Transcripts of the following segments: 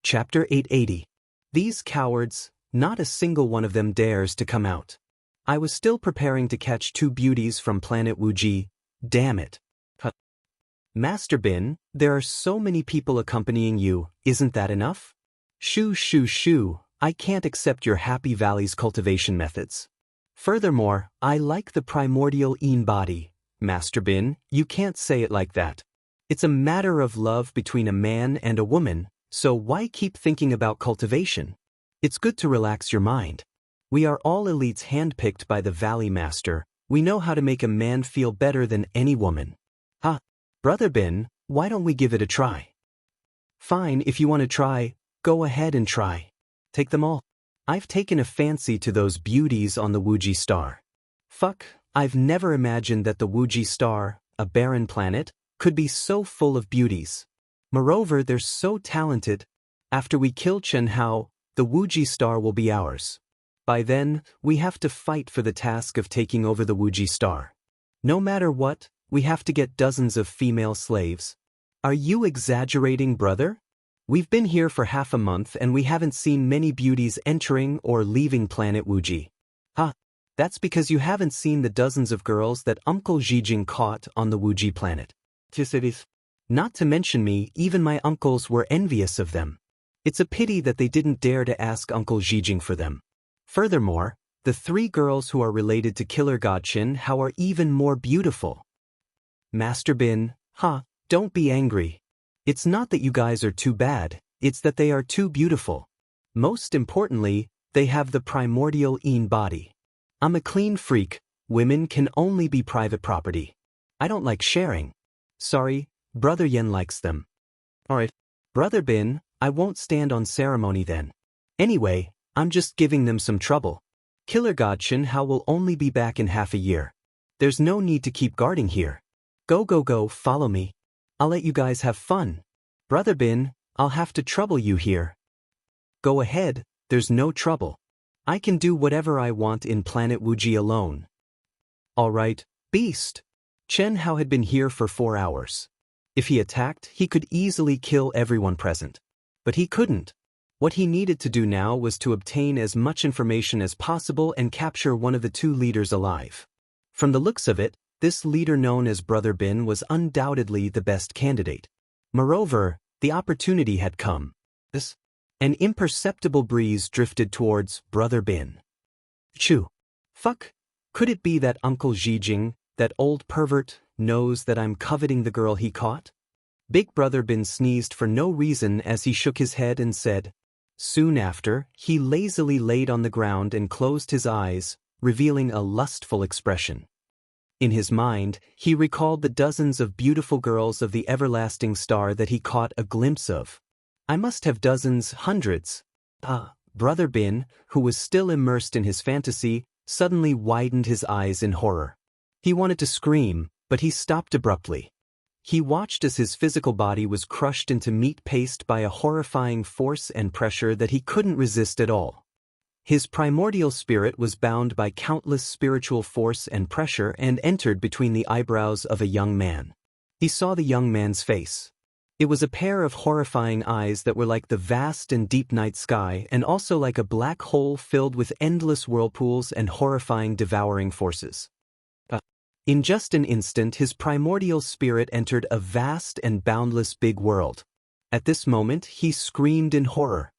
Chapter 880. These cowards, not a single one of them dares to come out. I was still preparing to catch two beauties from planet Wuji. Damn it. Master Bin, there are so many people accompanying you, isn't that enough? Shoo shoo shoo, I can't accept your Happy Valley's cultivation methods. Furthermore, I like the primordial body. Master Bin, you can't say it like that. It's a matter of love between a man and a woman, so why keep thinking about cultivation? It's good to relax your mind. We are all elites handpicked by the Valley Master. We know how to make a man feel better than any woman. Brother Bin, why don't we give it a try? Fine, if you want to try, go ahead and try. Take them all. I've taken a fancy to those beauties on the Wuji star. I've never imagined that the Wuji star, a barren planet, could be so full of beauties. Moreover, they're so talented. After we kill Chen Hao, the Wuji star will be ours. By then, we have to fight for the task of taking over the Wuji star. No matter what, we have to get dozens of female slaves. Are you exaggerating, brother? We've been here for half a month and we haven't seen many beauties entering or leaving planet Wuji. That's because you haven't seen the dozens of girls that Uncle Zijing caught on the Wuji planet. Not to mention me, even my uncles were envious of them. It's a pity that they didn't dare to ask Uncle Zijing for them. Furthermore, the three girls who are related to Killer God Chen Hao are even more beautiful. Master Bin, don't be angry. It's not that you guys are too bad, it's that they are too beautiful. Most importantly, they have the primordial body. I'm a clean freak, women can only be private property. I don't like sharing. Sorry, Brother Yen likes them. Alright, Brother Bin, I won't stand on ceremony then. Anyway, I'm just giving them some trouble. Killer God Chen Hao will only be back in half a year. There's no need to keep guarding here. Go, follow me. I'll let you guys have fun. Brother Bin, I'll have to trouble you here. Go ahead, there's no trouble. I can do whatever I want in planet Wuji alone. Alright, beast. Chen Hao had been here for 4 hours. If he attacked, he could easily kill everyone present. But he couldn't. What he needed to do now was to obtain as much information as possible and capture one of the two leaders alive. From the looks of it, this leader known as Brother Bin was undoubtedly the best candidate. Moreover, the opportunity had come. An imperceptible breeze drifted towards Brother Bin. Could it be that Uncle Zijing, that old pervert, knows that I'm coveting the girl he caught? Big Brother Bin sneezed for no reason as he shook his head and said. Soon after, he lazily laid on the ground and closed his eyes, revealing a lustful expression. In his mind, he recalled the dozens of beautiful girls of the everlasting star that he caught a glimpse of. I must have dozens, hundreds. Brother Bin, who was still immersed in his fantasy, suddenly widened his eyes in horror. He wanted to scream, but he stopped abruptly. He watched as his physical body was crushed into meat paste by a horrifying force and pressure that he couldn't resist at all. His primordial spirit was bound by countless spiritual force and pressure and entered between the eyebrows of a young man. He saw the young man's face. It was a pair of horrifying eyes that were like the vast and deep night sky and also like a black hole filled with endless whirlpools and horrifying devouring forces. In just an instant, his primordial spirit entered a vast and boundless big world. At this moment, he screamed in horror.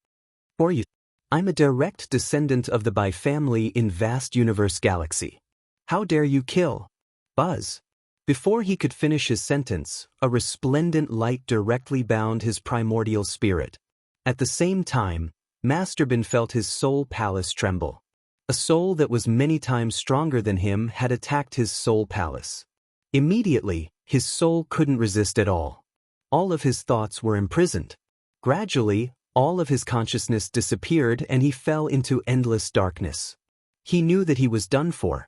I'm a direct descendant of the Bai family in vast universe galaxy. How dare you kill? Buzz. Before he could finish his sentence, a resplendent light directly bound his primordial spirit. At the same time, Master Bin felt his soul palace tremble. A soul that was many times stronger than him had attacked his soul palace. Immediately, his soul couldn't resist at all. All of his thoughts were imprisoned. Gradually, all of his consciousness disappeared and he fell into endless darkness. He knew that he was done for.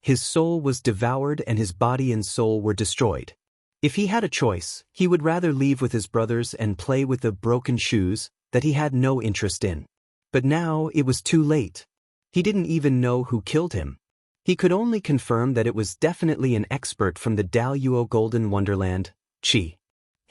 His soul was devoured and his body and soul were destroyed. If he had a choice, he would rather leave with his brothers and play with the broken shoes that he had no interest in. But now it was too late. He didn't even know who killed him. He could only confirm that it was definitely an expert from the Daluo Golden Wonderland, Qi.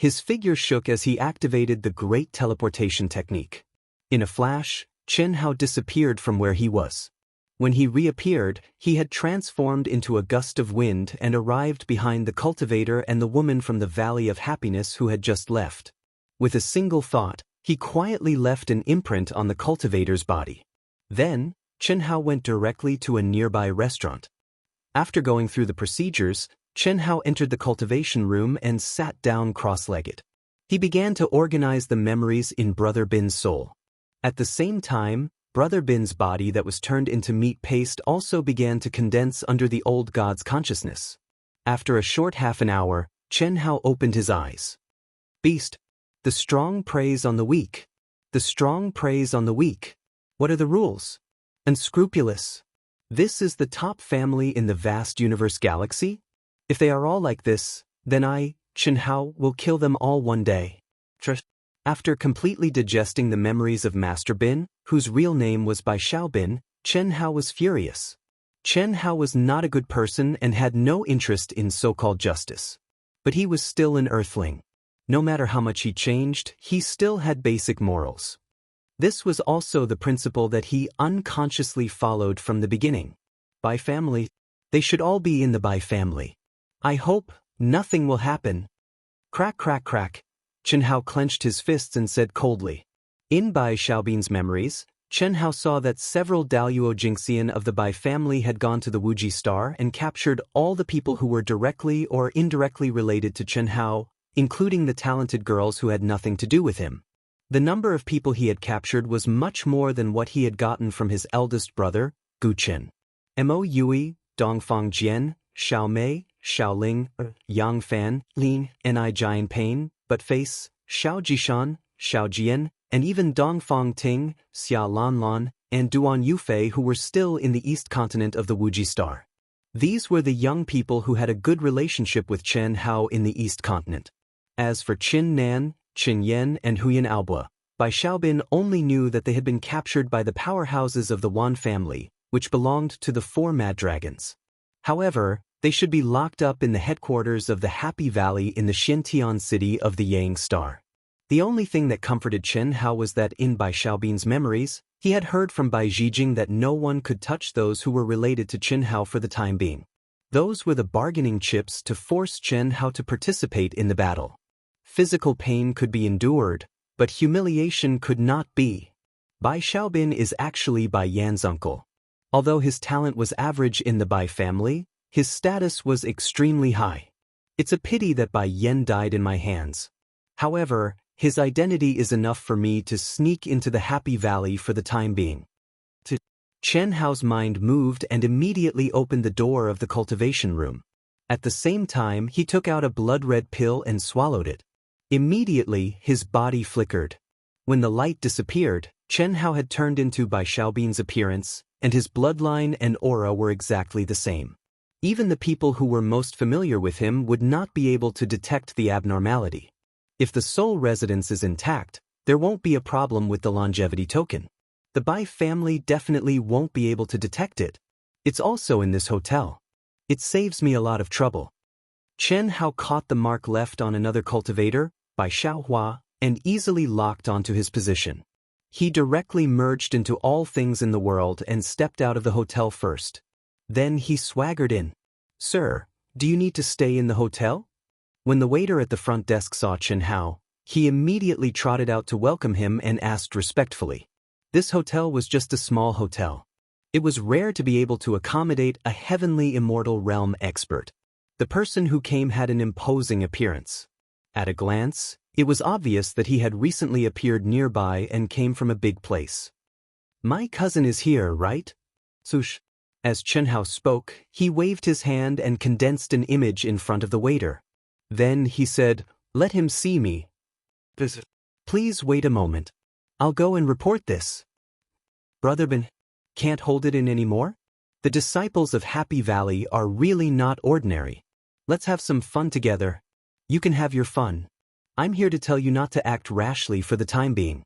His figure shook as he activated the great teleportation technique. In a flash, Chen Hao disappeared from where he was. When he reappeared, he had transformed into a gust of wind and arrived behind the cultivator and the woman from the Valley of Happiness who had just left. With a single thought, he quietly left an imprint on the cultivator's body. Then, Chen Hao went directly to a nearby restaurant. After going through the procedures, Chen Hao entered the cultivation room and sat down cross-legged. He began to organize the memories in Brother Bin's soul. At the same time, Brother Bin's body that was turned into meat paste also began to condense under the old god's consciousness. After a short half an hour, Chen Hao opened his eyes. Beast. The strong preys on the weak. The strong preys on the weak. What are the rules? Unscrupulous. This is the top family in the vast universe galaxy? If they are all like this, then I, Chen Hao, will kill them all one day. After completely digesting the memories of Master Bin, whose real name was Bai Xiaobin, Chen Hao was furious. Chen Hao was not a good person and had no interest in so-called justice. But he was still an earthling. No matter how much he changed, he still had basic morals. This was also the principle that he unconsciously followed from the beginning. Bai family. They should all be in the Bai family. I hope nothing will happen. Crack, crack, crack. Chen Hao clenched his fists and said coldly. In Bai Xiaobin's memories, Chen Hao saw that several Daluo Jingxian of the Bai family had gone to the Wuji Star and captured all the people who were directly or indirectly related to Chen Hao, including the talented girls who had nothing to do with him. The number of people he had captured was much more than what he had gotten from his eldest brother, Gu Chen. Mo Yui, Dongfang Jian, Xiao Mei, Xiao Ling, Yang Fan, Lin, Ni Jian Pain, But Face, Xiao Jishan, Xiao Jian, and even Dongfang Ting, Xia Lanlan, and Duan Yufei who were still in the east continent of the Wuji Star. These were the young people who had a good relationship with Chen Hao in the east continent. As for Qin Nan, Qin Yan, and Huyan Albua, Bai Xiaobin only knew that they had been captured by the powerhouses of the Wan family, which belonged to the 4 Mad Dragons. However, they should be locked up in the headquarters of the Happy Valley in the Xintian city of the Yang Star. The only thing that comforted Chen Hao was that in Bai Xiaobin's memories, he had heard from Bai Zhijing that no one could touch those who were related to Chen Hao for the time being. Those were the bargaining chips to force Chen Hao to participate in the battle. Physical pain could be endured, but humiliation could not be. Bai Xiaobin is actually Bai Yan's uncle. Although his talent was average in the Bai family, his status was extremely high. It's a pity that Bai Yan died in my hands. However, his identity is enough for me to sneak into the Happy Valley for the time being. Chen Hao's mind moved and immediately opened the door of the cultivation room. At the same time, he took out a blood-red pill and swallowed it. Immediately, his body flickered. When the light disappeared, Chen Hao had turned into Bai Xiaobin's appearance, and his bloodline and aura were exactly the same. Even the people who were most familiar with him would not be able to detect the abnormality. If the soul residence is intact, there won't be a problem with the longevity token. The Bai family definitely won't be able to detect it. It's also in this hotel. It saves me a lot of trouble. Chen Hao caught the mark left on another cultivator, Bai Xiaohua, and easily locked onto his position. He directly merged into all things in the world and stepped out of the hotel first. Then he swaggered in. Sir, do you need to stay in the hotel? When the waiter at the front desk saw Chen Hao, he immediately trotted out to welcome him and asked respectfully. This hotel was just a small hotel. It was rare to be able to accommodate a heavenly immortal realm expert. The person who came had an imposing appearance. At a glance, it was obvious that he had recently appeared nearby and came from a big place. My cousin is here, right? Sush. As Chen Hao spoke, he waved his hand and condensed an image in front of the waiter. Then he said, "Let him see me." Please wait a moment. I'll go and report this. Brother Bin, can't hold it in anymore? The disciples of Happy Valley are really not ordinary. Let's have some fun together. You can have your fun. I'm here to tell you not to act rashly for the time being.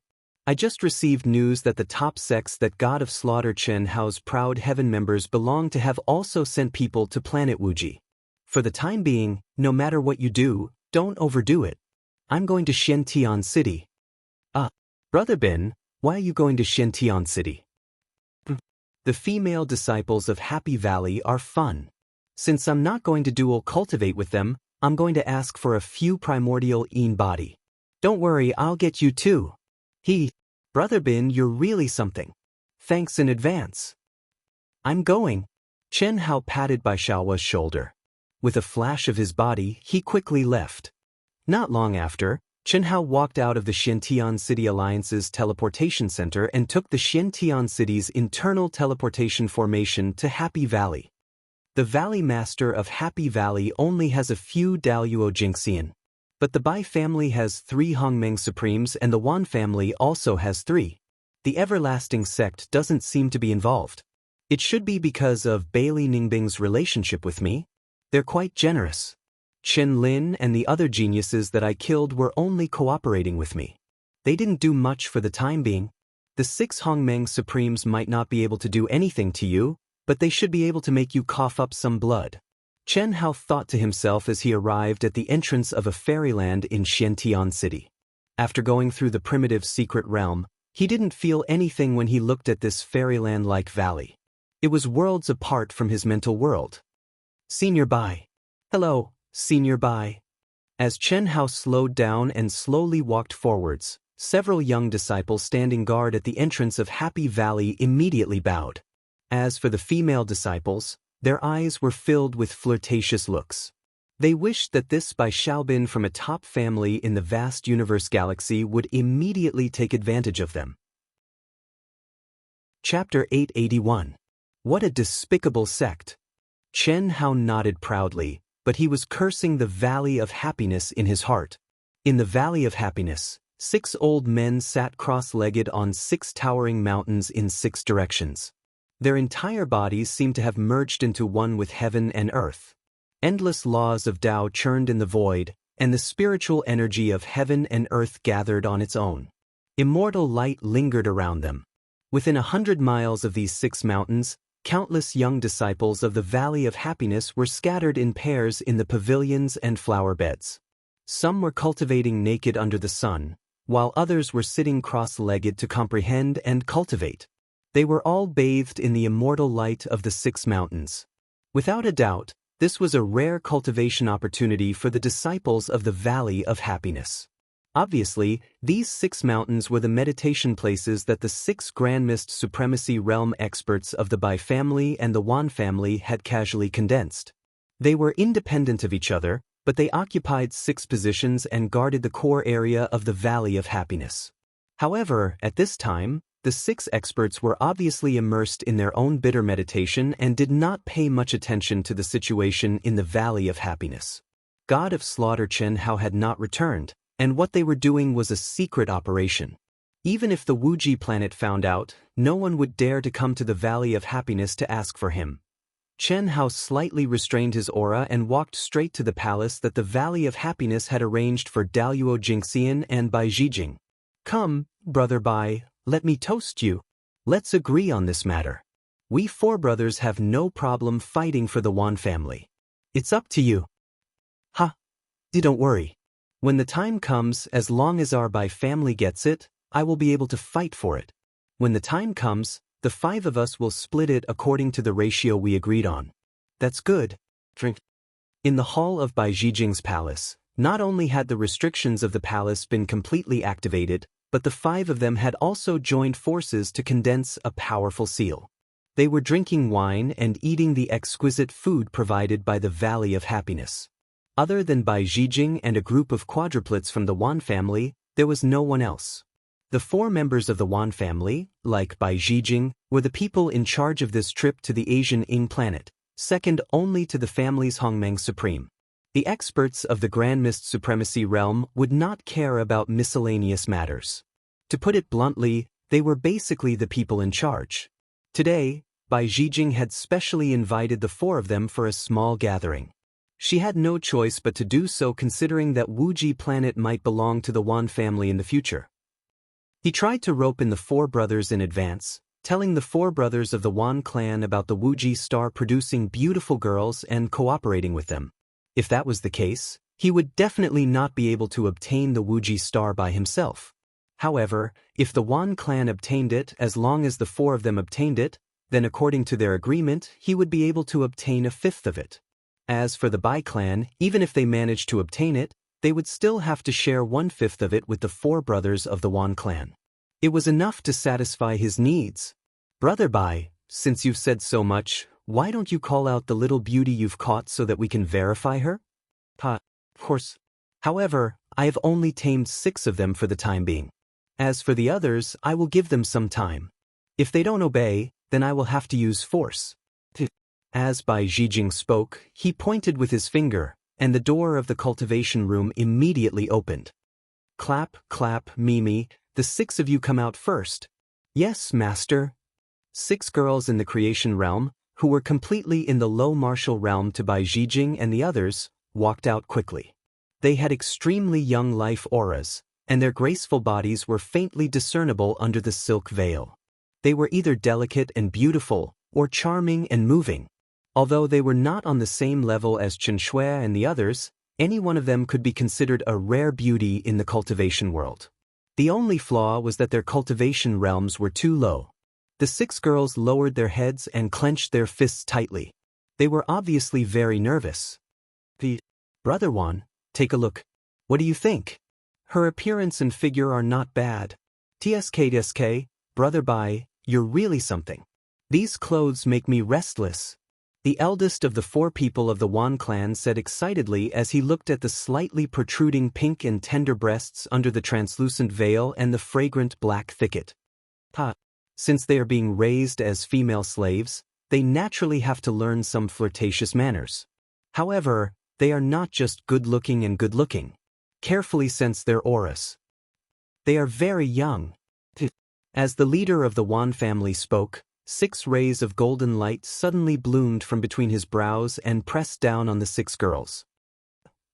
I just received news that the top sects that God of Slaughter Chen Hao's proud heaven members belong to have also sent people to planet Wuji. For the time being, no matter what you do, don't overdo it. I'm going to Xiantian City. Brother Bin, why are you going to Xiantian City? The female disciples of Happy Valley are fun. Since I'm not going to dual cultivate with them, I'm going to ask for a few primordial body. Don't worry, I'll get you too. Brother Bin, you're really something. Thanks in advance. I'm going. Chen Hao patted Bai Xiaowa's shoulder. With a flash of his body, he quickly left. Not long after, Chen Hao walked out of the Xiantian City Alliance's teleportation center and took the Xiantian City's internal teleportation formation to Happy Valley. The Valley Master of Happy Valley only has a few Daluo Jinxian. But the Bai family has 3 Hongmeng Supremes and the Wan family also has 3. The Everlasting Sect doesn't seem to be involved. It should be because of Bailey Ningbing's relationship with me. They're quite generous. Chen Lin and the other geniuses that I killed were only cooperating with me. They didn't do much for the time being. The 6 Hongmeng Supremes might not be able to do anything to you, but they should be able to make you cough up some blood. Chen Hao thought to himself as he arrived at the entrance of a fairyland in Xiantian City. After going through the primitive secret realm, he didn't feel anything when he looked at this fairyland-like valley. It was worlds apart from his mental world. Senior Bai. Hello, Senior Bai. As Chen Hao slowed down and slowly walked forwards, several young disciples standing guard at the entrance of Happy Valley immediately bowed. As for the female disciples, their eyes were filled with flirtatious looks. They wished that this Bai Xiaobin from a top family in the vast universe galaxy would immediately take advantage of them. Chapter 881. What a despicable sect. Chen Hao nodded proudly, but he was cursing the Valley of Happiness in his heart. In the Valley of Happiness, 6 old men sat cross-legged on 6 towering mountains in 6 directions. Their entire bodies seemed to have merged into one with heaven and earth. Endless laws of Tao churned in the void, and the spiritual energy of heaven and earth gathered on its own. Immortal light lingered around them. Within 100 miles of these 6 mountains, countless young disciples of the Valley of Happiness were scattered in pairs in the pavilions and flower beds. Some were cultivating naked under the sun, while others were sitting cross-legged to comprehend and cultivate. They were all bathed in the immortal light of the 6 mountains. Without a doubt, this was a rare cultivation opportunity for the disciples of the Valley of Happiness. Obviously, these 6 mountains were the meditation places that the 6 Grand Mist Supremacy Realm experts of the Bai family and the Wan family had casually condensed. They were independent of each other, but they occupied 6 positions and guarded the core area of the Valley of Happiness. However, at this time, the 6 experts were obviously immersed in their own bitter meditation and did not pay much attention to the situation in the Valley of Happiness. God of Slaughter Chen Hao had not returned, and what they were doing was a secret operation. Even if the Wuji planet found out, no one would dare to come to the Valley of Happiness to ask for him. Chen Hao slightly restrained his aura and walked straight to the palace that the Valley of Happiness had arranged for Daluo Jingxian and Bai Zhijing. Come, Brother Bai, let me toast you. Let's agree on this matter. We 4 brothers have no problem fighting for the Wan family. It's up to you. Don't worry. When the time comes, as long as our Bai family gets it, I will be able to fight for it. When the time comes, the 5 of us will split it according to the ratio we agreed on. That's good. In the hall of Bai Zhijing's palace, not only had the restrictions of the palace been completely activated, but the 5 of them had also joined forces to condense a powerful seal. They were drinking wine and eating the exquisite food provided by the Valley of Happiness. Other than Bai Zhijing and a group of quadruplets from the Wan family, there was no one else. The 4 members of the Wan family, like Bai Zhijing, were the people in charge of this trip to the Asian Ing planet, second only to the family's Hongmeng Supreme. The experts of the Grand Mist Supremacy Realm would not care about miscellaneous matters. To put it bluntly, they were basically the people in charge. Today, Bai Zhijing had specially invited the 4 of them for a small gathering. She had no choice but to do so considering that Wuji planet might belong to the Wan family in the future. He tried to rope in the 4 brothers in advance, telling the 4 brothers of the Wan clan about the Wuji star producing beautiful girls and cooperating with them. If that was the case, He would definitely not be able to obtain the Wuji star by himself. However, if the Wan clan obtained it, as long as the 4 of them obtained it, then according to their agreement, he would be able to obtain a 5th of it. As for the Bai clan, even if they managed to obtain it, they would still have to share 1/5 of it with the 4 brothers of the Wan clan. It was enough to satisfy his needs. Brother Bai, since you've said so much, why don't you call out the little beauty you've caught so that we can verify her? Of course. However, I have only tamed 6 of them for the time being. As for the others, I will give them some time. If they don't obey, then I will have to use force. As Bai Zhijing spoke, he pointed with his finger, and the door of the cultivation room immediately opened. Clap, clap, Mimi, the 6 of you come out first. Yes, master. 6 girls in the creation realm, who were completely in the low martial realm to Bai Zhijing and the others, walked out quickly. They had extremely young life auras, and their graceful bodies were faintly discernible under the silk veil. They were either delicate and beautiful, or charming and moving. Although they were not on the same level as Xianxia and the others, any one of them could be considered a rare beauty in the cultivation world. The only flaw was that their cultivation realms were too low. The 6 girls lowered their heads and clenched their fists tightly. They were obviously very nervous. Brother Wan, take a look. What do you think? Her appearance and figure are not bad. TSK, Brother Bai, you're really something. These clothes make me restless. The eldest of the 4 people of the Wan clan said excitedly as he looked at the slightly protruding pink and tender breasts under the translucent veil and the fragrant black thicket. Since they are being raised as female slaves, they naturally have to learn some flirtatious manners. However, they are not just good-looking and good-looking. Carefully sense their auras. They are very young. As the leader of the Wan family spoke, 6 rays of golden light suddenly bloomed from between his brows and pressed down on the 6 girls.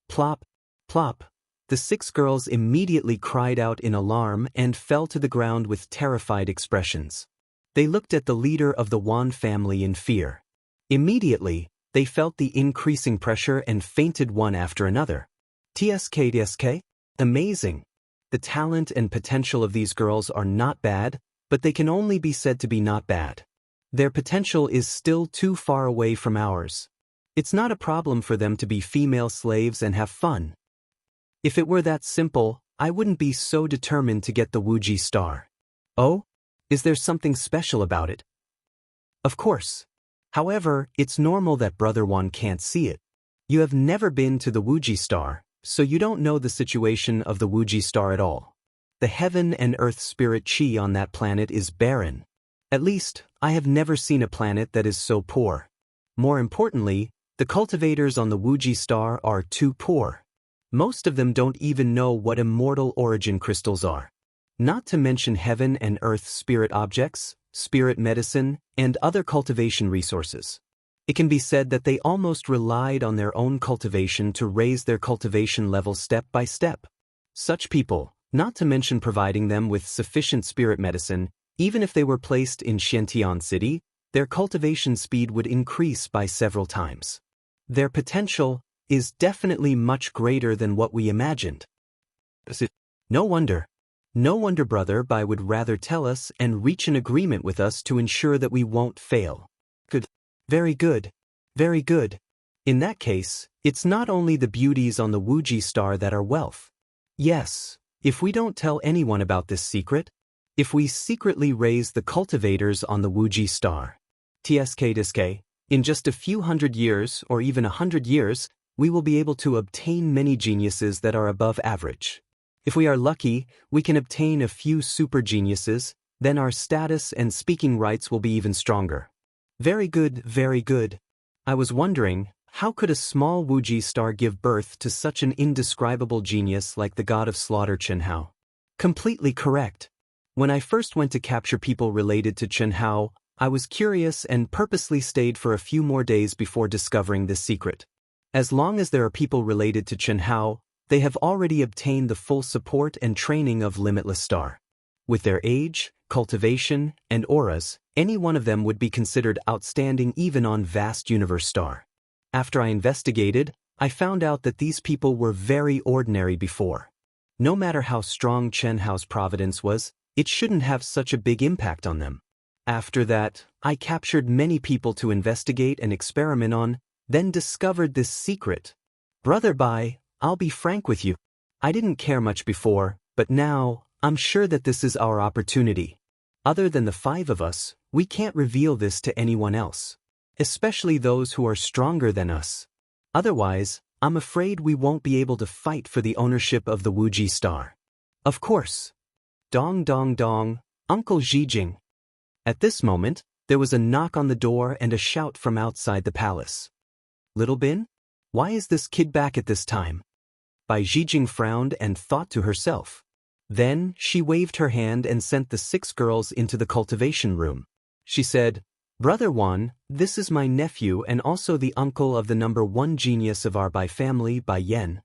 Plop, plop. The 6 girls immediately cried out in alarm and fell to the ground with terrified expressions. They looked at the leader of the Wan family in fear. Immediately, they felt the increasing pressure and fainted one after another. TSK? Amazing. The talent and potential of these girls are not bad, but they can only be said to be not bad. Their potential is still too far away from ours. It's not a problem for them to be female slaves and have fun. If it were that simple, I wouldn't be so determined to get the Wuji star. Oh? Is there something special about it? Of course. However, it's normal that Brother Wan can't see it. You have never been to the Wuji star, so you don't know the situation of the Wuji star at all. The heaven and earth spirit chi on that planet is barren. At least, I have never seen a planet that is so poor. More importantly, the cultivators on the Wuji star are too poor. Most of them don't even know what immortal origin crystals are. Not to mention heaven and earth spirit objects, spirit medicine, and other cultivation resources. It can be said that they almost relied on their own cultivation to raise their cultivation level step by step. Such people, not to mention providing them with sufficient spirit medicine, even if they were placed in Xiantian City, their cultivation speed would increase by several times. Their potential is definitely much greater than what we imagined. No wonder. No wonder Brother Bai would rather tell us and reach an agreement with us to ensure that we won't fail. Good. Very good. Very good. In that case, it's not only the beauties on the Wuji star that are wealth. Yes, if we don't tell anyone about this secret, if we secretly raise the cultivators on the Wuji star, TSK, in just a few hundred years or even 100 years, we will be able to obtain many geniuses that are above average. If we are lucky, we can obtain a few super geniuses, then our status and speaking rights will be even stronger. Very good, very good. I was wondering, how could a small Wuji star give birth to such an indescribable genius like the god of slaughter Chen Hao? Completely correct. When I first went to capture people related to Chen Hao, I was curious and purposely stayed for a few more days before discovering this secret. As long as there are people related to Chen Hao, they have already obtained the full support and training of Limitless Star. With their age, cultivation, and auras, any one of them would be considered outstanding even on Vast Universe Star. After I investigated, I found out that these people were very ordinary before. No matter how strong Chen Hao's providence was, it shouldn't have such a big impact on them. After that, I captured many people to investigate and experiment on, then discovered this secret. Brother Bai, I'll be frank with you. I didn't care much before, but now, I'm sure that this is our opportunity. Other than the 5 of us, we can't reveal this to anyone else. Especially those who are stronger than us. Otherwise, I'm afraid we won't be able to fight for the ownership of the Wuji star. Of course. Dong dong dong, Uncle Zijing. At this moment, there was a knock on the door and a shout from outside the palace. Little Bin? Why is this kid back at this time? Bai Zijing frowned and thought to herself. Then, she waved her hand and sent the 6 girls into the cultivation room. She said, Brother Wan, this is my nephew and also the uncle of the number 1 genius of our Bai family, Bai Yan.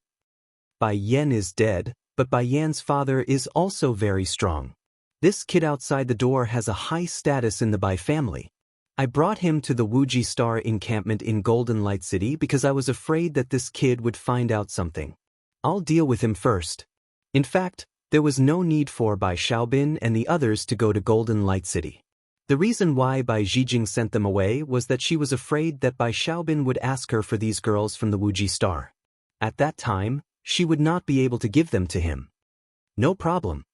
Bai Yan is dead, but Bai Yan's father is also very strong. This kid outside the door has a high status in the Bai family. I brought him to the Wuji Star encampment in Golden Light City because I was afraid that this kid would find out something. I'll deal with him first. In fact, there was no need for Bai Xiaobin and the others to go to Golden Light City. The reason why Bai Zijing sent them away was that she was afraid that Bai Xiaobin would ask her for these girls from the Wuji Star. At that time, she would not be able to give them to him. No problem.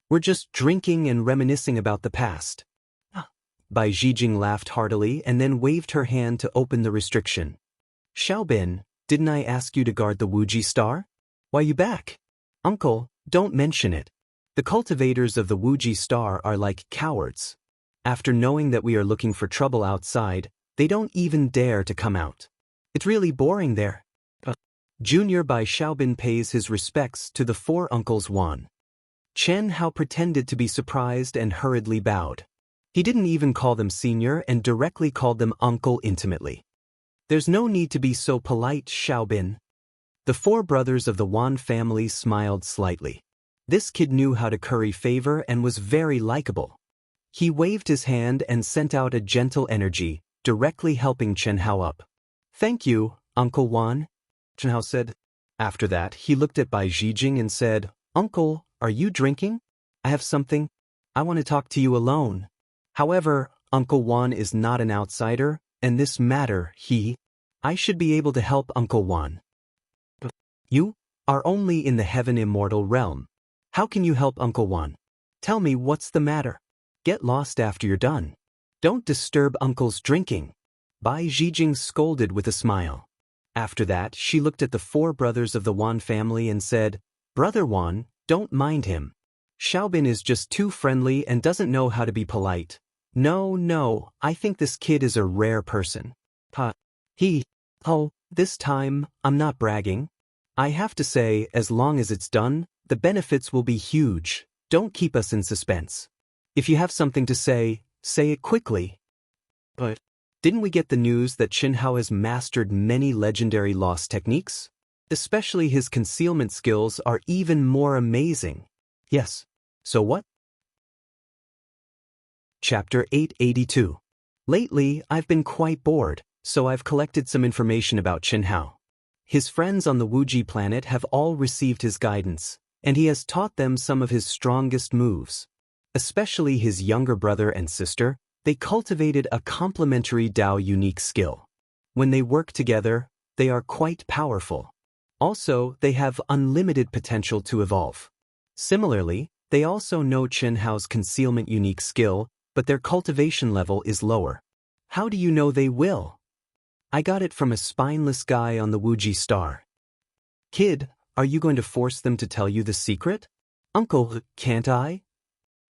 We're just drinking and reminiscing about the past. Bai Zijing laughed heartily and then waved her hand to open the restriction. Xiaobin, didn't I ask you to guard the Wuji Star? Why you back? Uncle, don't mention it. The cultivators of the Wuji Star are like cowards. After knowing that we are looking for trouble outside, they don't even dare to come out. It's really boring there. Junior Bai Xiaobin pays his respects to the 4 uncles Wan. Chen Hao pretended to be surprised and hurriedly bowed. He didn't even call them senior and directly called them uncle intimately. There's no need to be so polite, Xiaobin. The 4 brothers of the Wan family smiled slightly. This kid knew how to curry favor and was very likable. He waved his hand and sent out a gentle energy, directly helping Chen Hao up. Thank you, Uncle Wan, Chen Hao said. After that, he looked at Bai Zijing and said, Uncle, are you drinking? I have something. I want to talk to you alone. However, Uncle Wan is not an outsider, and this matter, I should be able to help Uncle Wan. You are only in the heaven immortal realm. How can you help Uncle Wan? Tell me what's the matter. Get lost after you're done. Don't disturb Uncle's drinking. Bai Zijing scolded with a smile. After that, she looked at the 4 brothers of the Wan family and said, Brother Wan, don't mind him. Xiaobin is just too friendly and doesn't know how to be polite. No, I think this kid is a rare person. This time, I'm not bragging. I have to say, as long as it's done, the benefits will be huge. Don't keep us in suspense. If you have something to say it quickly. But didn't we get the news that Chen Hao has mastered many legendary lost techniques? Especially his concealment skills are even more amazing. Yes. So what? Chapter 882. Lately, I've been quite bored, so I've collected some information about Chen Hao. His friends on the Wuji planet have all received his guidance, and he has taught them some of his strongest moves. Especially his younger brother and sister, they cultivated a complementary Dao unique skill. When they work together, they are quite powerful. Also, they have unlimited potential to evolve. Similarly, they also know Chen Hao's concealment unique skill, but their cultivation level is lower. How do you know they will? I got it from a spineless guy on the Wuji Star. Kid, are you going to force them to tell you the secret? Uncle, can't I?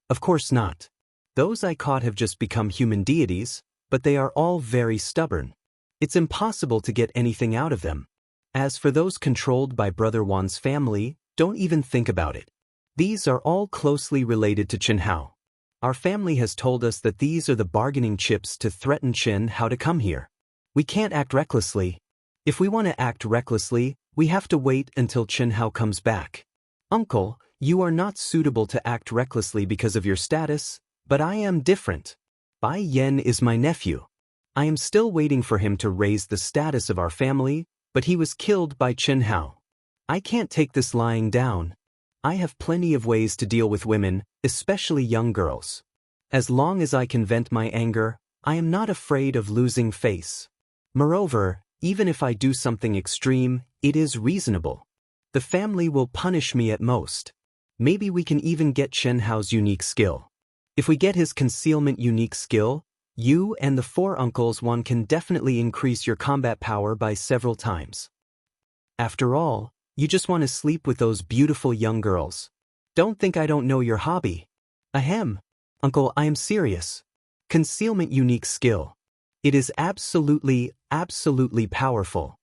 Of course not. Those I caught have just become human deities, but they are all very stubborn. It's impossible to get anything out of them. As for those controlled by Brother Wan's family, don't even think about it. These are all closely related to Chen Hao. Our family has told us that these are the bargaining chips to threaten Chen Hao to come here. We can't act recklessly. If we want to act recklessly, we have to wait until Chen Hao comes back. Uncle, you are not suitable to act recklessly because of your status, but I am different. Bai Yan is my nephew. I am still waiting for him to raise the status of our family, But he was killed by Chen Hao. I can't take this lying down. I have plenty of ways to deal with women, especially young girls. As long as I can vent my anger, I am not afraid of losing face. Moreover, even if I do something extreme, it is reasonable. The family will punish me at most. Maybe we can even get Chen Hao's unique skill. If we get his concealment unique skill, you and the four uncles one can definitely increase your combat power by several times. After all, you just want to sleep with those beautiful young girls. Don't think I don't know your hobby. Ahem. Uncle, I am serious. Concealment unique skill. It is absolutely powerful.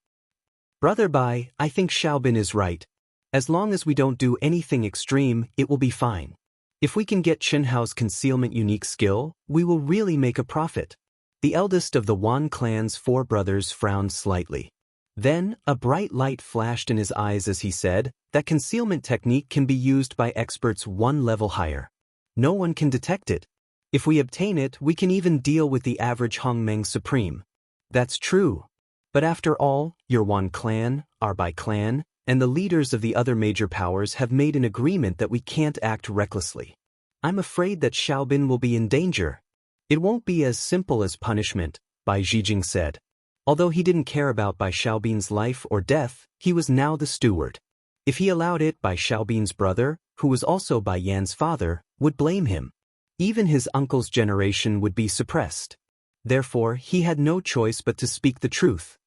Brother Bai, I think Xiaobin is right. As long as we don't do anything extreme, it will be fine. If we can get Chen Hao's concealment unique skill, we will really make a profit. The eldest of the Wan clan's four brothers frowned slightly. Then, a bright light flashed in his eyes as he said, that concealment technique can be used by experts one level higher. No one can detect it. If we obtain it, we can even deal with the average Hongmeng Supreme. That's true. But after all, your Wan clan, our Bai clan, and the leaders of the other major powers have made an agreement that we can't act recklessly. I'm afraid that Xiaobin will be in danger. It won't be as simple as punishment, Bai Zhijing said. Although he didn't care about Bai Xiaobin's life or death, he was now the steward. If he allowed it, Bai Xiaobin's brother, who was also Bai Yan's father, would blame him. Even his uncle's generation would be suppressed. Therefore, he had no choice but to speak the truth.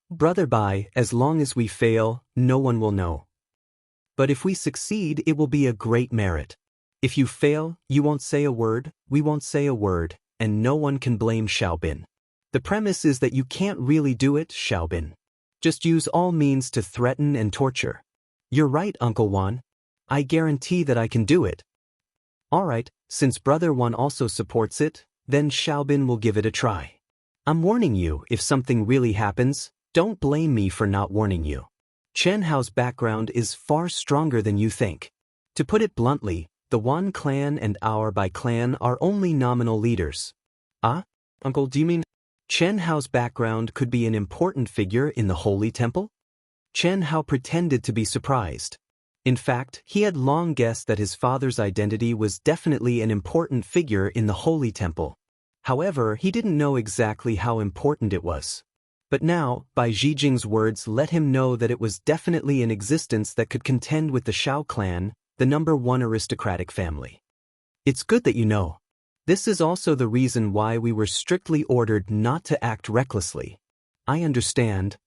Brother Bai, as long as we fail, no one will know. But if we succeed, it will be a great merit. If you fail, you won't say a word, we won't say a word, and no one can blame Xiaobin. The premise is that you can't really do it, Xiaobin. Just use all means to threaten and torture. You're right, Uncle Wan. I guarantee that I can do it. Alright, since Brother Wan also supports it, then Xiaobin will give it a try. I'm warning you, if something really happens, don't blame me for not warning you. Chen Hao's background is far stronger than you think. To put it bluntly, the Wan clan and our Bai clan are only nominal leaders. Uncle, do you mean Chen Hao's background could be an important figure in the Holy Temple? Chen Hao pretended to be surprised. In fact, he had long guessed that his father's identity was definitely an important figure in the Holy Temple. However, he didn't know exactly how important it was. But now, Bai Zhijing's words let him know that it was definitely an existence that could contend with the Shao clan, the #1 aristocratic family. It's good that you know. This is also the reason why we were strictly ordered not to act recklessly. I understand.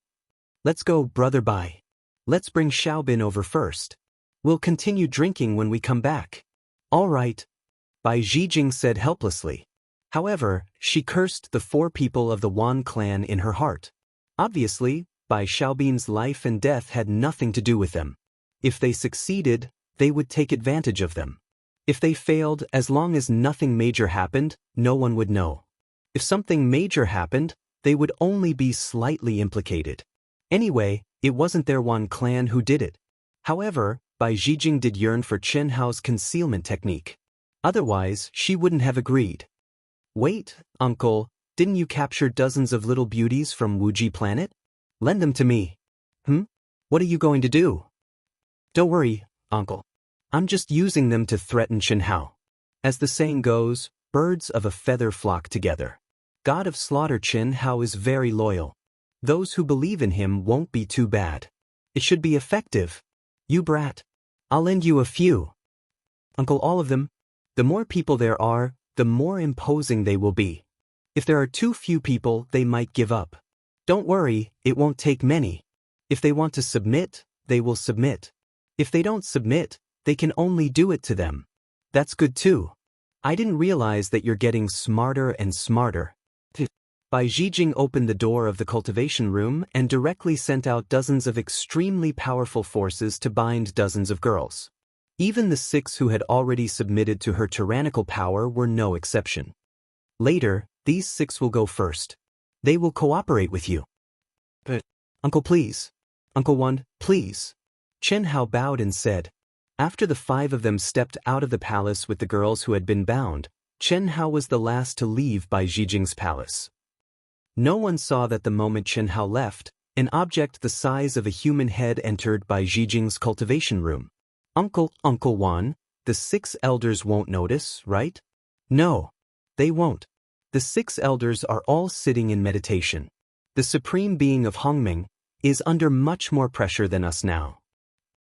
Let's go, Brother Bai. Let's bring Xiaobin over first. We'll continue drinking when we come back. All right, Bai Zhijing said helplessly. However, she cursed the four people of the Wan clan in her heart. Obviously, Bai Xiaobin's life and death had nothing to do with them. If they succeeded, they would take advantage of them. If they failed, as long as nothing major happened, no one would know. If something major happened, they would only be slightly implicated. Anyway, it wasn't their Wan clan who did it. However, Bai Zhijing did yearn for Chen Hao's concealment technique. Otherwise, she wouldn't have agreed. Wait, Uncle, didn't you capture dozens of little beauties from Wuji planet? Lend them to me. What are you going to do? Don't worry, Uncle. I'm just using them to threaten Chen Hao. As the saying goes, birds of a feather flock together. God of Slaughter Chen Hao is very loyal. Those who believe in him won't be too bad. It should be effective. You brat. I'll lend you a few. Uncle, all of them? The more people there are, the more imposing they will be. If there are too few people, they might give up. Don't worry, it won't take many. If they want to submit, they will submit. If they don't submit, they can only do it to them. That's good too. I didn't realize that you're getting smarter and smarter. Bai Zhijing opened the door of the cultivation room and directly sent out dozens of extremely powerful forces to bind dozens of girls. Even the 6 who had already submitted to her tyrannical power were no exception. Later, these 6 will go first. They will cooperate with you. But, Uncle, please. Uncle Wan, please. Chen Hao bowed and said. After the 5 of them stepped out of the palace with the girls who had been bound, Chen Hao was the last to leave Bai Zhijing's palace. No one saw that the moment Chen Hao left, An object the size of a human head entered Bai Zhijing's cultivation room. Uncle Wan, the 6 elders won't notice, right? No. They won't. The 6 elders are all sitting in meditation. The supreme being of Hongming is under much more pressure than us now.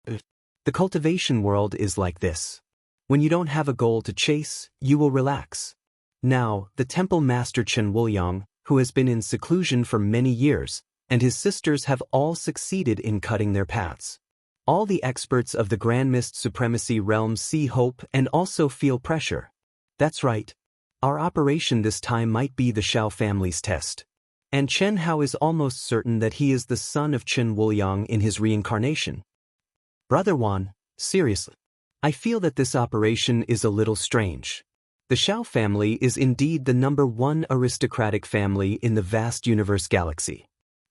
The cultivation world is like this. When you don't have a goal to chase, you will relax. Now, the temple master Chen Wuliang, who has been in seclusion for many years, and his sisters have all succeeded in cutting their paths. All the experts of the Grand Mist Supremacy realm see hope and also feel pressure. That's right. Our operation this time might be the Shao family's test. And Chen Hao is almost certain that he is the son of Chen Wuliang in his reincarnation. Brother Wan, seriously. I feel that this operation is a little strange. The Shao family is indeed the #1 aristocratic family in the vast universe galaxy.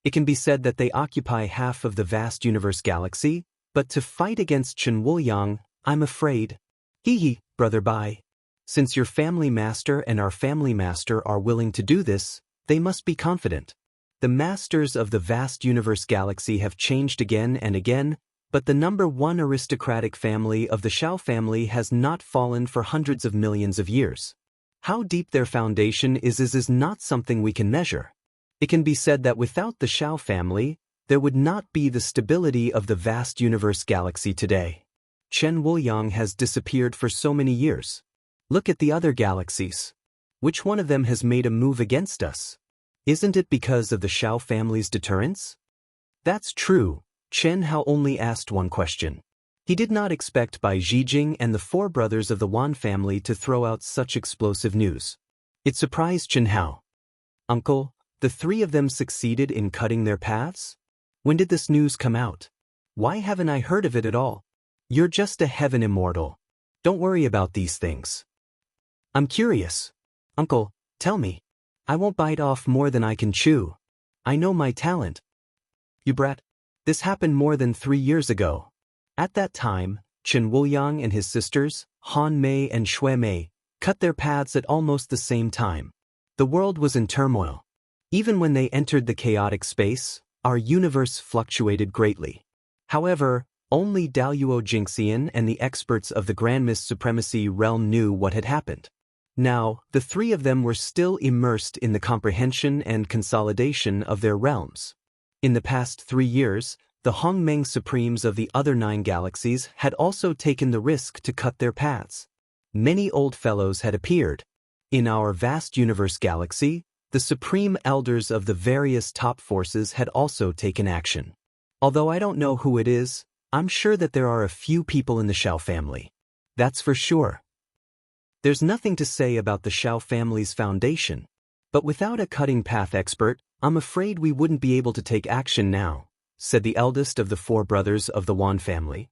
It can be said that they occupy half of the vast universe galaxy, but to fight against Chen Wuliang, I'm afraid. Hee, Brother Bai. Since your family master and our family master are willing to do this, they must be confident. The masters of the vast universe galaxy have changed again and again, but the #1 aristocratic family of the Shao family has not fallen for hundreds of millions of years. How deep their foundation is not something we can measure. It can be said that without the Shao family, there would not be the stability of the vast universe galaxy today. Chen Wuliang has disappeared for so many years. Look at the other galaxies. Which one of them has made a move against us? Isn't it because of the Shao family's deterrence? That's true. Chen Hao only asked one question. He did not expect Bai Zhijing and the 4 brothers of the Wan family to throw out such explosive news. It surprised Chen Hao. Uncle, the 3 of them succeeded in cutting their paths? When did this news come out? Why haven't I heard of it at all? You're just a heaven immortal. Don't worry about these things. I'm curious. Uncle, tell me. I won't bite off more than I can chew. I know my talent. You brat. This happened more than 3 years ago. At that time, Chen Wuliang and his sisters, Han Mei and Shui Mei, cut their paths at almost the same time. The world was in turmoil. Even when they entered the chaotic space, our universe fluctuated greatly. However, only Daluo Jingxian and the experts of the Grand Mist Supremacy realm knew what had happened. Now, the 3 of them were still immersed in the comprehension and consolidation of their realms. In the past 3 years, the Hongmeng Supremes of the other 9 galaxies had also taken the risk to cut their paths. Many old fellows had appeared. In our vast universe galaxy, the supreme elders of the various top forces had also taken action. Although I don't know who it is, I'm sure that there are a few people in the Shao family. That's for sure. There's nothing to say about the Shao family's foundation, but without a cutting path expert, I'm afraid we wouldn't be able to take action now, said the eldest of the 4 brothers of the Wan family.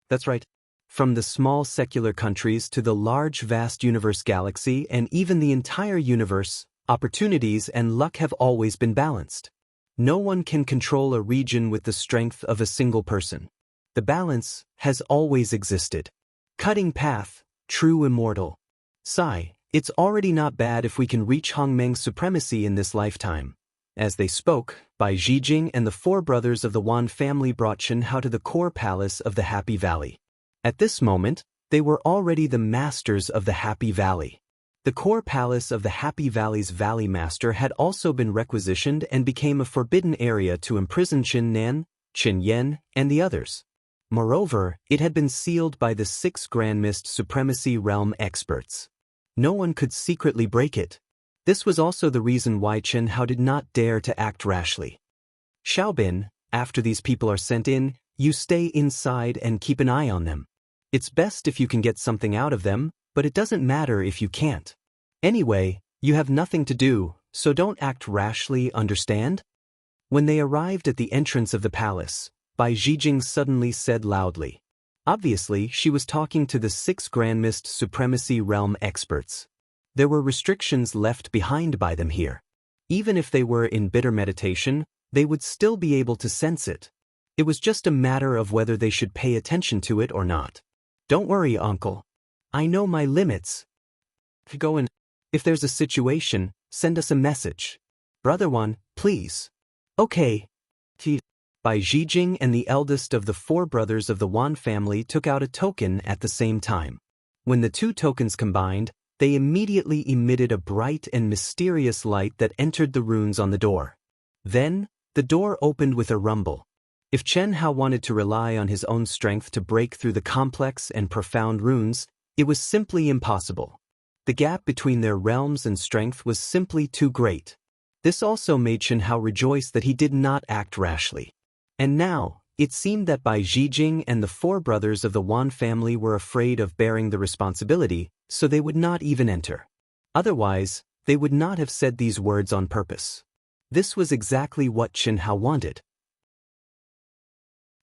That's right. From the small secular countries to the large vast universe galaxy and even the entire universe, opportunities and luck have always been balanced. No one can control a region with the strength of a single person. The balance has always existed. Cutting path, true immortal. Sigh, it's already not bad if we can reach Hongmeng's supremacy in this lifetime. As they spoke, Bai Zhijing and the 4 brothers of the Wan family brought Chen Hao to the core palace of the Happy Valley. At this moment, they were already the masters of the Happy Valley. The core palace of the Happy Valley's Valley Master had also been requisitioned and became a forbidden area to imprison Qin Nan, Qin Yen, and the others. Moreover, it had been sealed by the 6 Grand Mist Supremacy Realm experts. No one could secretly break it. This was also the reason why Chen Hao did not dare to act rashly. Xiaobin, after these people are sent in, you stay inside and keep an eye on them. It's best if you can get something out of them, but it doesn't matter if you can't. Anyway, you have nothing to do, so don't act rashly, understand? When they arrived at the entrance of the palace, Bai Zhijing suddenly said loudly. Obviously, she was talking to the 6 Grand Mist Supremacy Realm experts. There were restrictions left behind by them here. Even if they were in bitter meditation, they would still be able to sense it. It was just a matter of whether they should pay attention to it or not. Don't worry, uncle. I know my limits. Go and, if there's a situation, send us a message. Brother Wan, please. Okay. Bai Zhijing and the eldest of the 4 brothers of the Wan family took out a token at the same time. When the 2 tokens combined, they immediately emitted a bright and mysterious light that entered the runes on the door. Then, the door opened with a rumble. If Chen Hao wanted to rely on his own strength to break through the complex and profound runes, it was simply impossible. The gap between their realms and strength was simply too great. This also made Chen Hao rejoice that he did not act rashly. And now, it seemed that Bai Zhijing and the 4 brothers of the Wan family were afraid of bearing the responsibility, so they would not even enter. Otherwise, they would not have said these words on purpose. This was exactly what Chen Hao wanted.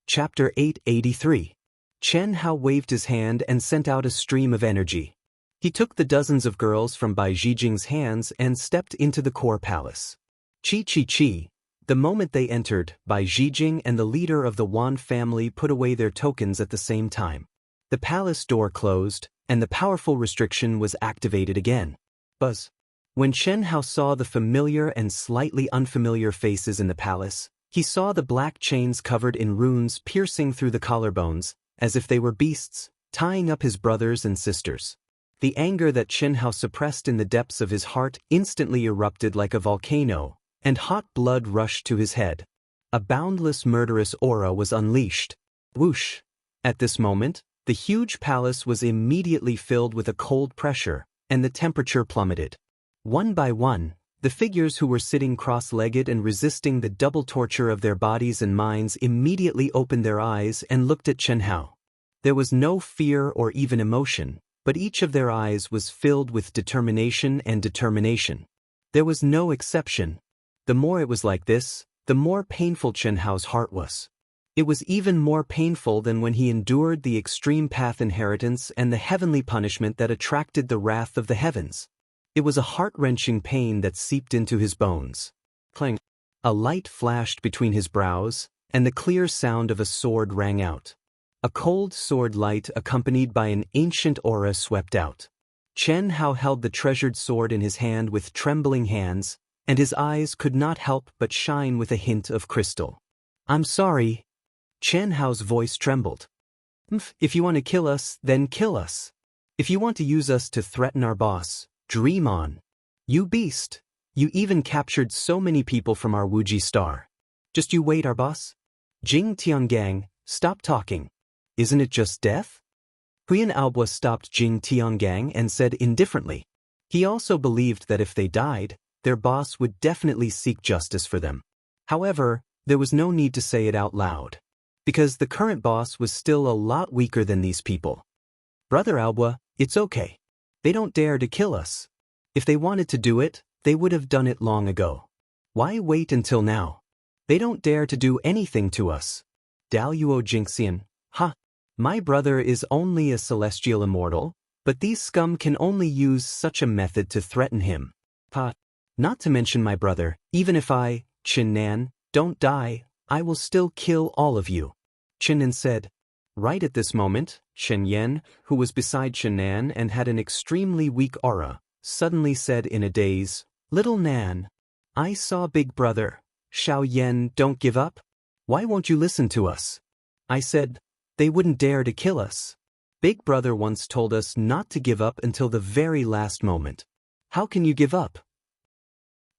Chapter 883. Chen Hao waved his hand and sent out a stream of energy. He took the dozens of girls from Bai Zhijing's hands and stepped into the core palace. Chi. The moment they entered, Bai Zhijing and the leader of the Wan family put away their tokens at the same time. The palace door closed, and the powerful restriction was activated again. Buzz. When Chen Hao saw the familiar and slightly unfamiliar faces in the palace, he saw the black chains covered in runes piercing through the collarbones, as if they were beasts, tying up his brothers and sisters. The anger that Chen Hao suppressed in the depths of his heart instantly erupted like a volcano, and hot blood rushed to his head. A boundless murderous aura was unleashed. Whoosh! At this moment, the huge palace was immediately filled with a cold pressure, and the temperature plummeted. One by one, the figures who were sitting cross-legged and resisting the double torture of their bodies and minds immediately opened their eyes and looked at Chen Hao. There was no fear or even emotion, but each of their eyes was filled with determination and determination. There was no exception. The more it was like this, the more painful Chen Hao's heart was. It was even more painful than when he endured the extreme path inheritance and the heavenly punishment that attracted the wrath of the heavens. It was a heart-wrenching pain that seeped into his bones. Clang! A light flashed between his brows, and the clear sound of a sword rang out. A cold sword light accompanied by an ancient aura swept out. Chen Hao held the treasured sword in his hand with trembling hands, and his eyes could not help but shine with a hint of crystal. "I'm sorry." Chen Hao's voice trembled. "If you want to kill us, then kill us. If you want to use us to threaten our boss, dream on. You beast. You even captured so many people from our Wuji star. Just you wait, our boss. Jing Tiangang, stop talking. Isn't it just death?" Huyan Aobua stopped Jing Tiangang and said indifferently. He also believed that if they died, their boss would definitely seek justice for them. However, there was no need to say it out loud, because the current boss was still a lot weaker than these people. "Brother Aobua, it's okay. They don't dare to kill us. If they wanted to do it, they would have done it long ago. Why wait until now? They don't dare to do anything to us." Daluo Jingxian, my brother is only a celestial immortal, but these scum can only use such a method to threaten him. Not to mention my brother, even if I, Chen Nan, don't die, I will still kill all of you. Chen Nan said. Right at this moment, Shen Yan, who was beside Chen Nan and had an extremely weak aura, suddenly said in a daze, "Little Nan, I saw Big Brother. Xiao Yan, don't give up. Why won't you listen to us?" I said, "They wouldn't dare to kill us. Big Brother once told us not to give up until the very last moment. How can you give up?"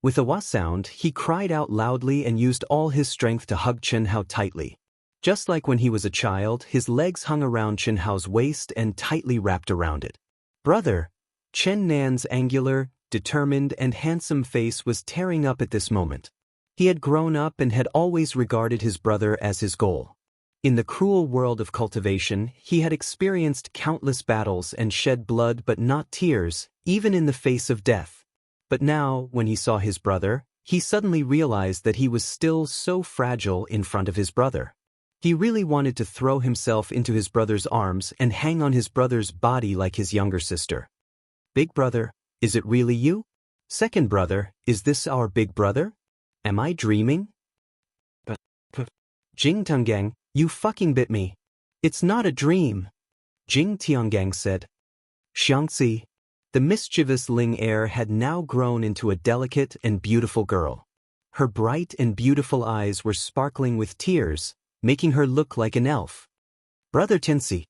With a wah sound, he cried out loudly and used all his strength to hug Chen Hao tightly. Just like when he was a child, his legs hung around Chen Hao's waist and tightly wrapped around it. "Brother!" Chen Nan's angular, determined, and handsome face was tearing up at this moment. He had grown up and had always regarded his brother as his goal. In the cruel world of cultivation, he had experienced countless battles and shed blood but not tears, even in the face of death. But now, when he saw his brother, he suddenly realized that he was still so fragile in front of his brother. He really wanted to throw himself into his brother's arms and hang on his brother's body like his younger sister. "Big brother, is it really you? Second brother, is this our big brother? Am I dreaming?" "Jing Tiangang, you fucking bit me. It's not a dream," Jing Tiangang said. Xianxia, the mischievous Ling heir, had now grown into a delicate and beautiful girl. Her bright and beautiful eyes were sparkling with tears, making her look like an elf. Brother Tinsy.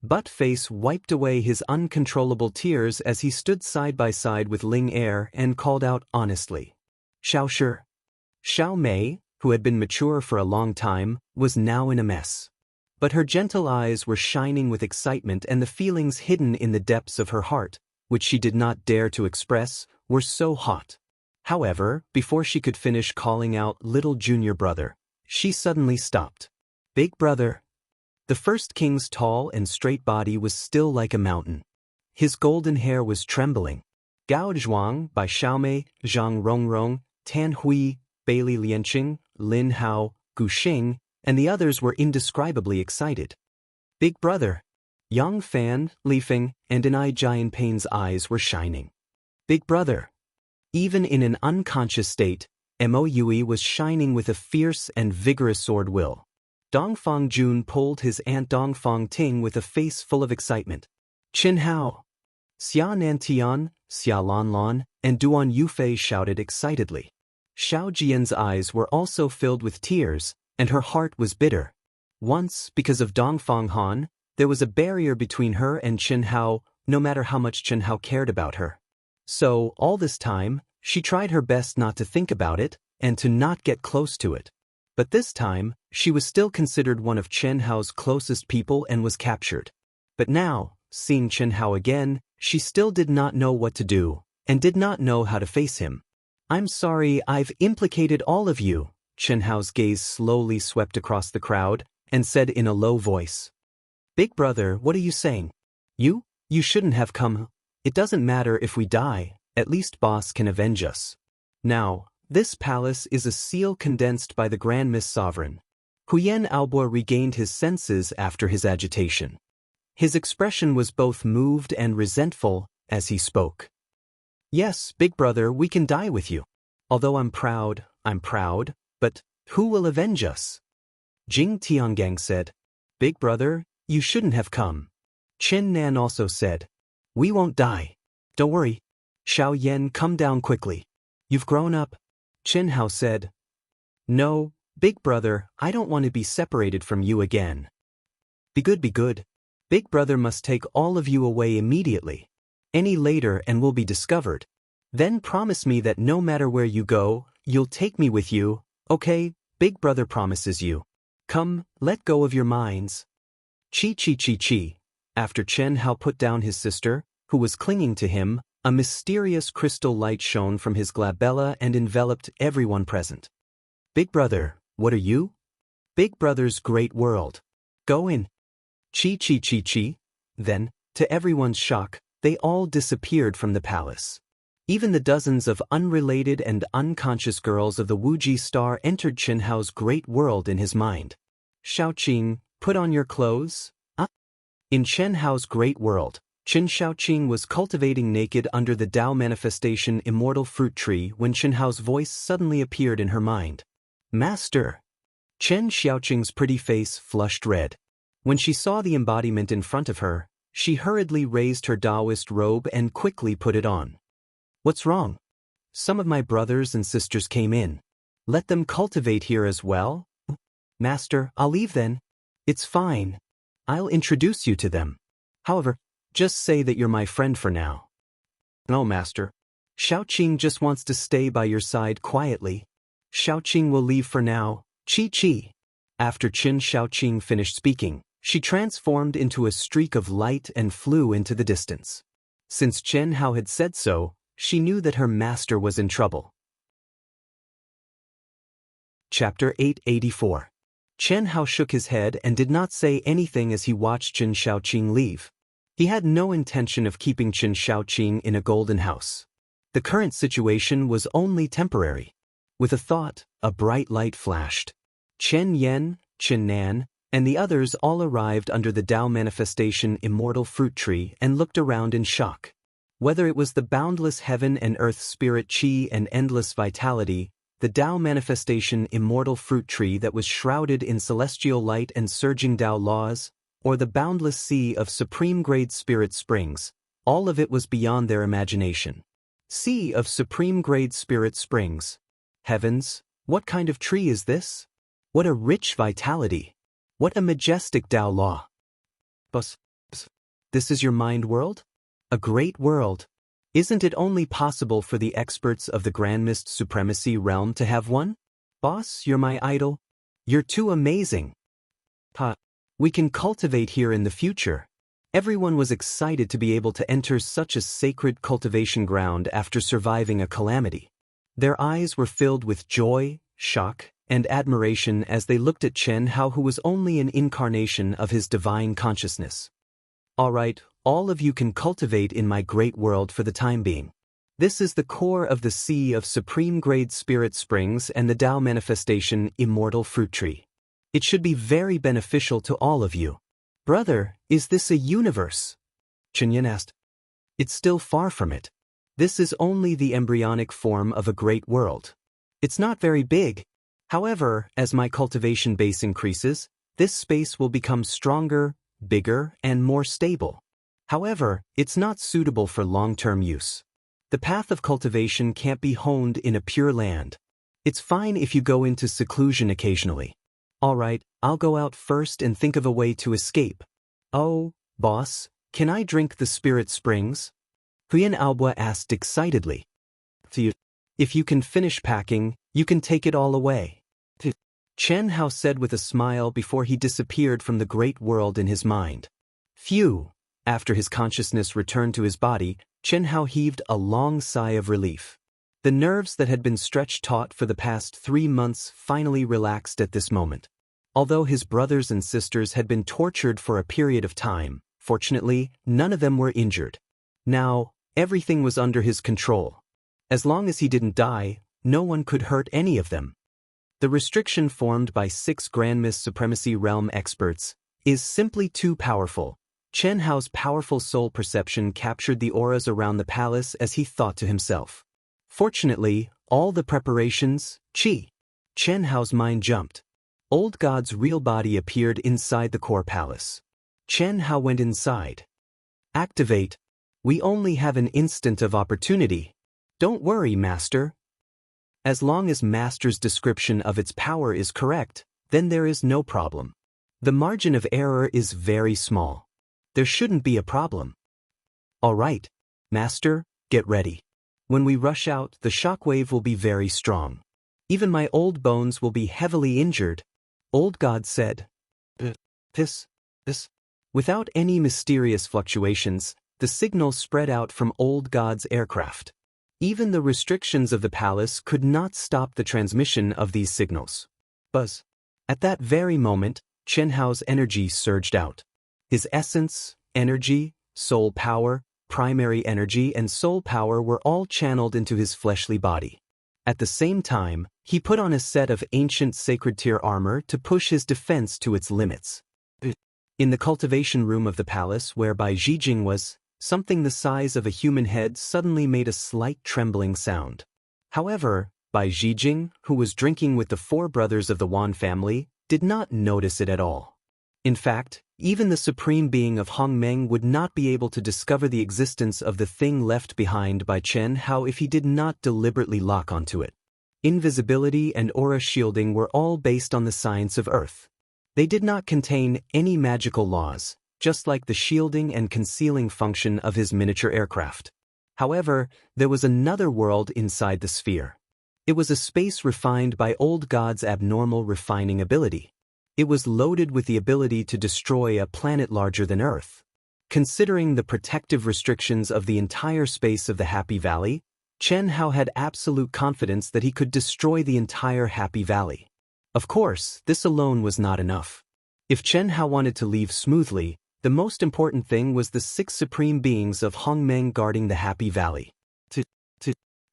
Buttface wiped away his uncontrollable tears as he stood side by side with Ling Er and called out honestly. Xiao Shi. Xiao Mei, who had been mature for a long time, was now in a mess. But her gentle eyes were shining with excitement, and the feelings hidden in the depths of her heart, which she did not dare to express, were so hot. However, before she could finish calling out little junior brother, she suddenly stopped. Big brother. The first king's tall and straight body was still like a mountain. His golden hair was trembling. Gao Zhuang by Xiaomei, Zhang Rongrong, Tan Hui, Bailey Lianqing, Lin Hao, Gu Xing, and the others were indescribably excited. Big brother. Yang Fan, Li Feng, and Anai Jianpein's eyes were shining. Big brother. Even in an unconscious state, Mo Yui was shining with a fierce and vigorous sword will. Dongfang Jun pulled his aunt Dongfang Ting with a face full of excitement. Qin Hao. Xia Nantian, Xia Lanlan, and Duan Yufei shouted excitedly. Xiao Jian's eyes were also filled with tears, and her heart was bitter. Once, because of Dongfang Han, there was a barrier between her and Qin Hao, no matter how much Qin Hao cared about her. So, all this time, she tried her best not to think about it, and to not get close to it. But this time, she was still considered one of Chen Hao's closest people and was captured. But now, seeing Chen Hao again, she still did not know what to do, and did not know how to face him. I'm sorry I've implicated all of you. Chen Hao's gaze slowly swept across the crowd, and said in a low voice. Big brother, what are you saying? You shouldn't have come. It doesn't matter if we die, at least boss can avenge us. Now, this palace is a seal condensed by the Grand Miss Sovereign. Huyen Aobo regained his senses after his agitation. His expression was both moved and resentful as he spoke. Yes, big brother, we can die with you. Although I'm proud, but who will avenge us? Jing Tiangang said. Big brother, you shouldn't have come. Qin Nan also said. We won't die. Don't worry. Xiao Yan, come down quickly. You've grown up. Qin Hao said. No, big brother, I don't want to be separated from you again. Be good, be good. Big brother must take all of you away immediately. Any later and we'll be discovered. Then promise me that no matter where you go, you'll take me with you, okay? Big brother promises you. Come, let go of your minds. Chi. After Chen Hao put down his sister, who was clinging to him, a mysterious crystal light shone from his glabella and enveloped everyone present. Big brother, what are you? Big brother's great world. Go in. Chi. Then, to everyone's shock, they all disappeared from the palace. Even the dozens of unrelated and unconscious girls of the Wuji star entered Qin Hao's great world in his mind. Xiaoqing, put on your clothes. In Chen Hao's great world, Qin Xiaoqing was cultivating naked under the Tao manifestation immortal fruit tree when Qin Hao's voice suddenly appeared in her mind. Master! Chen Xiaoqing's pretty face flushed red. When she saw the embodiment in front of her, she hurriedly raised her Taoist robe and quickly put it on. What's wrong? Some of my brothers and sisters came in. Let them cultivate here as well? Master, I'll leave then. It's fine. I'll introduce you to them. However, just say that you're my friend for now. No, Master. Xiaoqing just wants to stay by your side quietly. Xiaoqing will leave for now. Chi. After Qin Xiaoqing finished speaking, she transformed into a streak of light and flew into the distance. Since Chen Hao had said so, she knew that her master was in trouble. Chapter 884. Chen Hao shook his head and did not say anything as he watched Qin Xiaoqing leave. He had no intention of keeping Qin Xiaoqing in a golden house. The current situation was only temporary. With a thought, a bright light flashed. Chen Yen, Qin Nan, and the others all arrived under the Tao manifestation immortal fruit tree and looked around in shock. Whether it was the boundless heaven and earth spirit Qi and endless vitality, the Tao manifestation immortal fruit tree that was shrouded in celestial light and surging Tao laws, or the boundless sea of supreme-grade spirit springs, all of it was beyond their imagination. Sea of supreme-grade spirit springs. Heavens, What kind of tree is this? What a rich vitality! What a majestic Tao law! Bus. This is your mind world? A great world. Isn't it only possible for the experts of the Grand Mist Supremacy realm to have one? Boss, you're my idol. You're too amazing. We can cultivate here in the future. Everyone was excited to be able to enter such a sacred cultivation ground after surviving a calamity. Their eyes were filled with joy, shock, and admiration as they looked at Chen Hao, who was only an incarnation of his divine consciousness. All right, all of you can cultivate in my great world for the time being. This is the core of the sea of supreme-grade spirit springs and the Tao manifestation immortal fruit tree. It should be very beneficial to all of you. Brother, is this a universe? Chenyan asked. It's still far from it. This is only the embryonic form of a great world. It's not very big. However, as my cultivation base increases, this space will become stronger, bigger, and more stable. However, it's not suitable for long-term use. The path of cultivation can't be honed in a pure land. It's fine if you go into seclusion occasionally. All right, I'll go out first and think of a way to escape. Oh, boss, can I drink the spirit springs? Huyan Aobua asked excitedly. If you can finish packing, you can take it all away. Chen Hao said with a smile before he disappeared from the great world in his mind. Phew! After his consciousness returned to his body, Chen Hao heaved a long sigh of relief. The nerves that had been stretched taut for the past 3 months finally relaxed at this moment. Although his brothers and sisters had been tortured for a period of time, fortunately, none of them were injured. Now, everything was under his control. As long as he didn't die, no one could hurt any of them. The restriction formed by 6 Grand Mist Supremacy Realm experts is simply too powerful. Chen Hao's powerful soul perception captured the auras around the palace as he thought to himself. Fortunately, all the preparations, Chen Hao's mind jumped. Old God's real body appeared inside the core palace. Chen Hao went inside. Activate. We only have an instant of opportunity. Don't worry, Master. As long as Master's description of its power is correct, then there is no problem. The margin of error is very small. There shouldn't be a problem. All right, Master, get ready. When we rush out, the shockwave will be very strong. Even my old bones will be heavily injured, Old God said. This. Without any mysterious fluctuations, the signal spread out from Old God's aircraft. Even the restrictions of the palace could not stop the transmission of these signals. Buzz. At that very moment, Chen Hao's energy surged out. His essence, energy, soul power, primary energy and soul power were all channeled into his fleshly body. At the same time, he put on a set of ancient sacred tier armor to push his defense to its limits. In the cultivation room of the palace where Bai Zhijing was, something the size of a human head suddenly made a slight trembling sound. However, Bai Zhijing, who was drinking with the 4 brothers of the Wan family, did not notice it at all. In fact, even the supreme being of Hongmeng would not be able to discover the existence of the thing left behind by Chen Hao if he did not deliberately lock onto it. Invisibility and aura shielding were all based on the science of Earth. They did not contain any magical laws, just like the shielding and concealing function of his miniature aircraft. However, there was another world inside the sphere. It was a space refined by Old God's abnormal refining ability. It was loaded with the ability to destroy a planet larger than Earth. Considering the protective restrictions of the entire space of the Happy Valley, Chen Hao had absolute confidence that he could destroy the entire Happy Valley. Of course, this alone was not enough. If Chen Hao wanted to leave smoothly, the most important thing was the 6 supreme beings of Hongmeng guarding the Happy Valley.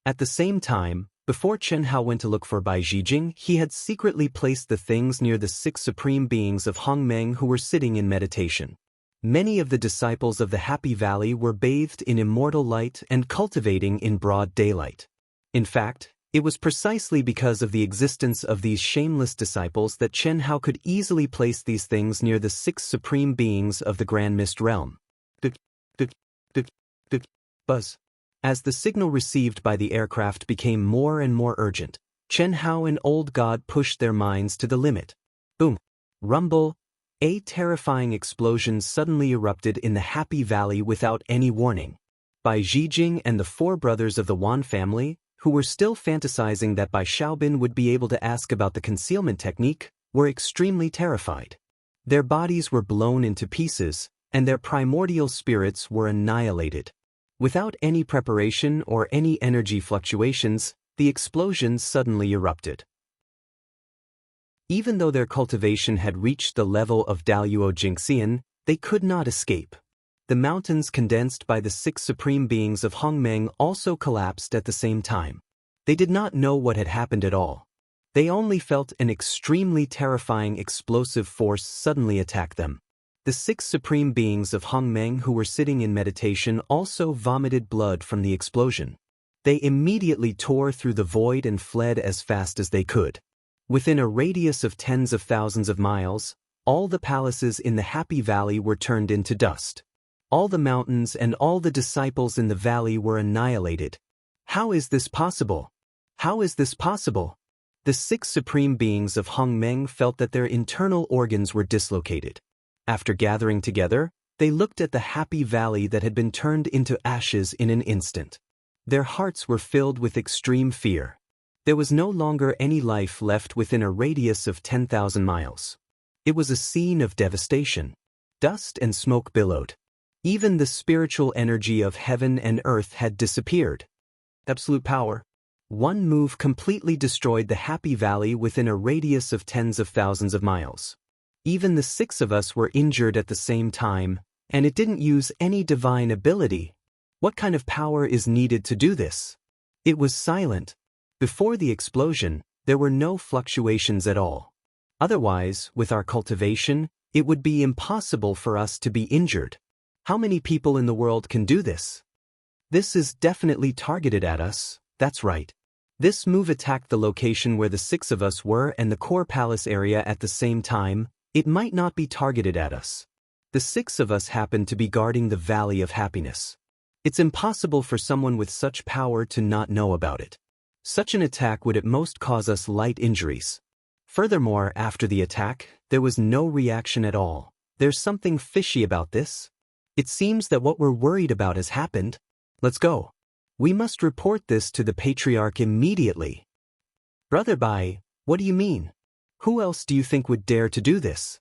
At the same time, before Chen Hao went to look for Bai Zhijing, he had secretly placed the things near the 6 supreme beings of Hongmeng who were sitting in meditation. Many of the disciples of the Happy Valley were bathed in immortal light and cultivating in broad daylight. In fact, it was precisely because of the existence of these shameless disciples that Chen Hao could easily place these things near the 6 supreme beings of the Grand Mist realm. Buzz. As the signal received by the aircraft became more and more urgent, Chen Hao and Old God pushed their minds to the limit. Boom. Rumble. A terrifying explosion suddenly erupted in the Happy Valley without any warning. Bai Zhijing and the four brothers of the Wan family, who were still fantasizing that Bai Xiaobin would be able to ask about the concealment technique, were extremely terrified. Their bodies were blown into pieces, and their primordial spirits were annihilated. Without any preparation or any energy fluctuations, the explosion suddenly erupted. Even though their cultivation had reached the level of Daluo Jingxian, they could not escape. The mountains condensed by the 6 supreme beings of Hongmeng also collapsed at the same time. They did not know what had happened at all. They only felt an extremely terrifying explosive force suddenly attack them. The 6 supreme beings of Hongmeng who were sitting in meditation also vomited blood from the explosion. They immediately tore through the void and fled as fast as they could. Within a radius of tens of thousands of miles, all the palaces in the Happy Valley were turned into dust. All the mountains and all the disciples in the valley were annihilated. How is this possible? How is this possible? The 6 supreme beings of Hongmeng felt that their internal organs were dislocated. After gathering together, they looked at the Happy Valley that had been turned into ashes in an instant. Their hearts were filled with extreme fear. There was no longer any life left within a radius of 10,000 miles. It was a scene of devastation. Dust and smoke billowed. Even the spiritual energy of heaven and earth had disappeared. Absolute power. One move completely destroyed the Happy Valley within a radius of tens of thousands of miles. Even the 6 of us were injured at the same time, and it didn't use any divine ability. What kind of power is needed to do this? It was silent. Before the explosion, there were no fluctuations at all. Otherwise, with our cultivation, it would be impossible for us to be injured. How many people in the world can do this? This is definitely targeted at us, that's right. This move attacked the location where the 6 of us were and the core palace area at the same time. It might not be targeted at us. The 6 of us happened to be guarding the Valley of Happiness. It's impossible for someone with such power to not know about it. Such an attack would at most cause us light injuries. Furthermore, after the attack, there was no reaction at all. There's something fishy about this. It seems that what we're worried about has happened. Let's go. We must report this to the Patriarch immediately. Brother Bai, what do you mean? Who else do you think would dare to do this?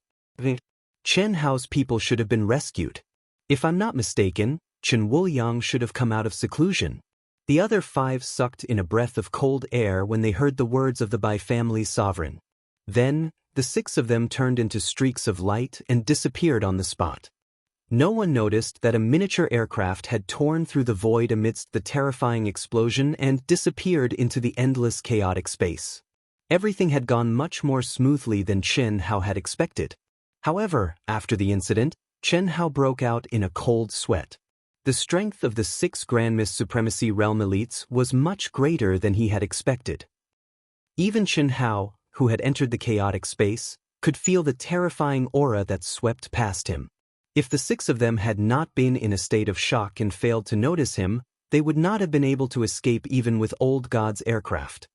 Chen Hao's people should have been rescued. If I'm not mistaken, Chen Wuliang should have come out of seclusion. The other 5 sucked in a breath of cold air when they heard the words of the Bai family's sovereign. Then, the 6 of them turned into streaks of light and disappeared on the spot. No one noticed that a miniature aircraft had torn through the void amidst the terrifying explosion and disappeared into the endless chaotic space. Everything had gone much more smoothly than Chen Hao had expected. However, after the incident, Chen Hao broke out in a cold sweat. The strength of the 6 Grand Miss Supremacy Realm elites was much greater than he had expected. Even Chen Hao, who had entered the chaotic space, could feel the terrifying aura that swept past him. If the 6 of them had not been in a state of shock and failed to notice him, they would not have been able to escape even with Old God's aircraft.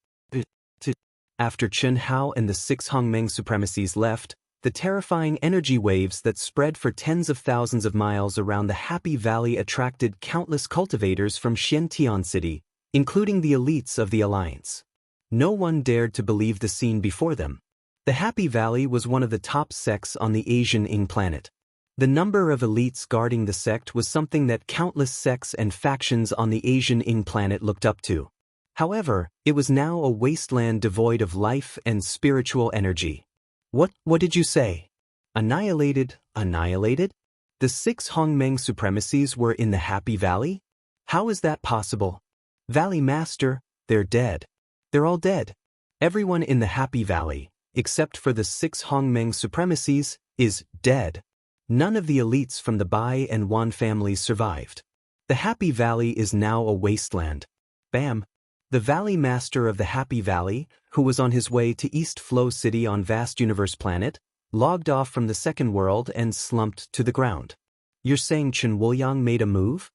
After Chen Hao and the 6 Hongmeng supremacies left, the terrifying energy waves that spread for tens of thousands of miles around the Happy Valley attracted countless cultivators from Xiantian City, including the elites of the Alliance. No one dared to believe the scene before them. The Happy Valley was one of the top sects on the Asian Ing planet. The number of elites guarding the sect was something that countless sects and factions on the Asian Ing planet looked up to. However, it was now a wasteland devoid of life and spiritual energy. What did you say? Annihilated? Annihilated? The 6 Hongmeng supremacies were in the Happy Valley? How is that possible? Valley Master, they're dead. They're all dead. Everyone in the Happy Valley, except for the 6 Hongmeng supremacies, is dead. None of the elites from the Bai and Wan families survived. The Happy Valley is now a wasteland. Bam! The Valley Master of the Happy Valley, who was on his way to East Flow City on Vast Universe Planet, logged off from the second world and slumped to the ground. You're saying Chen Wuliang made a move?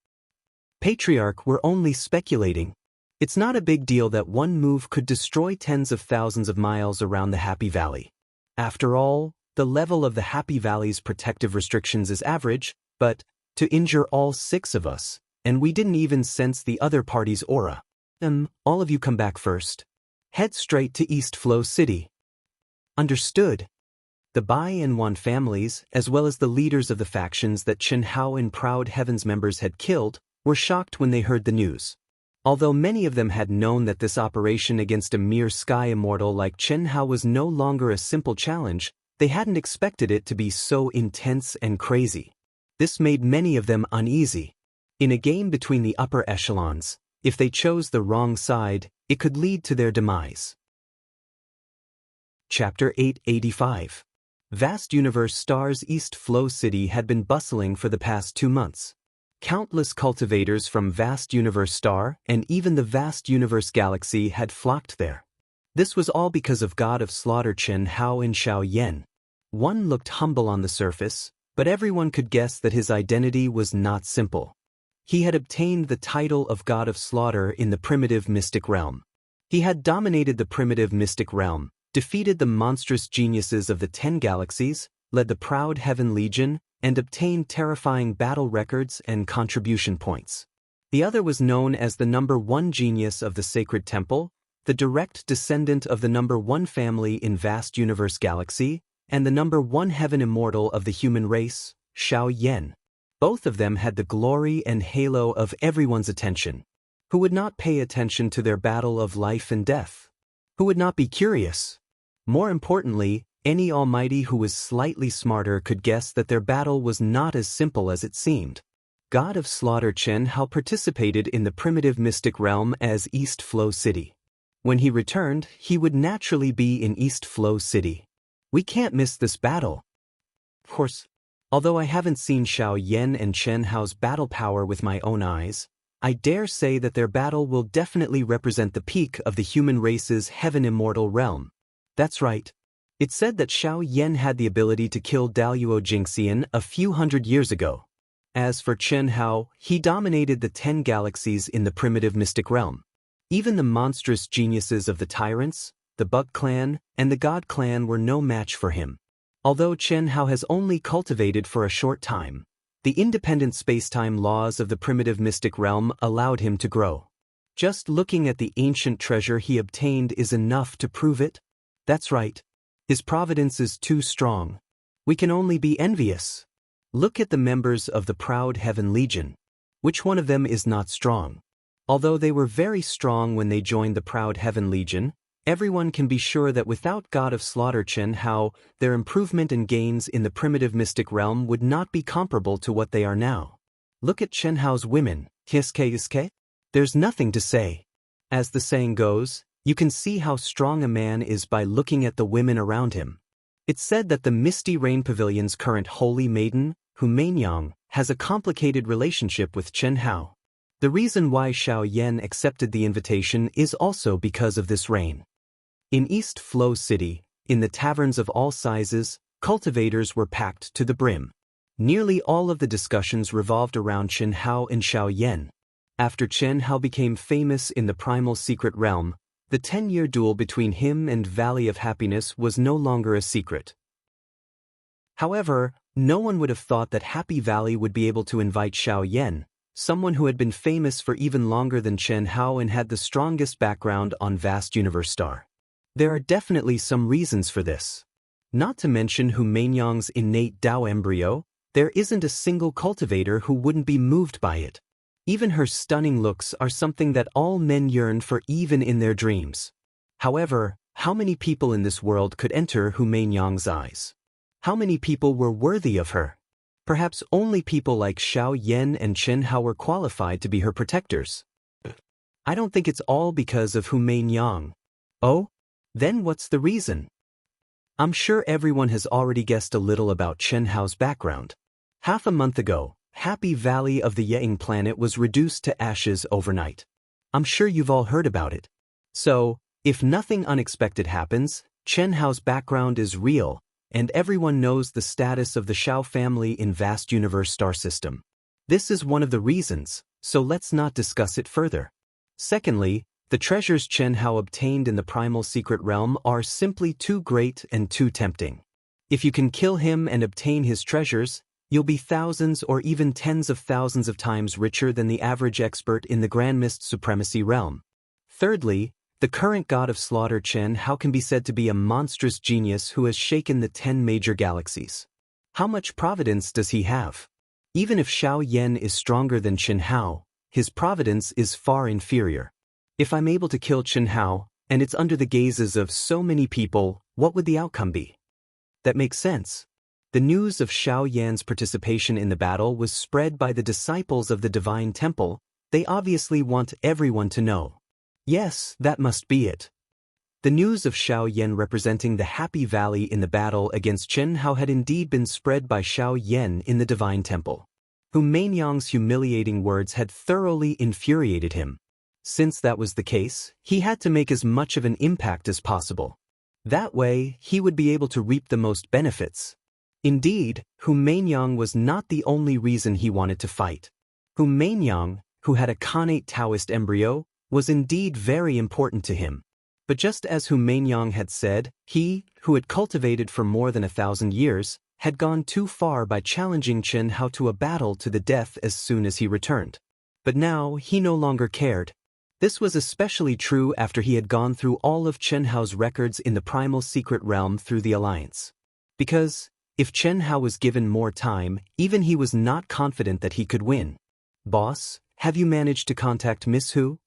Patriarch, we're only speculating. It's not a big deal that one move could destroy tens of thousands of miles around the Happy Valley. After all, the level of the Happy Valley's protective restrictions is average, but to injure all 6 of us, and we didn't even sense the other party's aura. All of you come back first. Head straight to East Flow City. Understood. The Bai and Wan families, as well as the leaders of the factions that Chen Hao and Proud Heaven's members had killed, were shocked when they heard the news. Although many of them had known that this operation against a mere sky immortal like Chen Hao was no longer a simple challenge, they hadn't expected it to be so intense and crazy. This made many of them uneasy. In a game between the upper echelons, if they chose the wrong side, it could lead to their demise. Chapter 885. Vast Universe Star's East Flow City had been bustling for the past 2 months. Countless cultivators from Vast Universe Star and even the Vast Universe Galaxy had flocked there. This was all because of God of Slaughter Chen Hao and Xiaoyan. One looked humble on the surface, but everyone could guess that his identity was not simple. He had obtained the title of God of Slaughter in the primitive mystic realm. He had dominated the primitive mystic realm, defeated the monstrous geniuses of the 10 galaxies, led the Proud Heaven Legion, and obtained terrifying battle records and contribution points. The other was known as the number 1 genius of the Sacred Temple, the direct descendant of the number 1 family in Vast Universe Galaxy, and the number 1 heaven immortal of the human race, Xiao Yan. Both of them had the glory and halo of everyone's attention. Who would not pay attention to their battle of life and death? Who would not be curious? More importantly, any almighty who was slightly smarter could guess that their battle was not as simple as it seemed. God of Slaughter Chen Hao participated in the primitive mystic realm as East Flow City. When he returned, he would naturally be in East Flow City. We can't miss this battle. Of course, although I haven't seen Xiao Yan and Chen Hao's battle power with my own eyes, I dare say that their battle will definitely represent the peak of the human race's heaven immortal realm. That's right. It's said that Xiao Yan had the ability to kill Daluo Jingxian a few hundred years ago. As for Chen Hao, he dominated the 10 galaxies in the primitive mystic realm. Even the monstrous geniuses of the Tyrants, the Bug Clan, and the God Clan were no match for him. Although Chen Hao has only cultivated for a short time, the independent spacetime laws of the primitive mystic realm allowed him to grow. Just looking at the ancient treasure he obtained is enough to prove it. That's right. His providence is too strong. We can only be envious. Look at the members of the Proud Heaven Legion. Which one of them is not strong? Although they were very strong when they joined the Proud Heaven Legion, everyone can be sure that without God of Slaughter Chen Hao, their improvement and gains in the primitive mystic realm would not be comparable to what they are now. Look at Chen Hao's women. Kiske? There's nothing to say. As the saying goes, you can see how strong a man is by looking at the women around him. It's said that the Misty Rain Pavilion's current holy maiden, Hu Mainyang, has a complicated relationship with Chen Hao. The reason why Xiao Yan accepted the invitation is also because of this rain. In East Flow City, in the taverns of all sizes, cultivators were packed to the brim. Nearly all of the discussions revolved around Chen Hao and Xiao Yan. After Chen Hao became famous in the primal secret realm, the 10-year duel between him and Valley of Happiness was no longer a secret. However, no one would have thought that Happy Valley would be able to invite Xiao Yan, someone who had been famous for even longer than Chen Hao and had the strongest background on Vast Universe Star. There are definitely some reasons for this. Not to mention Hu Mainyang's innate Dao embryo, there isn't a single cultivator who wouldn't be moved by it. Even her stunning looks are something that all men yearn for even in their dreams. However, how many people in this world could enter Hu Mainyang's eyes? How many people were worthy of her? Perhaps only people like Xiao Yan and Chen Hao were qualified to be her protectors. I don't think it's all because of Hu Mainyang. Oh? Then what's the reason? I'm sure everyone has already guessed a little about Chen Hao's background. Half a month ago, Happy Valley of the Ying planet was reduced to ashes overnight. I'm sure you've all heard about it. So, if nothing unexpected happens, Chen Hao's background is real, and everyone knows the status of the Xiao family in Vast Universe Star System. This is one of the reasons, so let's not discuss it further. Secondly, the treasures Chen Hao obtained in the primal secret realm are simply too great and too tempting. If you can kill him and obtain his treasures, you'll be thousands or even tens of thousands of times richer than the average expert in the Grand Mist Supremacy realm. Thirdly, the current god of slaughter Chen Hao can be said to be a monstrous genius who has shaken the 10 major galaxies. How much providence does he have? Even if Xiao Yan is stronger than Chen Hao, his providence is far inferior. If I'm able to kill Chen Hao, and it's under the gazes of so many people, what would the outcome be? That makes sense. The news of Xiao Yan's participation in the battle was spread by the disciples of the Divine Temple. They obviously want everyone to know. Yes, that must be it. The news of Xiao Yan representing the Happy Valley in the battle against Chen Hao had indeed been spread by Xiao Yan in the Divine Temple, whom Mainyang's humiliating words had thoroughly infuriated him. Since that was the case, he had to make as much of an impact as possible. That way, he would be able to reap the most benefits. Indeed, Hu Mainyang was not the only reason he wanted to fight. Hu Mainyang, who had a Khanate Taoist embryo, was indeed very important to him. But just as Hu Mainyang had said, he, who had cultivated for more than 1,000 years, had gone too far by challenging Chen Hao to a battle to the death as soon as he returned. But now, he no longer cared. This was especially true after he had gone through all of Chen Hao's records in the primal secret realm through the alliance. Because, if Chen Hao was given more time, even he was not confident that he could win. Boss, have you managed to contact Miss Hu?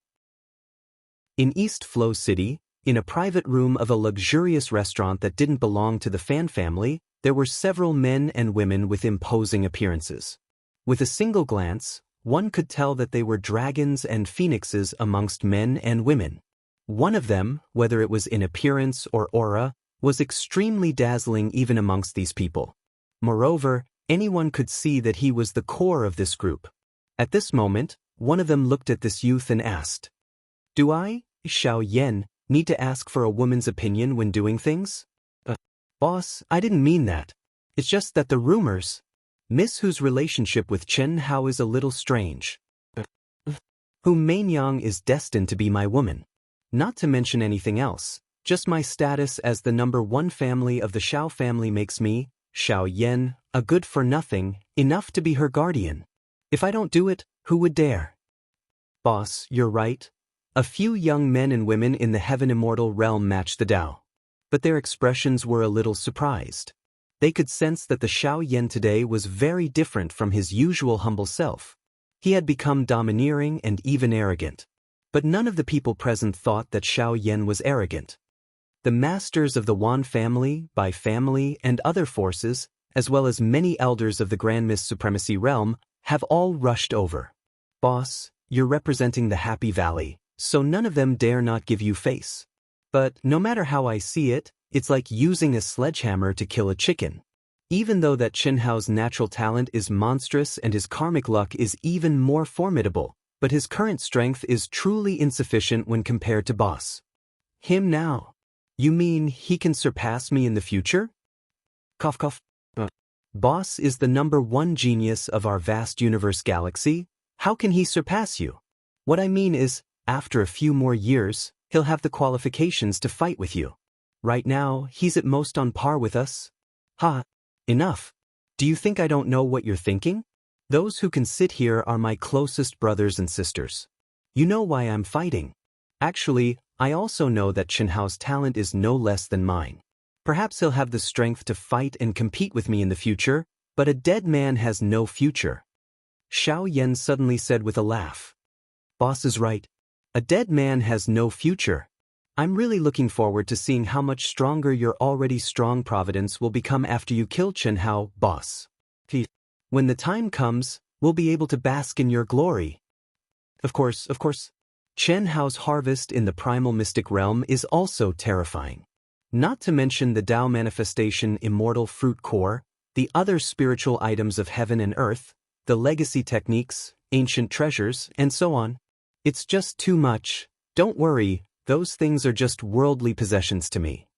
In East Flow City, in a private room of a luxurious restaurant that didn't belong to the Fan family, there were several men and women with imposing appearances. With a single glance, one could tell that they were dragons and phoenixes amongst men and women. One of them, whether it was in appearance or aura, was extremely dazzling even amongst these people. Moreover, anyone could see that he was the core of this group. At this moment, one of them looked at this youth and asked, "Do I, Xiao Yan, need to ask for a woman's opinion when doing things?" Boss, I didn't mean that. It's just that the rumors. Miss Hu's relationship with Chen Hao is a little strange. Hu Mainyang is destined to be my woman. Not to mention anything else, just my status as the #1 family of the Xiao family makes me, Xiao Yan, a good-for-nothing, enough to be her guardian. If I don't do it, who would dare? Boss, you're right. A few young men and women in the Heaven Immortal realm matched the Tao. But their expressions were a little surprised. They could sense that the Xiao Yan today was very different from his usual humble self. He had become domineering and even arrogant. But none of the people present thought that Xiao Yan was arrogant. The masters of the Wan family, Bai family, and other forces, as well as many elders of the Grand Mist Supremacy realm, have all rushed over. Boss, you're representing the Happy Valley, so none of them dare not give you face. But no matter how I see it, it's like using a sledgehammer to kill a chicken. Even though that Chen Hao's natural talent is monstrous and his karmic luck is even more formidable, but his current strength is truly insufficient when compared to Boss. Him now. You mean he can surpass me in the future? Cough cough. Boss is the #1 genius of our vast universe galaxy. How can he surpass you? What I mean is, after a few more years, he'll have the qualifications to fight with you. Right now, he's at most on par with us. Ha! Enough. Do you think I don't know what you're thinking? Those who can sit here are my closest brothers and sisters. You know why I'm fighting. Actually, I also know that Chen Hao's talent is no less than mine. Perhaps he'll have the strength to fight and compete with me in the future, but a dead man has no future. Xiao Yan suddenly said with a laugh. Boss is right. A dead man has no future. I'm really looking forward to seeing how much stronger your already strong providence will become after you kill Chen Hao, boss. When the time comes, we'll be able to bask in your glory. Of course. Chen Hao's harvest in the primal mystic realm is also terrifying. Not to mention the Tao manifestation immortal fruit core, the other spiritual items of heaven and earth, the legacy techniques, ancient treasures, and so on. It's just too much. Don't worry. Those things are just worldly possessions to me.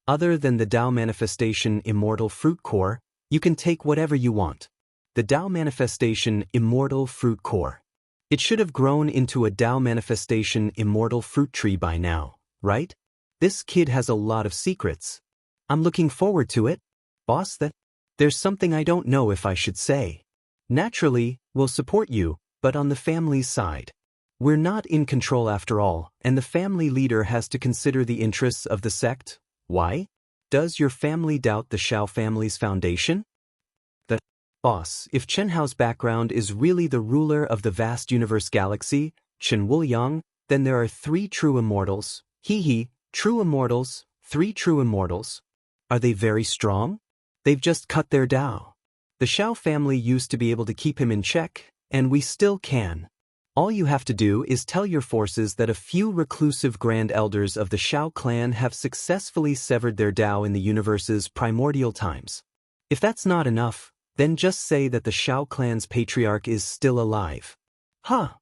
Other than the Tao manifestation immortal fruit core, you can take whatever you want. The Tao manifestation immortal fruit core. It should have grown into a Tao manifestation immortal fruit tree by now, right? This kid has a lot of secrets. I'm looking forward to it. Boss, there's something I don't know if I should say. Naturally, we'll support you, but on the family's side. We're not in control after all, and the family leader has to consider the interests of the sect. Why? Does your family doubt the Xiao family's foundation? The boss, if Chen Hao's background is really the ruler of the vast universe galaxy, Chen Wuliang, then there are 3 true immortals. True immortals, 3 true immortals. Are they very strong? They've just cut their Tao. The Xiao family used to be able to keep him in check, and we still can. All you have to do is tell your forces that a few reclusive grand elders of the Xiao clan have successfully severed their Tao in the universe's primordial times. If that's not enough, then just say that the Xiao clan's patriarch is still alive. Huh!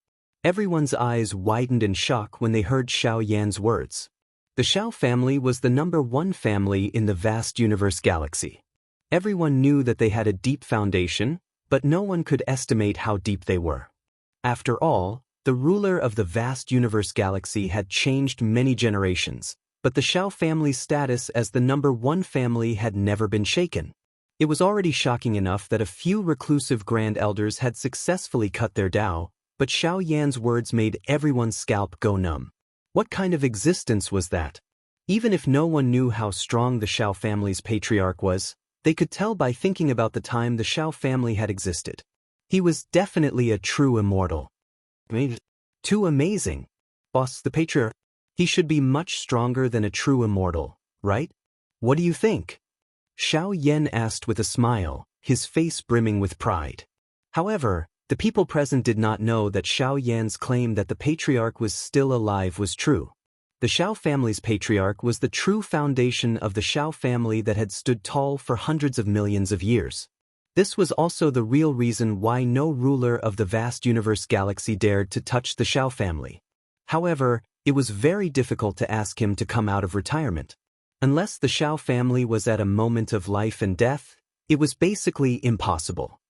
Everyone's eyes widened in shock when they heard Xiao Yan's words. The Xiao family was the #1 family in the vast universe galaxy. Everyone knew that they had a deep foundation, but no one could estimate how deep they were. After all, the ruler of the vast universe galaxy had changed many generations, but the Xiao family's status as the #1 family had never been shaken. It was already shocking enough that a few reclusive grand elders had successfully cut their Tao, but Xiao Yan's words made everyone's scalp go numb. What kind of existence was that? Even if no one knew how strong the Xiao family's patriarch was, they could tell by thinking about the time the Xiao family had existed. He was definitely a true immortal. Too amazing. Boss, the patriarch, he should be much stronger than a true immortal, right? What do you think? Xiao Yan asked with a smile, his face brimming with pride. However, the people present did not know that Xiao Yan's claim that the patriarch was still alive was true. The Xiao family's patriarch was the true foundation of the Xiao family that had stood tall for hundreds of millions of years. This was also the real reason why no ruler of the vast universe galaxy dared to touch the Xiao family. However, it was very difficult to ask him to come out of retirement. Unless the Xiao family was at a moment of life and death, it was basically impossible.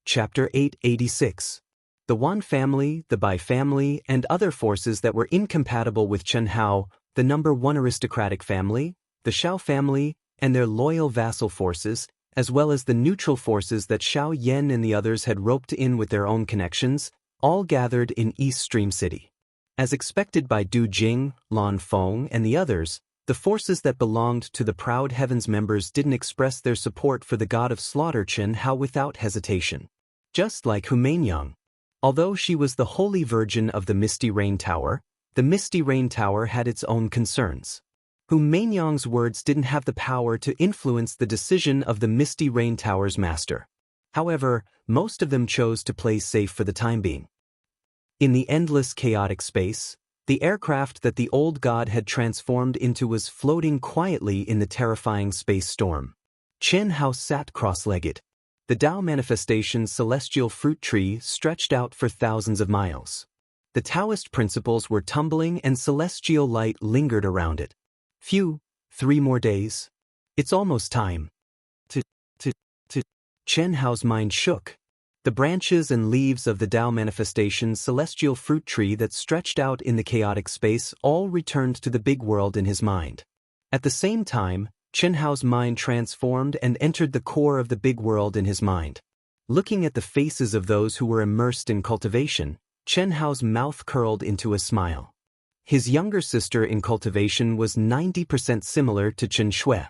Chapter 886. The Wan family, the Bai family, and other forces that were incompatible with Chen Hao, the #1 aristocratic family, the Xiao family, and their loyal vassal forces, as well as the neutral forces that Xiao Yan and the others had roped in with their own connections, all gathered in East Stream City. As expected by Du Jing, Lan Feng, and the others, the forces that belonged to the Proud Heavens members didn't express their support for the god of slaughter Chen Hao without hesitation. Just like Hu Mainyang. Although she was the Holy Virgin of the Misty Rain Tower, the Misty Rain Tower had its own concerns. Hu Mainyang's words didn't have the power to influence the decision of the Misty Rain Tower's master. However, most of them chose to play safe for the time being. In the endless chaotic space, the aircraft that the old god had transformed into was floating quietly in the terrifying space storm. Chen Hao sat cross-legged. The Tao manifestation's celestial fruit tree stretched out for thousands of miles. The Taoist principles were tumbling and celestial light lingered around it. 3 more days. It's almost time. Chen Hao's mind shook. The branches and leaves of the Tao manifestation's celestial fruit tree that stretched out in the chaotic space all returned to the big world in his mind. At the same time, Chen Hao's mind transformed and entered the core of the big world in his mind. Looking at the faces of those who were immersed in cultivation, Chen Hao's mouth curled into a smile. His younger sister in cultivation was 90% similar to Chen Shui.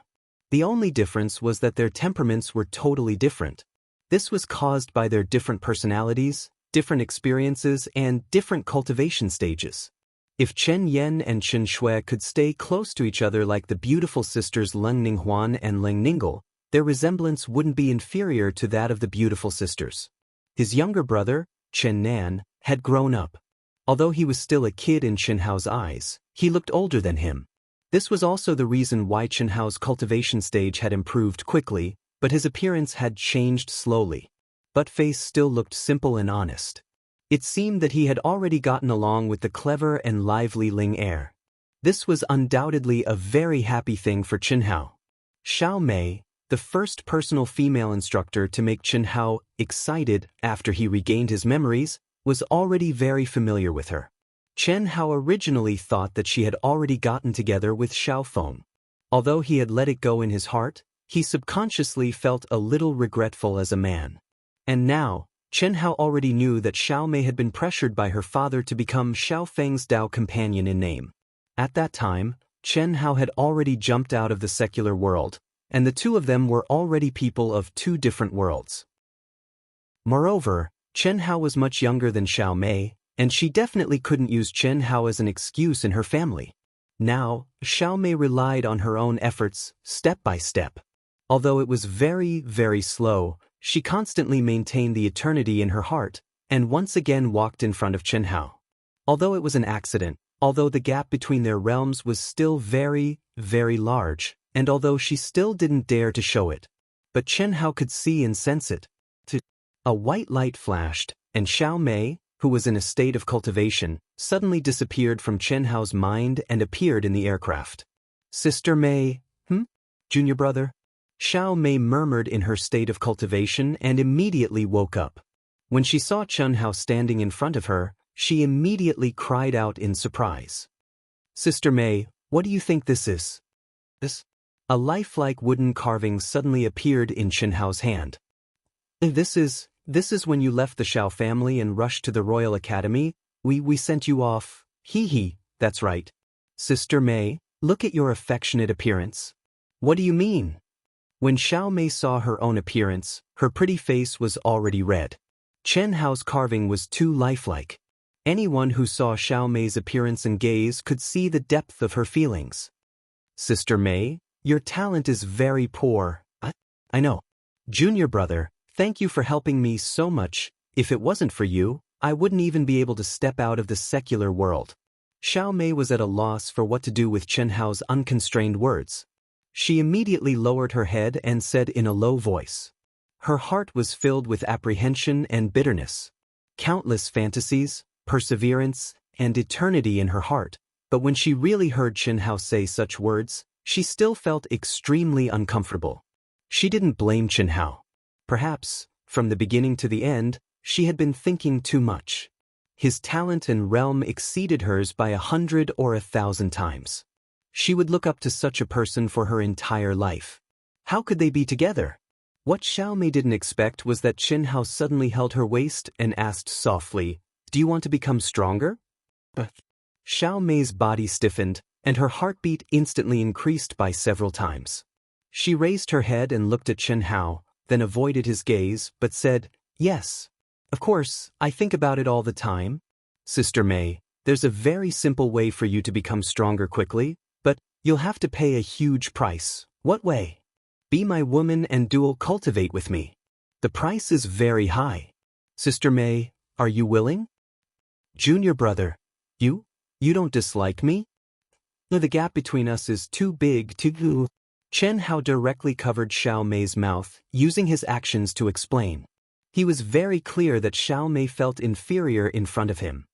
The only difference was that their temperaments were totally different. This was caused by their different personalities, different experiences, and different cultivation stages. If Chen Yan and Chen Shui could stay close to each other like the beautiful sisters Leng Ninghuan and Leng Ningle, their resemblance wouldn't be inferior to that of the beautiful sisters. His younger brother, Chen Nan, had grown up. Although he was still a kid in Chen Hao's eyes, he looked older than him. This was also the reason why Chen Hao's cultivation stage had improved quickly, but his appearance had changed slowly. But face still looked simple and honest. It seemed that he had already gotten along with the clever and lively Ling heir. This was undoubtedly a very happy thing for Chen Hao. Xiao Mei, the first personal female instructor to make Chen Hao excited after he regained his memories, was already very familiar with her. Chen Hao originally thought that she had already gotten together with Xiao Feng. Although he had let it go in his heart, he subconsciously felt a little regretful as a man. And now, Chen Hao already knew that Xiao Mei had been pressured by her father to become Xiao Feng's Dao companion in name. At that time, Chen Hao had already jumped out of the secular world, and the two of them were already people of two different worlds. Moreover, Chen Hao was much younger than Xiao Mei, and she definitely couldn't use Chen Hao as an excuse in her family. Now, Xiao Mei relied on her own efforts, step by step. Although it was very, very slow, she constantly maintained the eternity in her heart, and once again walked in front of Chen Hao. Although it was an accident, although the gap between their realms was still very, very large, and although she still didn't dare to show it, but Chen Hao could see and sense it. A white light flashed, and Xiao Mei, who was in a state of cultivation, suddenly disappeared from Chen Hao's mind and appeared in the aircraft. Sister Mei, Junior brother? Xiao Mei murmured in her state of cultivation and immediately woke up. When she saw Chen Hao standing in front of her, she immediately cried out in surprise. Sister Mei, what do you think this is? A lifelike wooden carving suddenly appeared in Chen Hao's hand. This is when you left the Xiao family and rushed to the Royal Academy. We sent you off. That's right. Sister Mei, look at your affectionate appearance. What do you mean? When Xiao Mei saw her own appearance, her pretty face was already red. Chen Hao's carving was too lifelike. Anyone who saw Xiao Mei's appearance and gaze could see the depth of her feelings. Sister Mei, your talent is very poor. I know. Junior brother, thank you for helping me so much. If it wasn't for you, I wouldn't even be able to step out of the secular world. Xiao Mei was at a loss for what to do with Chen Hao's unconstrained words. She immediately lowered her head and said in a low voice. Her heart was filled with apprehension and bitterness. Countless fantasies, perseverance, and eternity in her heart, but when she really heard Chen Hao say such words, she still felt extremely uncomfortable. She didn't blame Chen Hao. Perhaps, from the beginning to the end, she had been thinking too much. His talent and realm exceeded hers by 100 or 1,000 times. She would look up to such a person for her entire life. How could they be together? What Xiao Mei didn't expect was that Chen Hao suddenly held her waist and asked softly, "Do you want to become stronger?" Xiao Mei's body stiffened, and her heartbeat instantly increased by several times. She raised her head and looked at Chen Hao, then avoided his gaze, but said, "Yes. Of course, I think about it all the time. Sister Mei, there's a very simple way for you to become stronger quickly, but you'll have to pay a huge price." "What way?" "Be my woman and dual cultivate with me. The price is very high. Sister Mei, are you willing?" "Junior brother, you don't dislike me?" "No, the gap between us is too big to..." Chen Hao directly covered Xiao Mei's mouth, using his actions to explain. He was very clear that Xiao Mei felt inferior in front of him.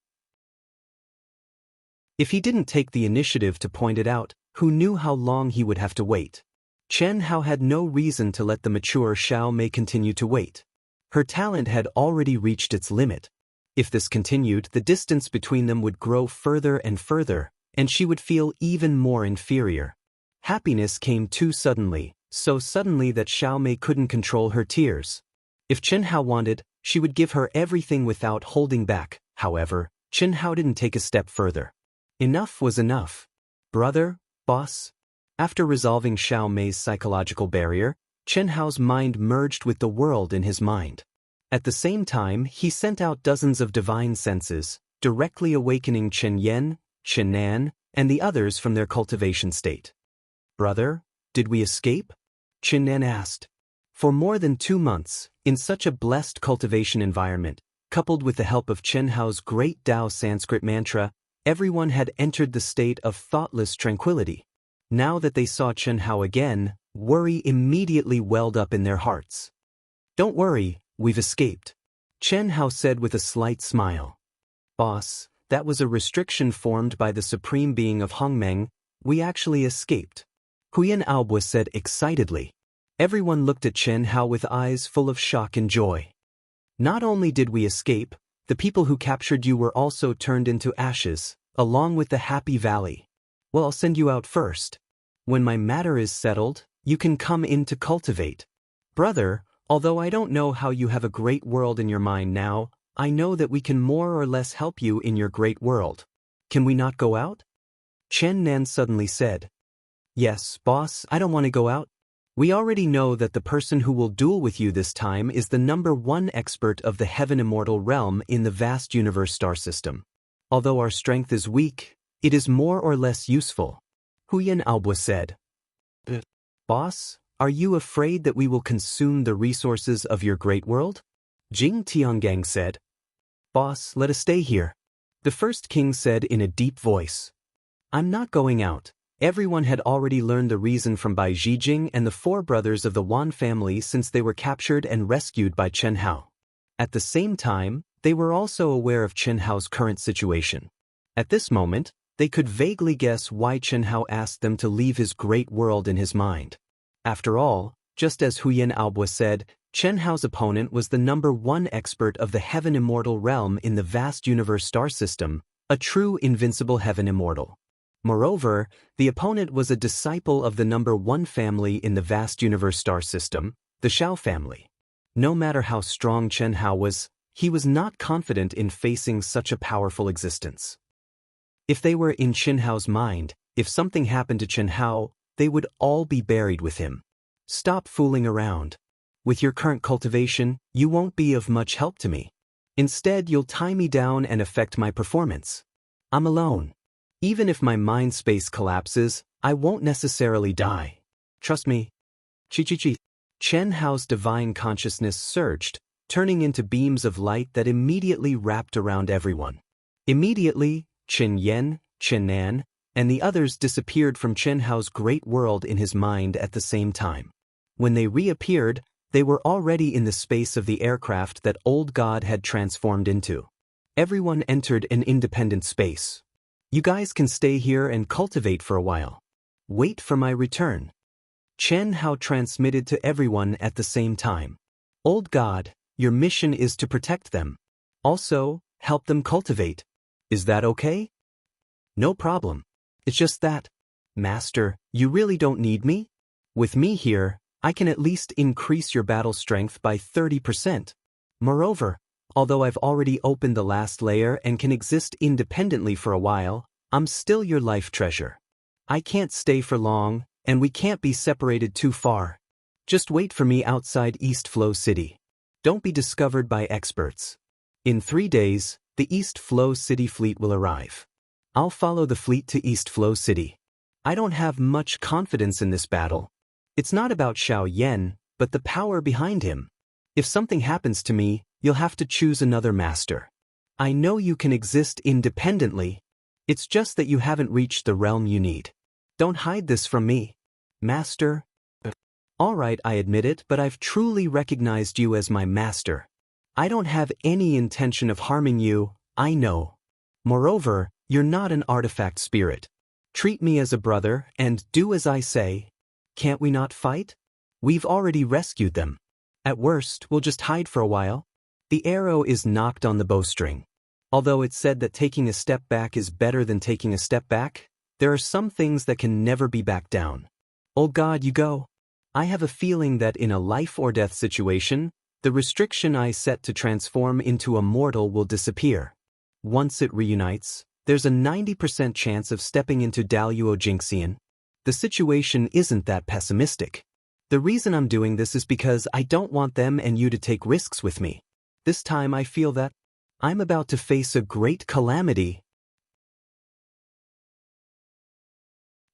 If he didn't take the initiative to point it out, who knew how long he would have to wait? Chen Hao had no reason to let the mature Xiao Mei continue to wait. Her talent had already reached its limit. If this continued, the distance between them would grow further and further, and she would feel even more inferior. Happiness came too suddenly, so suddenly that Xiao Mei couldn't control her tears. If Chen Hao wanted, she would give her everything without holding back. However, Chen Hao didn't take a step further. Enough was enough. "Brother, boss." After resolving Xiao Mei's psychological barrier, Chen Hao's mind merged with the world in his mind. At the same time, he sent out dozens of divine senses, directly awakening Chen Yan, Chen Nan, and the others from their cultivation state. "Brother, did we escape?" Chen Nan asked. For more than 2 months, in such a blessed cultivation environment, coupled with the help of Chen Hao's great Tao Sanskrit mantra, everyone had entered the state of thoughtless tranquility. Now that they saw Chen Hao again, worry immediately welled up in their hearts. "Don't worry, we've escaped," Chen Hao said with a slight smile. "Boss, that was a restriction formed by the supreme being of Hongmeng. We actually escaped," Huyan Aobo said excitedly. Everyone looked at Chen Hao with eyes full of shock and joy. Not only did we escape, the people who captured you were also turned into ashes, along with the Happy Valley. Well, I'll send you out first. When my matter is settled, you can come in to cultivate. Brother, although I don't know how you have a great world in your mind now, I know that we can more or less help you in your great world. Can we not go out? Chen Nan suddenly said. Yes, boss, I don't want to go out. We already know that the person who will duel with you this time is the #1 expert of the Heaven Immortal realm in the vast universe star system. Although our strength is weak, it is more or less useful. Huyan Albua said. Boss, are you afraid that we will consume the resources of your great world? Jing Tiangang said. Boss, let us stay here. The first king said in a deep voice. I'm not going out. Everyone had already learned the reason from Bai Zhijing and the 4 brothers of the Wan family since they were captured and rescued by Chen Hao. At the same time, they were also aware of Chen Hao's current situation. At this moment, they could vaguely guess why Chen Hao asked them to leave his great world in his mind. After all, just as Huyan Albua said, Chen Hao's opponent was the #1 expert of the Heaven Immortal realm in the vast universe star system, a true invincible Heaven Immortal. Moreover, the opponent was a disciple of the #1 family in the vast universe star system, the Xiao family. No matter how strong Chen Hao was, he was not confident in facing such a powerful existence. If they were in Chen Hao's mind, if something happened to Chen Hao, they would all be buried with him. Stop fooling around. With your current cultivation, you won't be of much help to me. Instead, you'll tie me down and affect my performance. I'm alone. Even if my mind space collapses, I won't necessarily die. Trust me. Chi. Chen Hao's divine consciousness surged, turning into beams of light that immediately wrapped around everyone. Immediately, Chen Yen, Chen Nan, and the others disappeared from Chen Hao's great world in his mind at the same time. When they reappeared, they were already in the space of the aircraft that Old God had transformed into. Everyone entered an independent space. You guys can stay here and cultivate for a while. Wait for my return. Chen Hao transmitted to everyone at the same time. Old God, your mission is to protect them. Also, help them cultivate. Is that okay? No problem. It's just that. Master, you really don't need me? With me here, I can at least increase your battle strength by 30%. Moreover, although I've already opened the last layer and can exist independently for a while, I'm still your life treasure. I can't stay for long, and we can't be separated too far. Just wait for me outside East Flow City. Don't be discovered by experts. In 3 days, the East Flow City fleet will arrive. I'll follow the fleet to East Flow City. I don't have much confidence in this battle. It's not about Xiao Yan, but the power behind him. If something happens to me, you'll have to choose another master. I know you can exist independently. It's just that you haven't reached the realm you need. Don't hide this from me. Master? All right, I admit it, but I've truly recognized you as my master. I don't have any intention of harming you, I know. Moreover, you're not an artifact spirit. Treat me as a brother and do as I say. Can't we not fight? We've already rescued them. At worst, we'll just hide for a while. The arrow is knocked on the bowstring. Although it's said that taking a step back is better than taking a step back, there are some things that can never be backed down. Oh God, you go. I have a feeling that in a life or death situation, the restriction I set to transform into a mortal will disappear. Once it reunites, there's a 90% chance of stepping into Daluo Jinxian. The situation isn't that pessimistic. The reason I'm doing this is because I don't want them and you to take risks with me. This time I feel that I'm about to face a great calamity.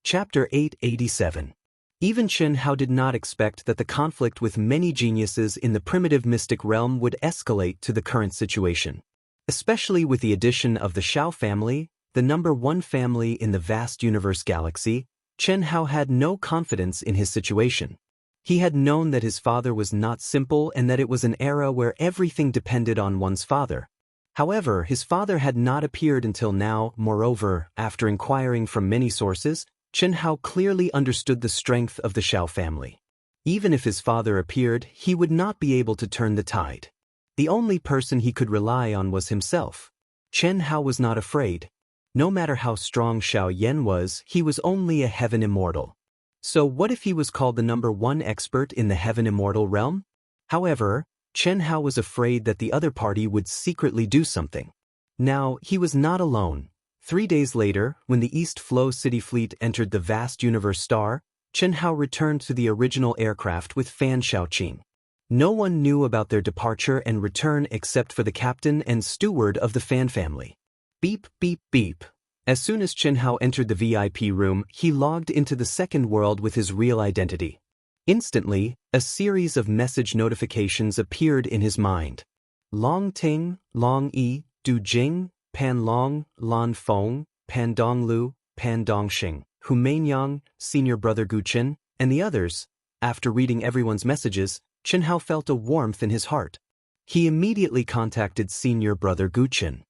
Chapter 887. Even Chen Hao did not expect that the conflict with many geniuses in the primitive mystic realm would escalate to the current situation. Especially with the addition of the Xiao family, the #1 family in the vast universe galaxy, Chen Hao had no confidence in his situation. He had known that his father was not simple and that it was an era where everything depended on one's father. However, his father had not appeared until now. Moreover, after inquiring from many sources, Chen Hao clearly understood the strength of the Xiao family. Even if his father appeared, he would not be able to turn the tide. The only person he could rely on was himself. Chen Hao was not afraid. No matter how strong Xiao Yan was, he was only a heaven immortal. So what if he was called the #1 expert in the heaven immortal realm? However, Chen Hao was afraid that the other party would secretly do something. Now, he was not alone. 3 days later, when the East Flow City fleet entered the vast universe star, Chen Hao returned to the original aircraft with Fan Xiaoqing. No one knew about their departure and return except for the captain and steward of the Fan family. Beep, beep, beep. As soon as Chen Hao entered the VIP room, he logged into the second world with his real identity. Instantly, a series of message notifications appeared in his mind. Long Ting, Long Yi, Du Jing, Pan Long, Lan Feng, Pan Donglu, Pan Dongxing, Hu Mainyang, Senior Brother Gu Chen, and the others. After reading everyone's messages, Chen Hao felt a warmth in his heart. He immediately contacted Senior Brother Gu Chen.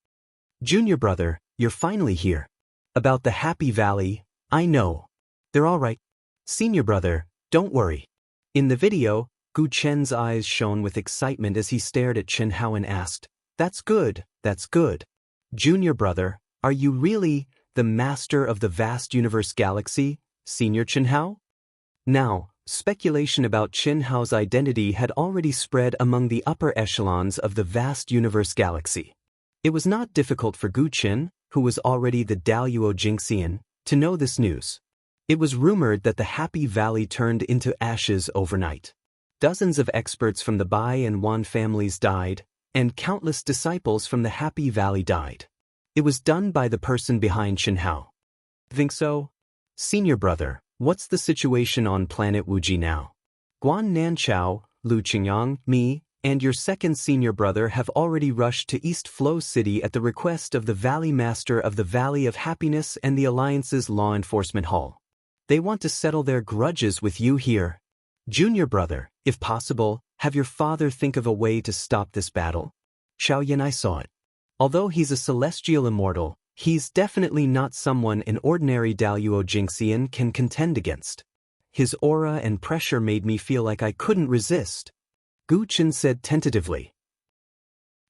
Junior Brother, you're finally here. About the Happy Valley, I know. They're all right. Senior Brother, don't worry. In the video, Gu Chen's eyes shone with excitement as he stared at Chen Hao and asked, That's good, that's good. Junior Brother, are you really the master of the vast universe galaxy, Senior Chen Hao? Now, speculation about Chen Hao's identity had already spread among the upper echelons of the vast universe galaxy. It was not difficult for Gu Chen, who was already the Daluo Jingxian, to know this news. It was rumored that the Happy Valley turned into ashes overnight. Dozens of experts from the Bai and Wan families died, and countless disciples from the Happy Valley died. It was done by the person behind Chen Hao. Think so? Senior Brother, what's the situation on planet Wuji now? Guan Nanchao, Lu Qingyang, me, and your second senior brother have already rushed to East Flow City at the request of the Valley Master of the Valley of Happiness and the Alliance's Law Enforcement Hall. They want to settle their grudges with you here. Junior Brother, if possible, have your father think of a way to stop this battle. Xiao Yan, I saw it. Although he's a celestial immortal, he's definitely not someone an ordinary Daluo Jingxian can contend against. His aura and pressure made me feel like I couldn't resist. Gu Chen said tentatively.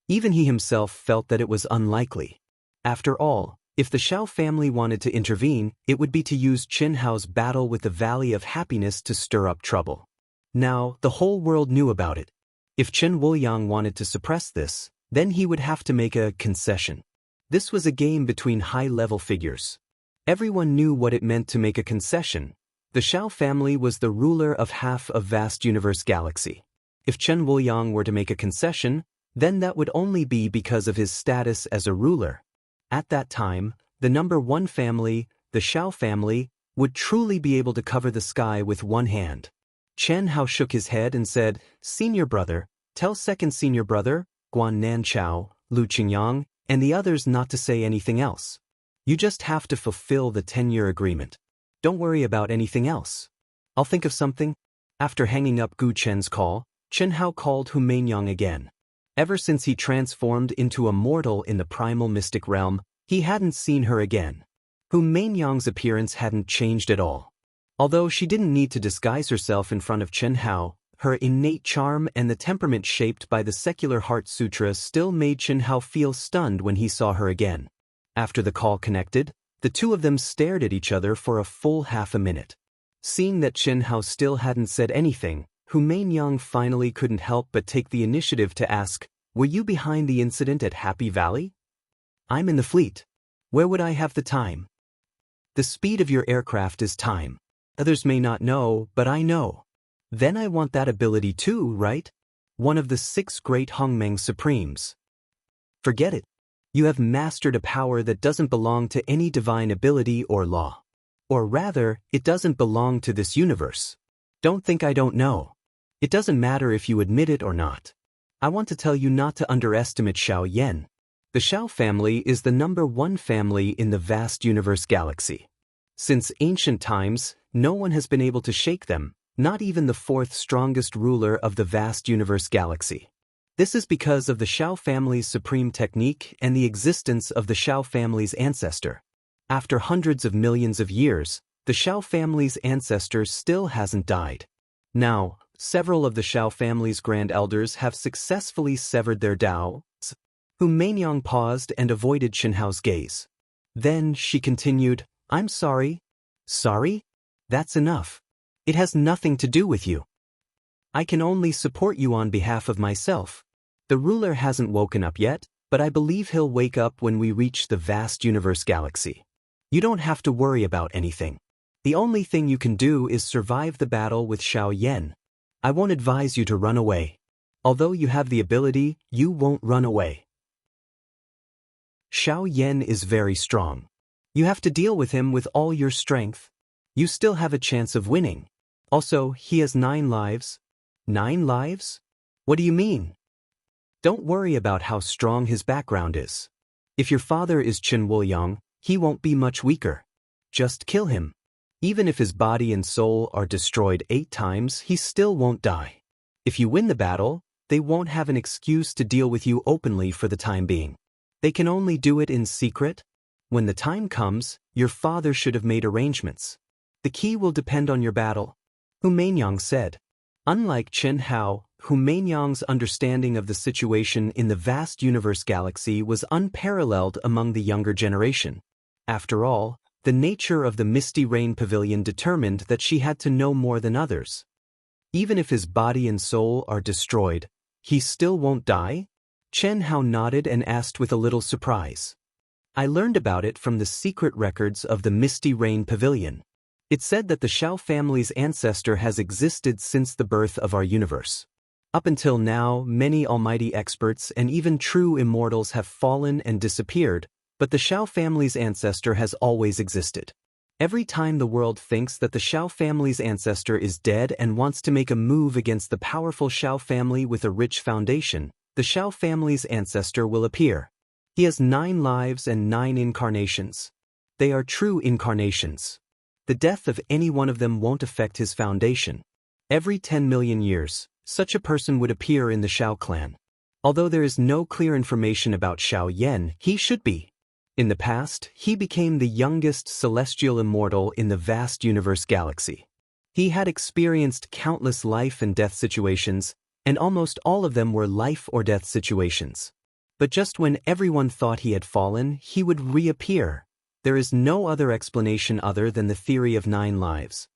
Even he himself felt that it was unlikely. After all, if the Xiao family wanted to intervene, it would be to use Chen Hao's battle with the Valley of Happiness to stir up trouble. Now, the whole world knew about it. If Chen Wuliang wanted to suppress this, then he would have to make a concession. This was a game between high-level figures. Everyone knew what it meant to make a concession. The Xiao family was the ruler of half of vast universe galaxy. If Chen Wuliang were to make a concession, then that would only be because of his status as a ruler. At that time, the #1 family, the Xiao family, would truly be able to cover the sky with one hand. Chen Hao shook his head and said, Senior Brother, tell second senior brother, Guan Nanchao, Lu Qingyang, and the others not to say anything else. You just have to fulfill the 10-year agreement. Don't worry about anything else. I'll think of something. After hanging up Gu Chen's call, Chen Hao called Hu Mainyang again. Ever since he transformed into a mortal in the primal mystic realm, he hadn't seen her again. Hu Mainyang's appearance hadn't changed at all. Although she didn't need to disguise herself in front of Chen Hao, her innate charm and the temperament shaped by the secular heart sutra still made Chen Hao feel stunned when he saw her again. After the call connected, the two of them stared at each other for a full half a minute. Seeing that Chen Hao still hadn't said anything, Hu Mainyang finally couldn't help but take the initiative to ask, Were you behind the incident at Happy Valley? I'm in the fleet. Where would I have the time? The speed of your aircraft is time. Others may not know, but I know. Then I want that ability too, right? One of the 6 great Hongmeng Supremes. Forget it. You have mastered a power that doesn't belong to any divine ability or law. Or rather, it doesn't belong to this universe. Don't think I don't know. It doesn't matter if you admit it or not. I want to tell you not to underestimate Xiao Yan. The Xiao family is the #1 family in the vast universe galaxy. Since ancient times, no one has been able to shake them, not even the 4th strongest ruler of the vast universe galaxy. This is because of the Xiao family's supreme technique and the existence of the Xiao family's ancestor. After hundreds of millions of years, the Xiao family's ancestor still hasn't died. Now, several of the Shao family's grand elders have successfully severed their Dao, whom Mainyang paused and avoided Qinhao's gaze. Then she continued, I'm sorry. Sorry? That's enough. It has nothing to do with you. I can only support you on behalf of myself. The ruler hasn't woken up yet, but I believe he'll wake up when we reach the vast universe galaxy. You don't have to worry about anything. The only thing you can do is survive the battle with Xiao Yan. I won't advise you to run away. Although you have the ability, you won't run away. Xiao Yan is very strong. You have to deal with him with all your strength. You still have a chance of winning. Also, he has 9 lives. 9 lives? What do you mean? Don't worry about how strong his background is. If your father is Qin Wuyang, he won't be much weaker. Just kill him. Even if his body and soul are destroyed 8 times, he still won't die. If you win the battle, they won't have an excuse to deal with you openly for the time being. They can only do it in secret. When the time comes, your father should have made arrangements. The key will depend on your battle, Hu Mainyang said. Unlike Chen Hao, Hu Mainyang's understanding of the situation in the vast universe galaxy was unparalleled among the younger generation. After all, the nature of the Misty Rain Pavilion determined that she had to know more than others. Even if his body and soul are destroyed, he still won't die? Chen Hao nodded and asked with a little surprise. I learned about it from the secret records of the Misty Rain Pavilion. It said that the Shao family's ancestor has existed since the birth of our universe. Up until now, many almighty experts and even true immortals have fallen and disappeared, but the Shao family's ancestor has always existed. Every time the world thinks that the Shao family's ancestor is dead and wants to make a move against the powerful Shao family with a rich foundation, the Shao family's ancestor will appear. He has 9 lives and 9 incarnations. They are true incarnations. The death of any one of them won't affect his foundation. Every 10 million years, such a person would appear in the Shao clan. Although there is no clear information about Xiao Yan, he should be. In the past, he became the youngest celestial immortal in the vast universe galaxy. He had experienced countless life and death situations, and almost all of them were life or death situations. But just when everyone thought he had fallen, he would reappear. There is no other explanation other than the theory of 9 lives.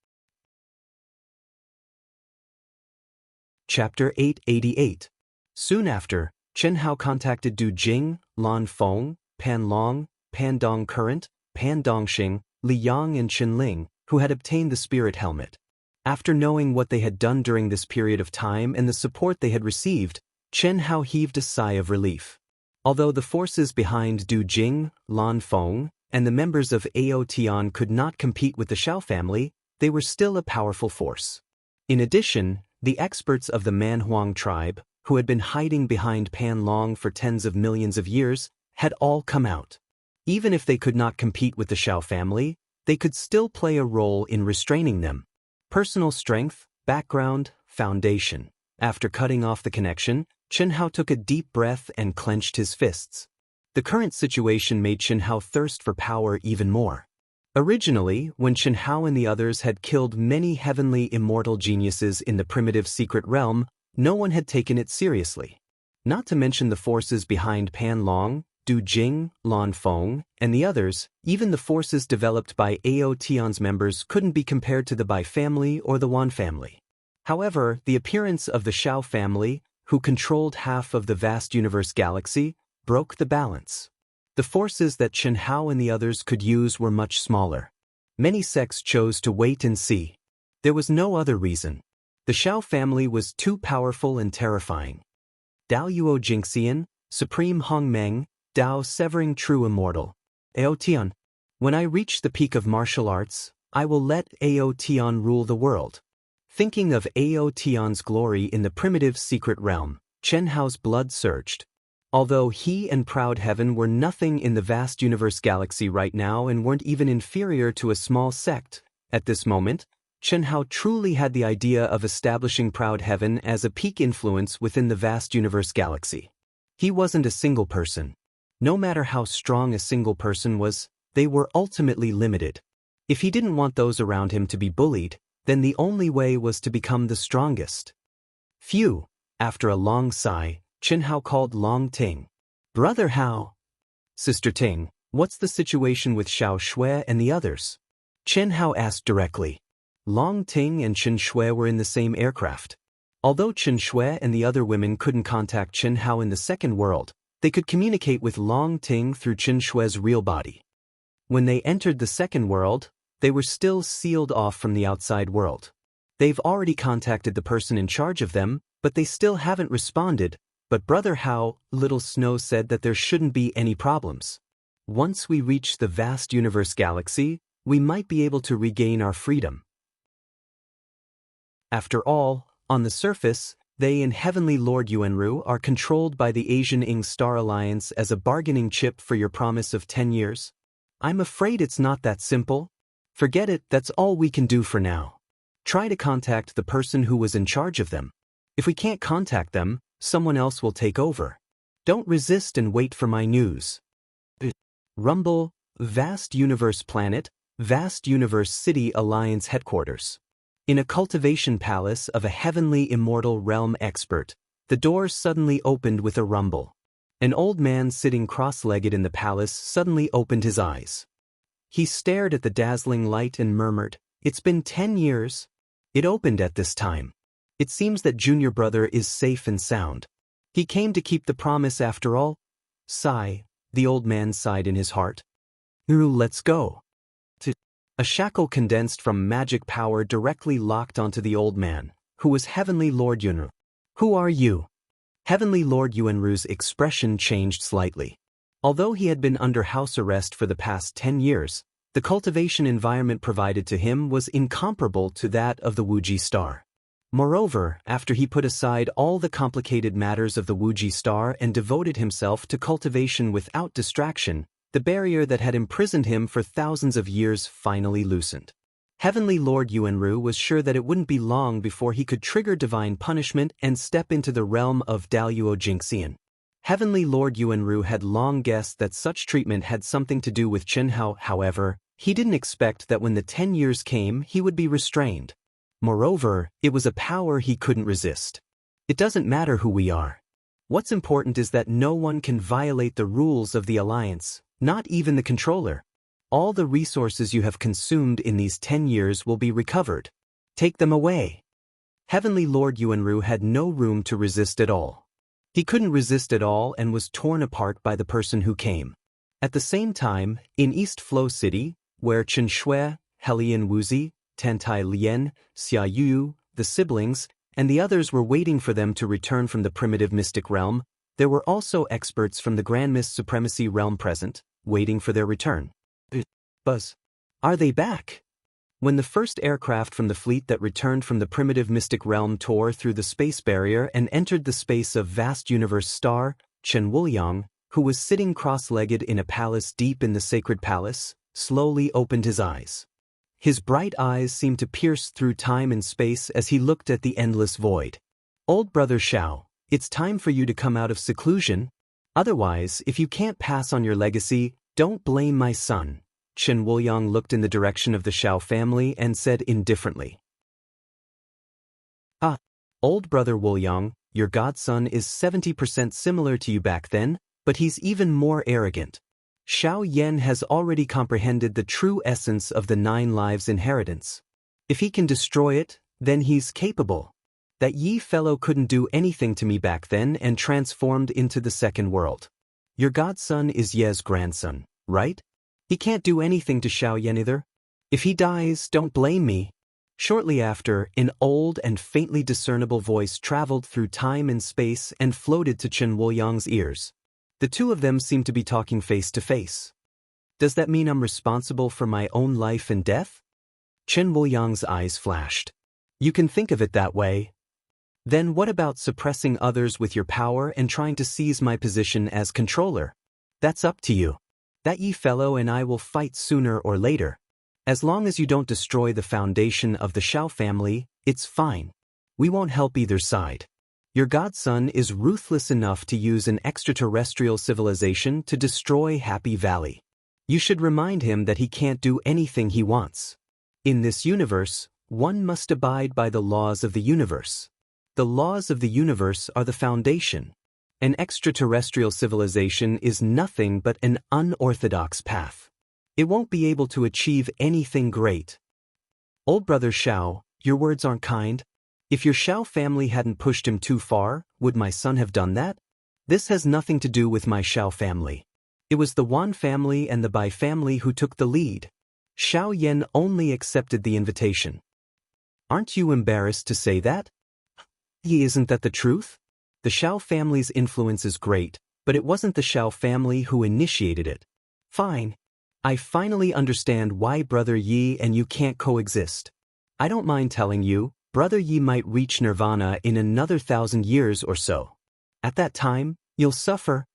Chapter 888. Soon after, Chen Hao contacted Du Jing, Lan Feng, Pan Long, Pan Dong Current, Pan Dongxing, Li Yang and Chen Ling, who had obtained the spirit helmet. After knowing what they had done during this period of time and the support they had received, Chen Hao heaved a sigh of relief. Although the forces behind Du Jing, Lan Feng, and the members of Ao Tian could not compete with the Shao family, they were still a powerful force. In addition, the experts of the Manhuang tribe, who had been hiding behind Pan Long for tens of millions of years, had all come out. Even if they could not compete with the Shao family, they could still play a role in restraining them. Personal strength, background, foundation. After cutting off the connection, Chen Hao took a deep breath and clenched his fists. The current situation made Chen Hao thirst for power even more. Originally, when Chen Hao and the others had killed many heavenly immortal geniuses in the primitive secret realm, no one had taken it seriously. Not to mention the forces behind Pan Long, Du Jing, Lan Feng, and the others, even the forces developed by Ao Tian's members couldn't be compared to the Bai family or the Wan family. However, the appearance of the Shao family, who controlled half of the vast universe galaxy, broke the balance. The forces that Chen Hao and the others could use were much smaller. Many sects chose to wait and see. There was no other reason. The Shao family was too powerful and terrifying. Dao Yuo Jingxian, Supreme Hong Meng, Dao Severing True Immortal. Ao Tian. When I reach the peak of martial arts, I will let Ao Tian rule the world. Thinking of Ao Tian's glory in the primitive secret realm, Chen Hao's blood surged. Although he and Proud Heaven were nothing in the vast universe galaxy right now and weren't even inferior to a small sect, at this moment, Chen Hao truly had the idea of establishing Proud Heaven as a peak influence within the vast universe galaxy. He wasn't a single person. No matter how strong a single person was, they were ultimately limited. If he didn't want those around him to be bullied, then the only way was to become the strongest. Phew, after a long sigh, Chen Hao called Long Ting. Brother Hao. Sister Ting, what's the situation with Xiao Shui and the others? Chen Hao asked directly. Long Ting and Chen Shui were in the same aircraft. Although Chen Shui and the other women couldn't contact Chen Hao in the second world, they could communicate with Long Ting through Chen Shui's real body. When they entered the second world, they were still sealed off from the outside world. They've already contacted the person in charge of them, but they still haven't responded. But Brother Hao, Little Snow said that there shouldn't be any problems. Once we reach the vast universe galaxy, we might be able to regain our freedom. After all, on the surface, they and Heavenly Lord Yuanru are controlled by the Asian Ing Star Alliance as a bargaining chip for your promise of 10 years. I'm afraid it's not that simple. Forget it, that's all we can do for now. Try to contact the person who was in charge of them. If we can't contact them, someone else will take over. Don't resist and wait for my news. Rumble, Vast Universe Planet, Vast Universe City Alliance Headquarters. In a cultivation palace of a heavenly immortal realm expert, the door suddenly opened with a rumble. An old man sitting cross-legged in the palace suddenly opened his eyes. He stared at the dazzling light and murmured, "It's been 10 years. It opened at this time. It seems that Junior Brother is safe and sound. He came to keep the promise after all." Sigh, the old man sighed in his heart. Let's go. A shackle condensed from magic power directly locked onto the old man, who was Heavenly Lord Yuanru. Who are you? Heavenly Lord Yuanru's expression changed slightly. Although he had been under house arrest for the past 10 years, the cultivation environment provided to him was incomparable to that of the Wuji star. Moreover, after he put aside all the complicated matters of the Wuji star and devoted himself to cultivation without distraction, the barrier that had imprisoned him for thousands of years finally loosened. Heavenly Lord Yuanru was sure that it wouldn't be long before he could trigger divine punishment and step into the realm of Daluo Jingxian. Heavenly Lord Yuanru had long guessed that such treatment had something to do with Chen Hao. However, he didn't expect that when the 10 years came he would be restrained. Moreover, it was a power he couldn't resist. It doesn't matter who we are. What's important is that no one can violate the rules of the Alliance, not even the controller. All the resources you have consumed in these 10 years will be recovered. Take them away. Heavenly Lord Yuanru had no room to resist at all. He couldn't resist at all and was torn apart by the person who came. At the same time, in East Flow City, where Chen Shui, Helian Wuzi, Tantai Lian, Xia Yu, the siblings, and the others were waiting for them to return from the primitive mystic realm, there were also experts from the Grand Mist Supremacy realm present, waiting for their return. Buzz. Are they back? When the first aircraft from the fleet that returned from the primitive mystic realm tore through the space barrier and entered the space of Vast Universe Star, Chen Wuliang, who was sitting cross-legged in a palace deep in the sacred palace, slowly opened his eyes. His bright eyes seemed to pierce through time and space as he looked at the endless void. Old Brother Xiao, it's time for you to come out of seclusion. Otherwise, if you can't pass on your legacy, don't blame my son. Chen Wuliang looked in the direction of the Xiao family and said indifferently. Ah, old Brother Wuliang, your godson is 70% similar to you back then, but he's even more arrogant. Xiao Yan has already comprehended the true essence of the 9 lives inheritance. If he can destroy it, then he's capable. That Yi fellow couldn't do anything to me back then and transformed into the second world. Your godson is Ye's grandson, right? He can't do anything to Xiao Yan either. If he dies, don't blame me. Shortly after, an old and faintly discernible voice traveled through time and space and floated to Chen Wuliang's ears. The two of them seemed to be talking face to face. Does that mean I'm responsible for my own life and death? Chen Wuliang's eyes flashed. You can think of it that way. Then what about suppressing others with your power and trying to seize my position as controller? That's up to you. That Yi fellow and I will fight sooner or later. As long as you don't destroy the foundation of the Xiao family, it's fine. We won't help either side. Your godson is ruthless enough to use an extraterrestrial civilization to destroy Happy Valley. You should remind him that he can't do anything he wants. In this universe, one must abide by the laws of the universe. The laws of the universe are the foundation. An extraterrestrial civilization is nothing but an unorthodox path. It won't be able to achieve anything great. Old brother Xiao, your words aren't kind. If your Xiao family hadn't pushed him too far, would my son have done that? This has nothing to do with my Xiao family. It was the Wan family and the Bai family who took the lead. Xiao Yan only accepted the invitation. Aren't you embarrassed to say that? Isn't that the truth? The Xiao family's influence is great, but it wasn't the Xiao family who initiated it. Fine. I finally understand why Brother Yi and you can't coexist. I don't mind telling you, Brother Yi might reach nirvana in another 1,000 years or so. At that time, you'll suffer,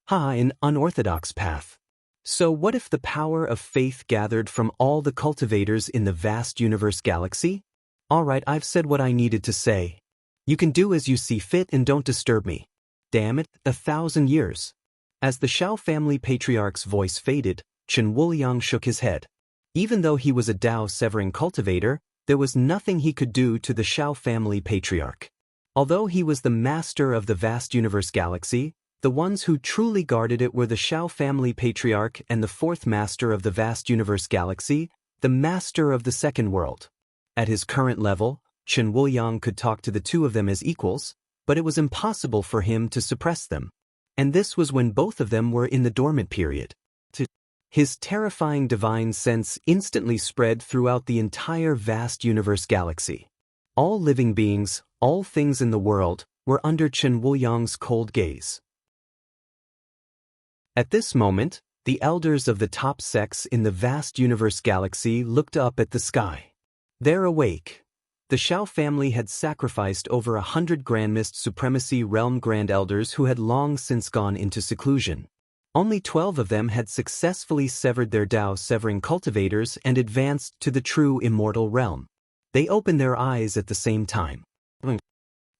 an unorthodox path. So what if the power of faith gathered from all the cultivators in the vast universe galaxy? Alright, I've said what I needed to say. You can do as you see fit and don't disturb me. Damn it, 1,000 years. As the Xiao family patriarch's voice faded, Chen Wuliang shook his head. Even though he was a Dao-severing cultivator, there was nothing he could do to the Xiao family patriarch. Although he was the master of the vast universe galaxy, the ones who truly guarded it were the Xiao family patriarch and the fourth master of the vast universe galaxy, the master of the second world. At his current level, Chen Wuliang could talk to the two of them as equals, but it was impossible for him to suppress them. And this was when both of them were in the dormant period. His terrifying divine sense instantly spread throughout the entire vast universe galaxy. All living beings, all things in the world, were under Chen Wuliang's cold gaze. At this moment, the elders of the top sects in the vast universe galaxy looked up at the sky. They're awake. The Xiao family had sacrificed over 100 Grandmist Supremacy Realm Grand Elders who had long since gone into seclusion. Only 12 of them had successfully severed their Dao-severing cultivators and advanced to the true immortal realm. They opened their eyes at the same time.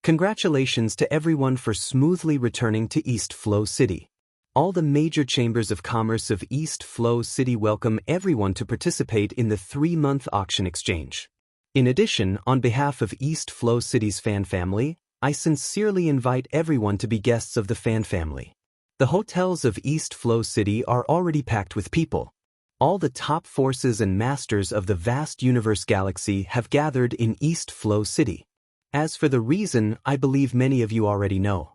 Congratulations to everyone for smoothly returning to East Flow City. All the major chambers of commerce of East Flow City welcome everyone to participate in the 3-month auction exchange. In addition, on behalf of East Flow City's fan family, I sincerely invite everyone to be guests of the fan family. The hotels of East Flow City are already packed with people. All the top forces and masters of the vast universe galaxy have gathered in East Flow City. As for the reason, I believe many of you already know.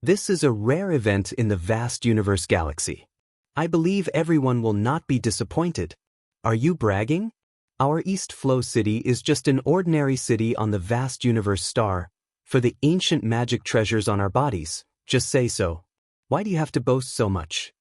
This is a rare event in the vast universe galaxy. I believe everyone will not be disappointed. Are you bragging? Our East Flow City is just an ordinary city on the vast universe star. For the ancient magic treasures on our bodies, just say so. Why do you have to boast so much?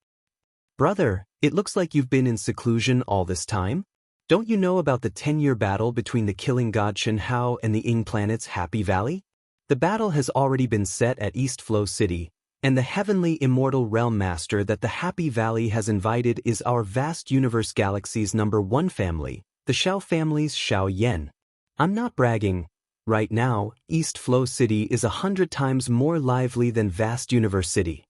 Brother, it looks like you've been in seclusion all this time. Don't you know about the 10-year battle between the killing god Chen Hao and the Ying planet's Happy Valley? The battle has already been set at East Flow City, and the heavenly immortal realm master that the Happy Valley has invited is our vast universe galaxy's #1 family, the Xiao family's Xiao Yan. I'm not bragging. Right now, East Flow City is 100 times more lively than vast universe city.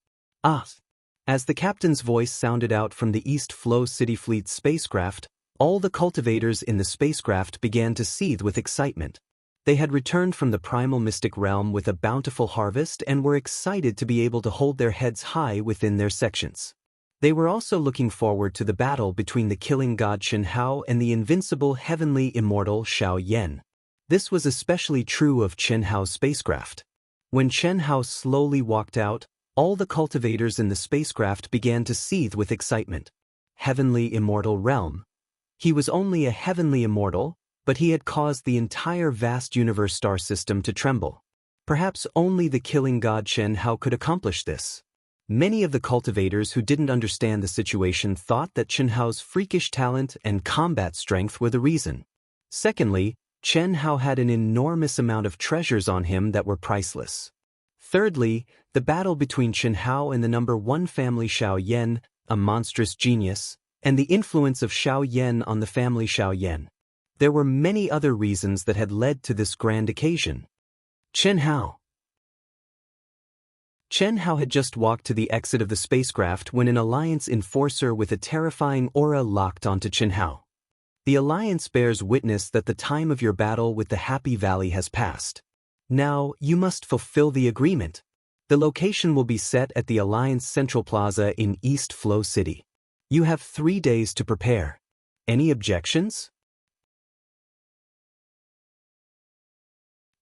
As the captain's voice sounded out from the East Flow City Fleet spacecraft, all the cultivators in the spacecraft began to seethe with excitement. They had returned from the primal mystic realm with a bountiful harvest and were excited to be able to hold their heads high within their sections. They were also looking forward to the battle between the killing god Chen Hao and the invincible heavenly immortal Xiao Yan. This was especially true of Chen Hao's spacecraft. When Chen Hao slowly walked out, all the cultivators in the spacecraft began to seethe with excitement. Heavenly immortal realm. He was only a heavenly immortal, but he had caused the entire vast universe star system to tremble. Perhaps only the killing god Chen Hao could accomplish this. Many of the cultivators who didn't understand the situation thought that Chen Hao's freakish talent and combat strength were the reason. Secondly, Chen Hao had an enormous amount of treasures on him that were priceless. Thirdly, the battle between Chen Hao and the #1 family Xiao Yan, a monstrous genius, and the influence of Xiao Yan on the family Xiao Yan. There were many other reasons that had led to this grand occasion. Chen Hao had just walked to the exit of the spacecraft when an Alliance enforcer with a terrifying aura locked onto Chen Hao. The alliance bears witness that the time of your battle with the Happy Valley has passed. Now, you must fulfill the agreement. The location will be set at the Alliance Central Plaza in East Flow City. You have 3 days to prepare. Any objections?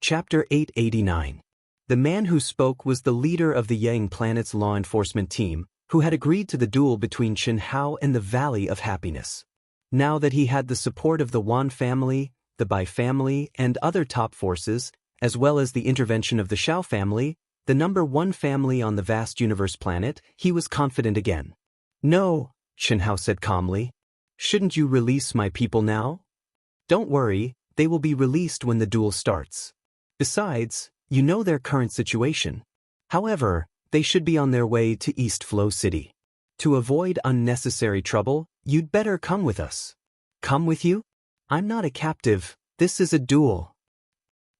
Chapter 889. The man who spoke was the leader of the Yang Planet's law enforcement team, who had agreed to the duel between Xianxia and the Valley of Happiness. Now that he had the support of the Wan family, the Bai family, and other top forces, as well as the intervention of the Xiao family, the #1 family on the vast universe planet, he was confident again. No, Xianxia said calmly. Shouldn't you release my people now? Don't worry, they will be released when the duel starts. Besides, you know their current situation. However, they should be on their way to East Flow City. To avoid unnecessary trouble, you'd better come with us. Come with you? I'm not a captive, this is a duel.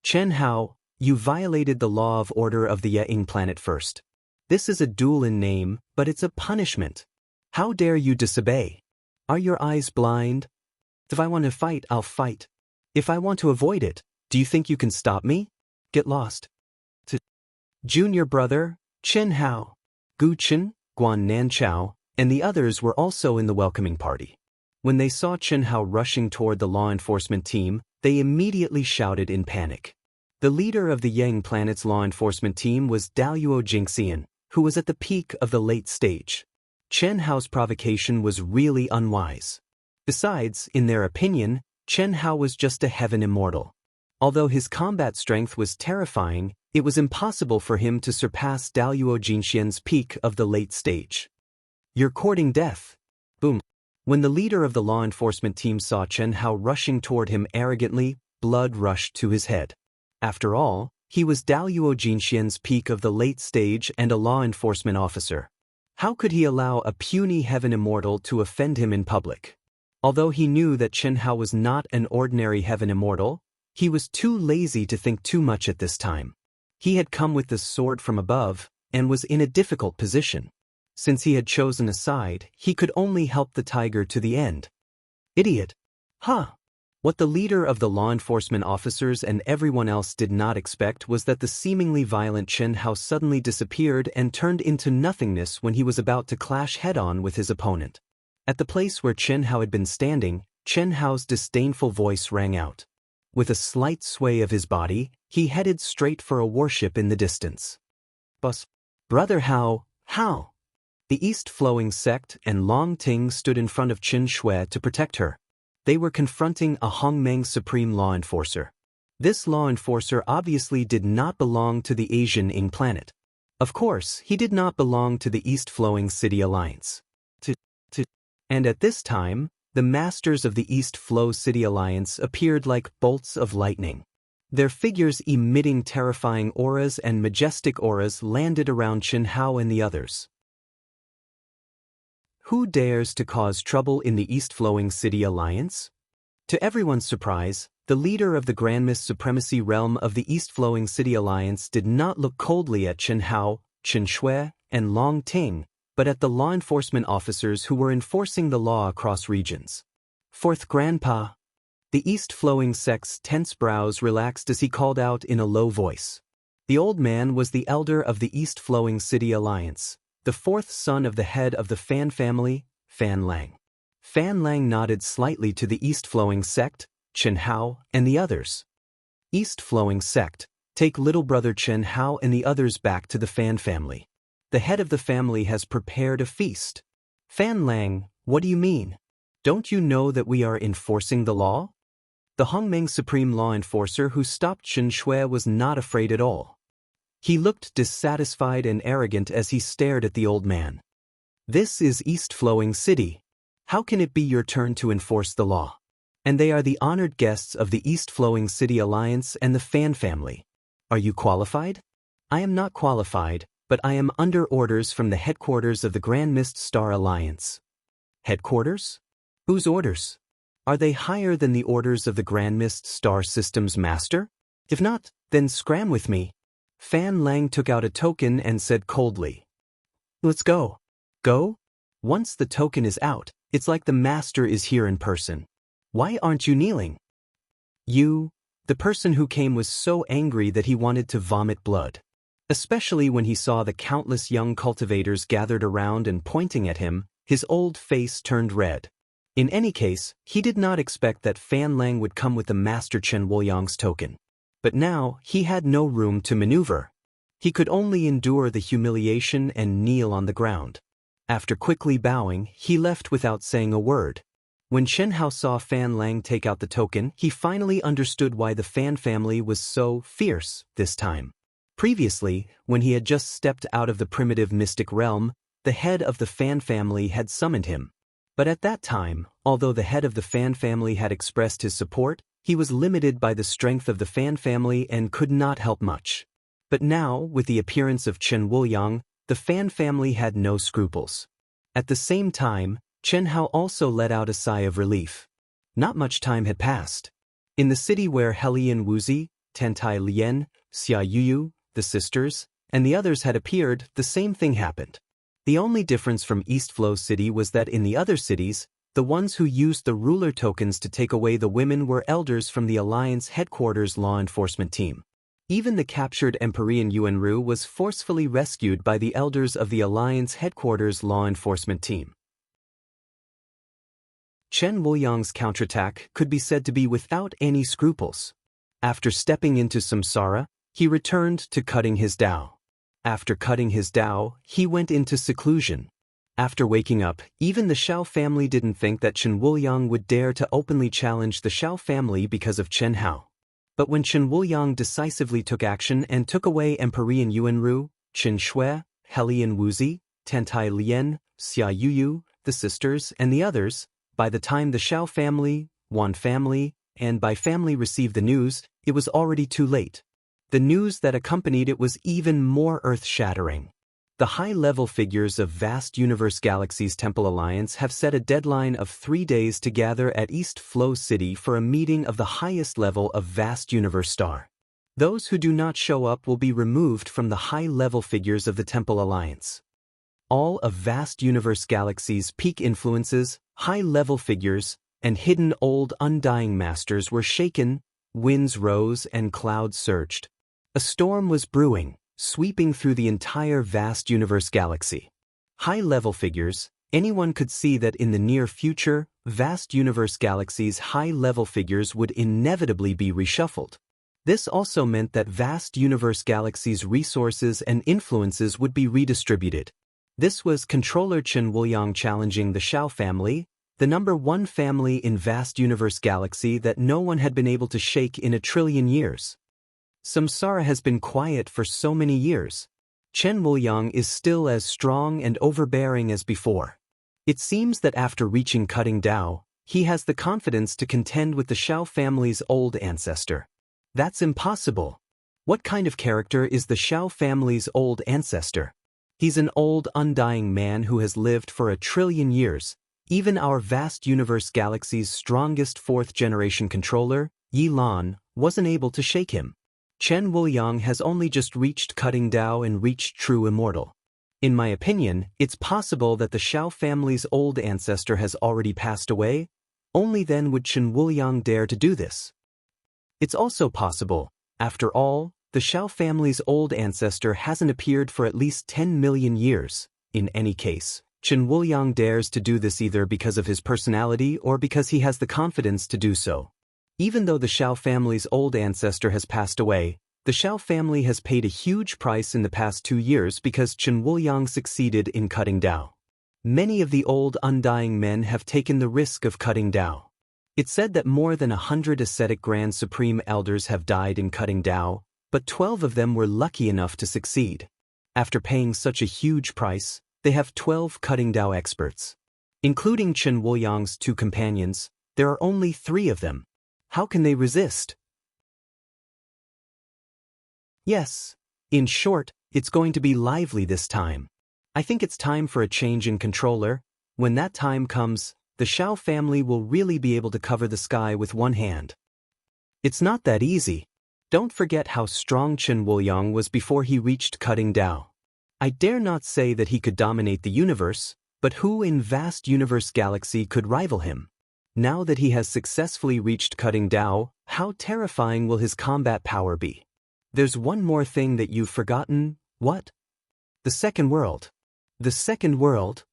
Xianxia, you violated the law of order of the Yang Planet first. This is a duel in name, but it's a punishment. How dare you disobey? Are your eyes blind? If I want to fight, I'll fight. If I want to avoid it, do you think you can stop me? Get lost. Junior brother, Xianxia, Gu Chen, Guan Nanchao, and the others were also in the welcoming party. When they saw Xianxia rushing toward the law enforcement team, they immediately shouted in panic. The leader of the Yang Planet's law enforcement team was Daluo Jingxian, who was at the peak of the late stage. Xianxia's provocation was really unwise. Besides, in their opinion, Xianxia was just a heaven immortal. Although his combat strength was terrifying, it was impossible for him to surpass Daluo Jingxian's peak of the late stage. You're courting death. Boom. When the leader of the law enforcement team saw Xianxia rushing toward him arrogantly, blood rushed to his head. After all, he was Daluo Jingxian's peak of the late stage and a law enforcement officer. How could he allow a puny heaven immortal to offend him in public? Although he knew that Xianxia was not an ordinary heaven immortal, he was too lazy to think too much at this time. He had come with the sword from above, and was in a difficult position. Since he had chosen a side, he could only help the tiger to the end. Idiot! Huh! What the leader of the law enforcement officers and everyone else did not expect was that the seemingly violent Xianxia suddenly disappeared and turned into nothingness when he was about to clash head-on with his opponent. At the place where Xianxia had been standing, Xianxia's disdainful voice rang out. With a slight sway of his body, he headed straight for a warship in the distance. Brother How? The east-flowing sect and Long Ting stood in front of Qin Shui to protect her. They were confronting a Hongmeng supreme law enforcer. This law enforcer obviously did not belong to the Asian Ing planet. Of course, he did not belong to the East-Flowing City Alliance. And at this time, the masters of the East Flow City Alliance appeared like bolts of lightning. Their figures emitting terrifying auras and majestic auras landed around Xianxia and the others. Who dares to cause trouble in the East-Flowing City Alliance? To everyone's surprise, the leader of the Grandmist Supremacy Realm of the East-Flowing City Alliance did not look coldly at Xianxia, Qin Shui, and Long Ting, but at the law enforcement officers who were enforcing the law across regions. Fourth Grandpa. The East-Flowing sect's tense brows relaxed as he called out in a low voice. The old man was the elder of the East-Flowing City Alliance, the fourth son of the head of the Fan family, Fan Lang. Fan Lang nodded slightly to the East-Flowing sect, Xianxia, and the others. East-Flowing sect, take little brother Xianxia and the others back to the Fan family. The head of the family has prepared a feast. Fan Lang, what do you mean? Don't you know that we are enforcing the law? The Hongmeng Supreme Law Enforcer who stopped Qin Shui was not afraid at all. He looked dissatisfied and arrogant as he stared at the old man. This is East-Flowing City. How can it be your turn to enforce the law? And they are the honored guests of the East-Flowing City Alliance and the Fan family. Are you qualified? I am not qualified, but I am under orders from the headquarters of the Grand Mist Star Alliance. Headquarters? Whose orders? Are they higher than the orders of the Grand Mist Star System's master? If not, then scram with me. Fan Lang took out a token and said coldly. Let's go. Go? Once the token is out, it's like the master is here in person. Why aren't you kneeling? The person who came was so angry that he wanted to vomit blood. Especially when he saw the countless young cultivators gathered around and pointing at him, his old face turned red. In any case, he did not expect that Fan Lang would come with the Master Chen Wuliang's token. But now, he had no room to maneuver. He could only endure the humiliation and kneel on the ground. After quickly bowing, he left without saying a word. When Chen Hao saw Fan Lang take out the token, he finally understood why the Fan family was so fierce this time. Previously, when he had just stepped out of the primitive mystic realm, the head of the Fan family had summoned him. But at that time, although the head of the Fan family had expressed his support, he was limited by the strength of the Fan family and could not help much. But now, with the appearance of Chen Wuliang, the Fan family had no scruples. At the same time, Chen Hao also let out a sigh of relief. Not much time had passed. In the city where Helian Wuxi, Tantai Lian, Xia Yuyu, the sisters, and the others had appeared, the same thing happened. The only difference from East Flow City was that in the other cities, the ones who used the ruler tokens to take away the women were elders from the Alliance headquarters law enforcement team. Even the captured Empyrean Yuanru was forcefully rescued by the elders of the Alliance headquarters law enforcement team. Chen Wuliang's counterattack could be said to be without any scruples. After stepping into samsara, he returned to cutting his Dao. After cutting his Dao, he went into seclusion. After waking up, even the Xiao family didn't think that Chen Wuliang would dare to openly challenge the Xiao family because of Chen Hao. But when Chen Wuliang decisively took action and took away Empyrean Yuanru, Qin Shui, Helian Wuxi, Tantai Lian, Xia Yuyu, the sisters, and the others, by the time the Xiao family, Wan family, and Bai family received the news, it was already too late. The news that accompanied it was even more earth-shattering. The high-level figures of Vast Universe Galaxies Temple Alliance have set a deadline of 3 days to gather at East Flow City for a meeting of the highest level of Vast Universe Star. Those who do not show up will be removed from the high-level figures of the Temple Alliance. All of Vast Universe Galaxies' peak influences, high-level figures, and hidden old undying masters were shaken, winds rose and clouds surged. A storm was brewing, sweeping through the entire Vast Universe Galaxy. High-level figures, anyone could see that in the near future, Vast Universe Galaxy's high-level figures would inevitably be reshuffled. This also meant that Vast Universe Galaxy's resources and influences would be redistributed. This was Controller Chen Wuliang challenging the Xiao family, the #1 family in Vast Universe Galaxy that no one had been able to shake in 1 trillion years. Samsara has been quiet for so many years. Chen Wuliang is still as strong and overbearing as before. It seems that after reaching cutting Dao, he has the confidence to contend with the Xiao family's old ancestor. That's impossible. What kind of character is the Xiao family's old ancestor? He's an old, undying man who has lived for 1 trillion years. Even our Vast Universe Galaxy's strongest 4th-generation controller, Yi Lan, wasn't able to shake him. Chen Wuliang has only just reached cutting Dao and reached true immortal. In my opinion, it's possible that the Xiao family's old ancestor has already passed away. Only then would Chen Wuliang dare to do this. It's also possible, after all, the Xiao family's old ancestor hasn't appeared for at least 10 million years. In any case, Chen Wuliang dares to do this either because of his personality or because he has the confidence to do so. Even though the Xiao family's old ancestor has passed away, the Xiao family has paid a huge price in the past 2 years because Chen Wuliang succeeded in cutting Dao. Many of the old undying men have taken the risk of cutting Dao. It's said that more than 100 ascetic Grand Supreme Elders have died in cutting Dao, but 12 of them were lucky enough to succeed. After paying such a huge price, they have 12 cutting Dao experts. Including Chen Wuliang's 2 companions, there are only 3 of them. How can they resist? Yes, in short, it's going to be lively this time. I think it's time for a change in controller. When that time comes, the Xiao family will really be able to cover the sky with one hand. It's not that easy. Don't forget how strong Chen Wuliang was before he reached cutting Dao. I dare not say that he could dominate the universe, but who in Vast Universe Galaxy could rival him? Now that he has successfully reached cutting Dao, how terrifying will his combat power be? There's one more thing that you've forgotten. What? The second world. The second world?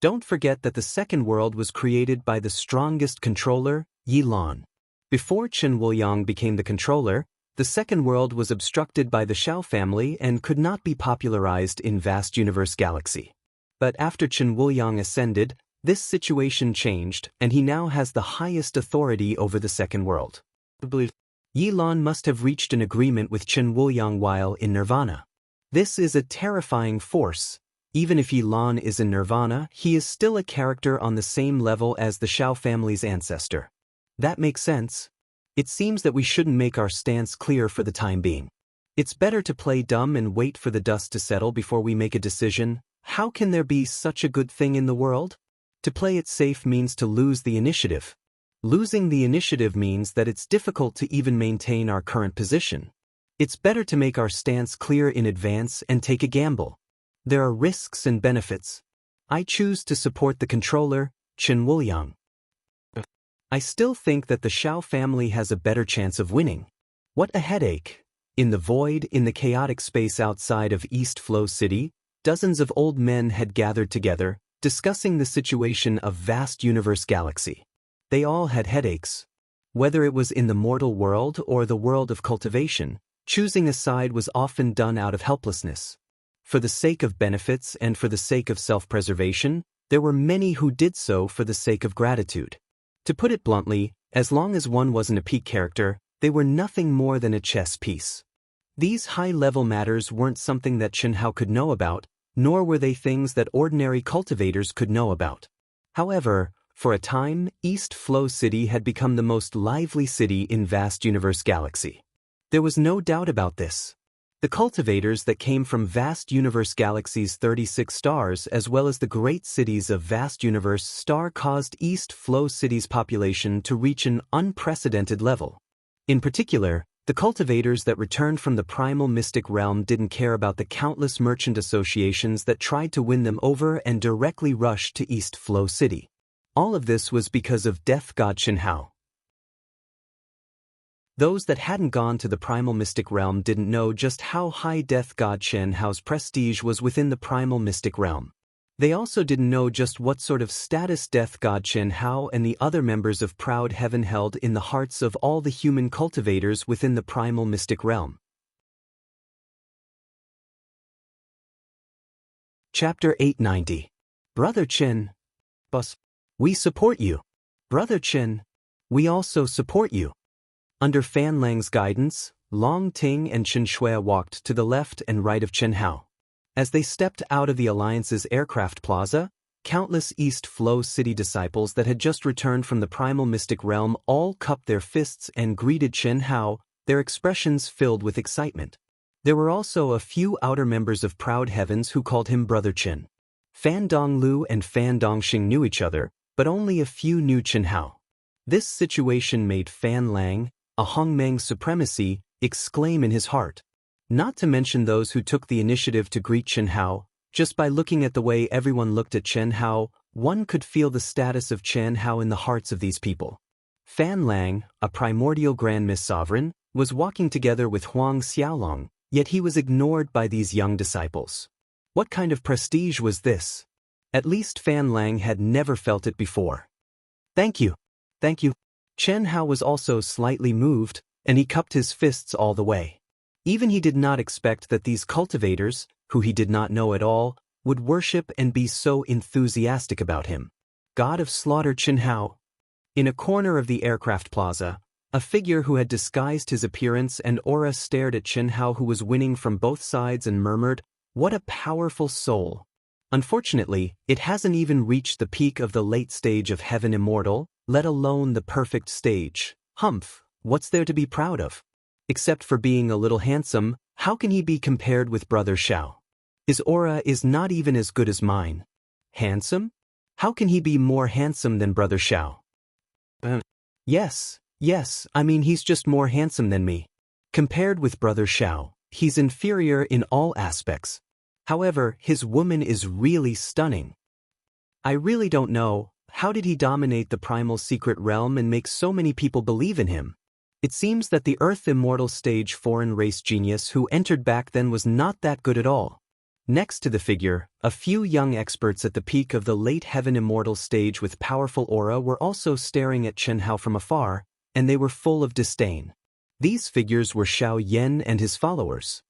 Don't forget that the second world was created by the strongest controller, Yi Lan. Before Chen Wuliang became the controller, the second world was obstructed by the Shao family and could not be popularized in vast universe galaxy. But after Chen Wuliang ascended, this situation changed, and he now has the highest authority over the second world. Yi Lan must have reached an agreement with Chen Wuliang while in Nirvana. This is a terrifying force. Even if Yi Lan is in Nirvana, he is still a character on the same level as the Shao family's ancestor. That makes sense. It seems that we shouldn't make our stance clear for the time being. It's better to play dumb and wait for the dust to settle before we make a decision. How can there be such a good thing in the world? To play it safe means to lose the initiative. Losing the initiative means that it's difficult to even maintain our current position. It's better to make our stance clear in advance and take a gamble. There are risks and benefits. I choose to support the controller, Chen Wuliang. I still think that the Shao family has a better chance of winning. What a headache. In the void, in the chaotic space outside of East Flow City, dozens of old men had gathered together, discussing the situation of vast universe galaxy. They all had headaches. Whether it was in the mortal world or the world of cultivation, choosing a side was often done out of helplessness. For the sake of benefits and for the sake of self-preservation, there were many who did so for the sake of gratitude. To put it bluntly, as long as one wasn't a peak character, they were nothing more than a chess piece. These high-level matters weren't something that Chen Hao could know about, nor were they things that ordinary cultivators could know about. However, for a time, East Flow City had become the most lively city in vast universe galaxy. There was no doubt about this. The cultivators that came from vast universe galaxy's 36 stars as well as the great cities of vast universe star caused East Flow City's population to reach an unprecedented level. In particular, the cultivators that returned from the primal mystic realm didn't care about the countless merchant associations that tried to win them over and directly rushed to East Flow City. All of this was because of Death God Chen Hao. Those that hadn't gone to the primal mystic realm didn't know just how high Death God Chen Hao's prestige was within the primal mystic realm. They also didn't know just what sort of status Death God Chen Hao and the other members of Proud Heaven held in the hearts of all the human cultivators within the primal mystic realm. Chapter 890. Brother Chen. Boss. We support you. Brother Chen. We also support you. Under Fan Lang's guidance, Long Ting and Chen Shui walked to the left and right of Chen Hao. As they stepped out of the Alliance's aircraft plaza, countless East Flow City disciples that had just returned from the primal mystic realm all cupped their fists and greeted Chen Hao, their expressions filled with excitement. There were also a few outer members of Proud Heavens who called him Brother Chen. Fan Donglu and Fan Dongxing knew each other, but only a few knew Chen Hao. This situation made Fan Lang, a Hongmeng supremacy, exclaim in his heart. Not to mention those who took the initiative to greet Chen Hao. Just by looking at the way everyone looked at Chen Hao, one could feel the status of Chen Hao in the hearts of these people. Fan Lang, a primordial Grand Miss Sovereign, was walking together with Huang Xiaolong, yet he was ignored by these young disciples. What kind of prestige was this? At least Fan Lang had never felt it before. Thank you. Thank you. Chen Hao was also slightly moved, and he cupped his fists all the way. Even he did not expect that these cultivators, who he did not know at all, would worship and be so enthusiastic about him. God of Slaughter Chen Hao. In a corner of the aircraft plaza, a figure who had disguised his appearance and aura stared at Chen Hao, who was winning from both sides, and murmured, "What a powerful soul." Unfortunately, it hasn't even reached the peak of the late stage of Heaven Immortal, let alone the perfect stage. Humph, what's there to be proud of? Except for being a little handsome, how can he be compared with Brother Shao? His aura is not even as good as mine. Handsome? How can he be more handsome than Brother Shao? Yes, I mean he's just more handsome than me. Compared with Brother Shao, he's inferior in all aspects. However, his woman is really stunning. I really don't know, how did he dominate the primal secret realm and make so many people believe in him? It seems that the Earth Immortal Stage foreign race genius who entered back then was not that good at all. Next to the figure, a few young experts at the peak of the late Heaven Immortal Stage with powerful aura were also staring at Chen Hao from afar, and they were full of disdain. These figures were Xiao Yan and his followers.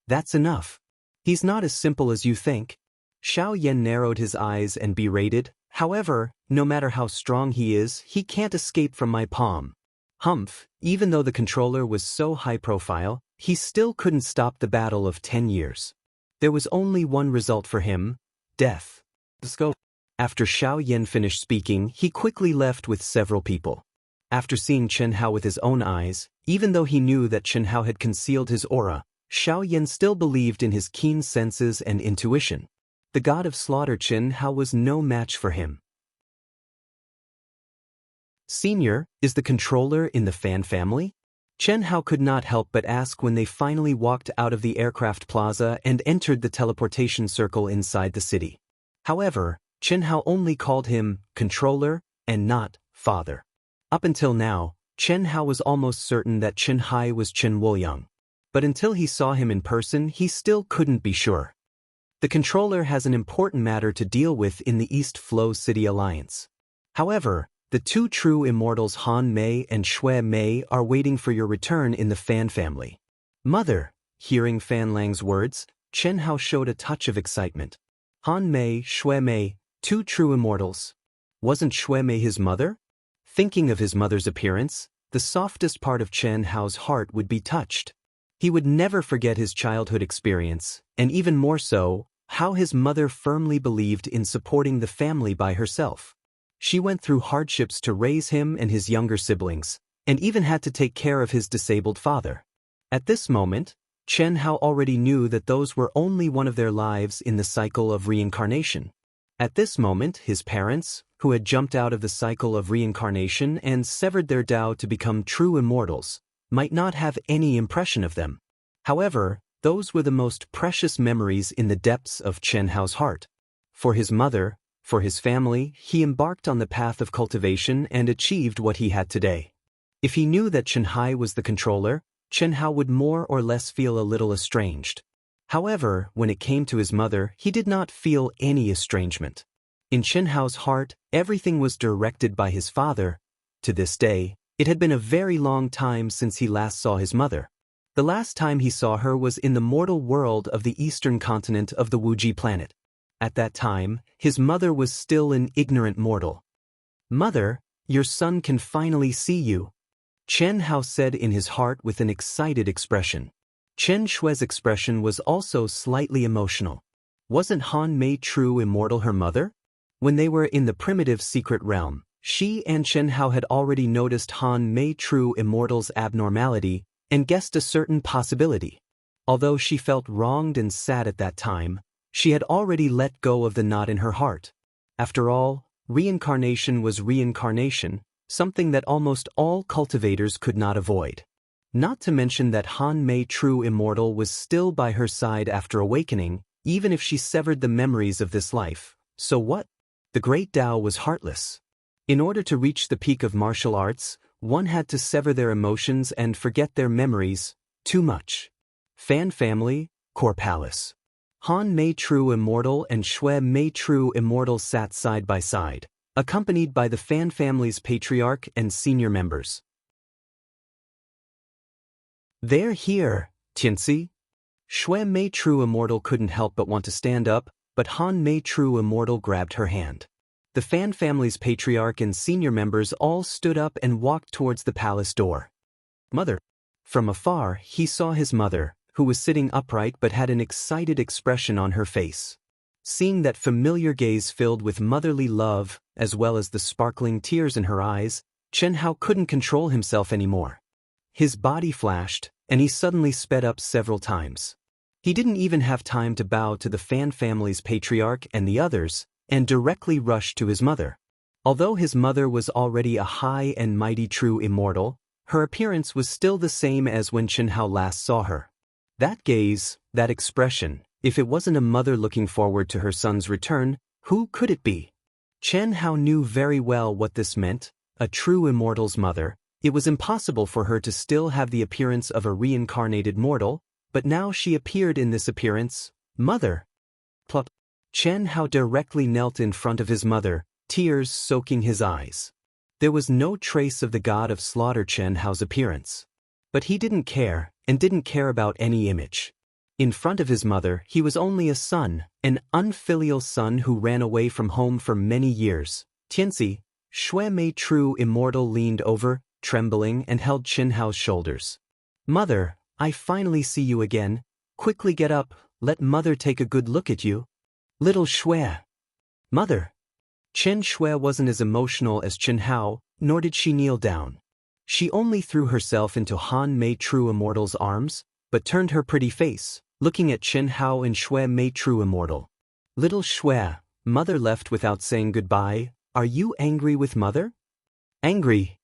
That's enough. He's not as simple as you think. Xiao Yan narrowed his eyes and berated, however, no matter how strong he is, he can't escape from my palm. Humph, even though the controller was so high profile, he still couldn't stop the battle of 10 years. There was only one result for him: death. Let's go. After Xiao Yan finished speaking, he quickly left with several people. After seeing Chen Hao with his own eyes, even though he knew that Chen Hao had concealed his aura, Xiao Yan still believed in his keen senses and intuition. The god of slaughter Chen Hao was no match for him. Senior, is the controller in the Fan family? Chen Hao could not help but ask when they finally walked out of the aircraft plaza and entered the teleportation circle inside the city. However, Chen Hao only called him controller and not father. Up until now, Chen Hao was almost certain that Chen Hai was Chen Woyang. But until he saw him in person, he still couldn't be sure. The controller has an important matter to deal with in the East Flow City Alliance. However, the two true immortals Han Mei and Shui Mei are waiting for your return in the Fan family. Mother, hearing Fan Lang's words, Chen Hao showed a touch of excitement. Han Mei, Shui Mei, two true immortals. Wasn't Shui Mei his mother? Thinking of his mother's appearance, the softest part of Chen Hao's heart would be touched. He would never forget his childhood experience, and even more so, how his mother firmly believed in supporting the family by herself. She went through hardships to raise him and his younger siblings, and even had to take care of his disabled father. At this moment, Chen Hao already knew that those were only one of their lives in the cycle of reincarnation. At this moment, his parents, who had jumped out of the cycle of reincarnation and severed their Tao to become true immortals, might not have any impression of them. However, those were the most precious memories in the depths of Chen Hao's heart. For his mother, for his family, he embarked on the path of cultivation and achieved what he had today. If he knew that Chen Hai was the controller, Chen Hao would more or less feel a little estranged. However, when it came to his mother, he did not feel any estrangement. In Chen Hao's heart, everything was directed by his father. To this day, it had been a very long time since he last saw his mother. The last time he saw her was in the mortal world of the eastern continent of the Wuji planet. At that time, his mother was still an ignorant mortal. "Mother, your son can finally see you," Chen Hao said in his heart with an excited expression. Chen Shui's expression was also slightly emotional. Wasn't Han Mei true immortal her mother? When they were in the primitive secret realm, she and Chen Hao had already noticed Han Mei true immortal's abnormality and guessed a certain possibility. Although she felt wronged and sad at that time, she had already let go of the knot in her heart. After all, reincarnation was reincarnation, something that almost all cultivators could not avoid. Not to mention that Han Mei true immortal was still by her side after awakening, even if she severed the memories of this life. So what? The great Tao was heartless. In order to reach the peak of martial arts, one had to sever their emotions and forget their memories. Too much. Fan family, Core Palace. Han Mei true immortal and Shui Mei true immortal sat side by side, accompanied by the Fan family's patriarch and senior members. "They're here, Tianxi." Shui Mei true immortal couldn't help but want to stand up, but Han Mei true immortal grabbed her hand. The Fan family's patriarch and senior members all stood up and walked towards the palace door. "Mother." From afar, he saw his mother, who was sitting upright but had an excited expression on her face. Seeing that familiar gaze filled with motherly love, as well as the sparkling tears in her eyes, Chen Hao couldn't control himself anymore. His body flashed, and he suddenly sped up several times. He didn't even have time to bow to the Fan family's patriarch and the others, and directly rushed to his mother. Although his mother was already a high and mighty true immortal, her appearance was still the same as when Chen Hao last saw her. That gaze, that expression, if it wasn't a mother looking forward to her son's return, who could it be? Chen Hao knew very well what this meant, a true immortal's mother. It was impossible for her to still have the appearance of a reincarnated mortal, but now she appeared in this appearance, mother. Plop. Chen Hao directly knelt in front of his mother, tears soaking his eyes. There was no trace of the god of slaughter Chen Hao's appearance. But he didn't care, and didn't care about any image. In front of his mother, he was only a son, an unfilial son who ran away from home for many years. Tianxi, Shui Mei true immortal leaned over, trembling, and held Chen Hao's shoulders. Mother, I finally see you again. Quickly get up, let mother take a good look at you. Little Shui. Mother. Chen Shui wasn't as emotional as Chen Hao, nor did she kneel down. She only threw herself into Han Mei True Immortal's arms, but turned her pretty face, looking at Chen Hao and Shui Mei True Immortal. Little Shui, mother left without saying goodbye. Are you angry with mother? Angry.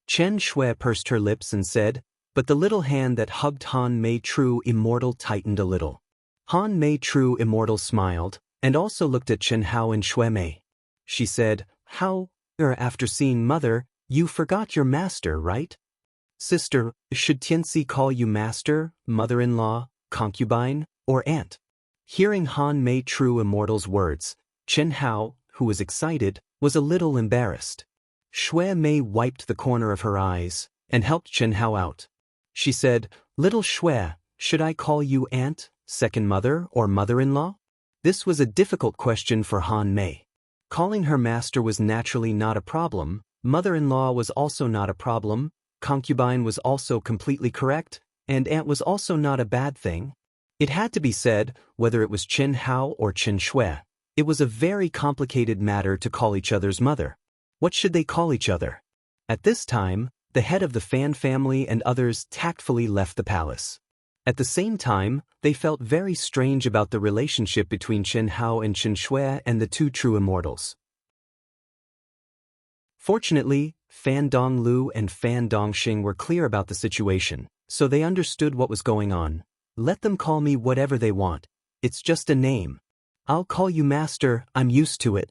Chen Shui pursed her lips and said, but the little hand that hugged Han Mei True Immortal tightened a little. Han Mei True Immortal smiled, and also looked at Chen Hao and Shui Mei. She said, How, after seeing mother, you forgot your master, right? Sister, should Tianxi call you master, mother-in-law, concubine, or aunt? Hearing Han Mei True Immortal's words, Chen Hao, who was excited, was a little embarrassed. Shui Mei wiped the corner of her eyes, and helped Chen Hao out. She said, Little Shui, should I call you aunt, second mother, or mother-in-law? This was a difficult question for Han Mei. Calling her master was naturally not a problem, mother-in-law was also not a problem, concubine was also completely correct, and aunt was also not a bad thing. It had to be said, whether it was Chen Hao or Chen Shui. It was a very complicated matter to call each other's mother. What should they call each other? At this time, the head of the Fan family and others tactfully left the palace. At the same time, they felt very strange about the relationship between Chen Hao and Chen Shui and the two true immortals. Fortunately, Fan Donglu and Fan Dongxing were clear about the situation, so they understood what was going on. Let them call me whatever they want. It's just a name. I'll call you master, I'm used to it.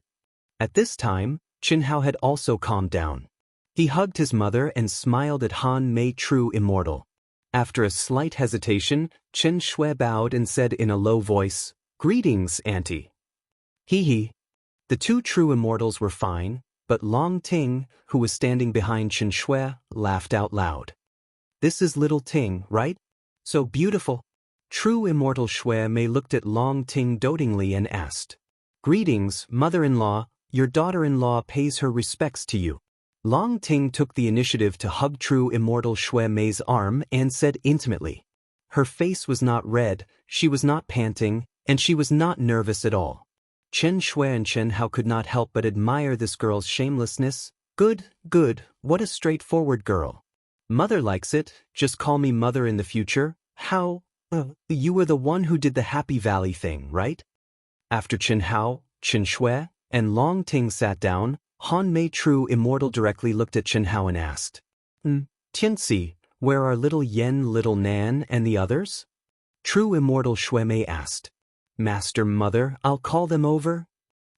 At this time, Chen Hao had also calmed down. He hugged his mother and smiled at Han Mei True Immortal. After a slight hesitation, Chen Shui bowed and said in a low voice, Greetings, Auntie. Hee. The two true immortals were fine, but Long Ting, who was standing behind Chen Shui, laughed out loud. This is little Ting, right? So beautiful. True immortal Shui Mei looked at Long Ting dotingly and asked, Greetings, mother-in-law, your daughter-in-law pays her respects to you. Long Ting took the initiative to hug true immortal Shui Mei's arm and said intimately. Her face was not red, she was not panting, and she was not nervous at all. Chen Shui and Chen Hao could not help but admire this girl's shamelessness. Good, what a straightforward girl. Mother likes it, just call me mother in the future. How? You were the one who did the Happy Valley thing, right? After Chen Hao, Chen Shui, and Long Ting sat down, Han Mei True Immortal directly looked at Chen Hao and asked, Tianxi, where are little Yen, little Nan, and the others? True Immortal Shui Mei asked. Master Mother, I'll call them over.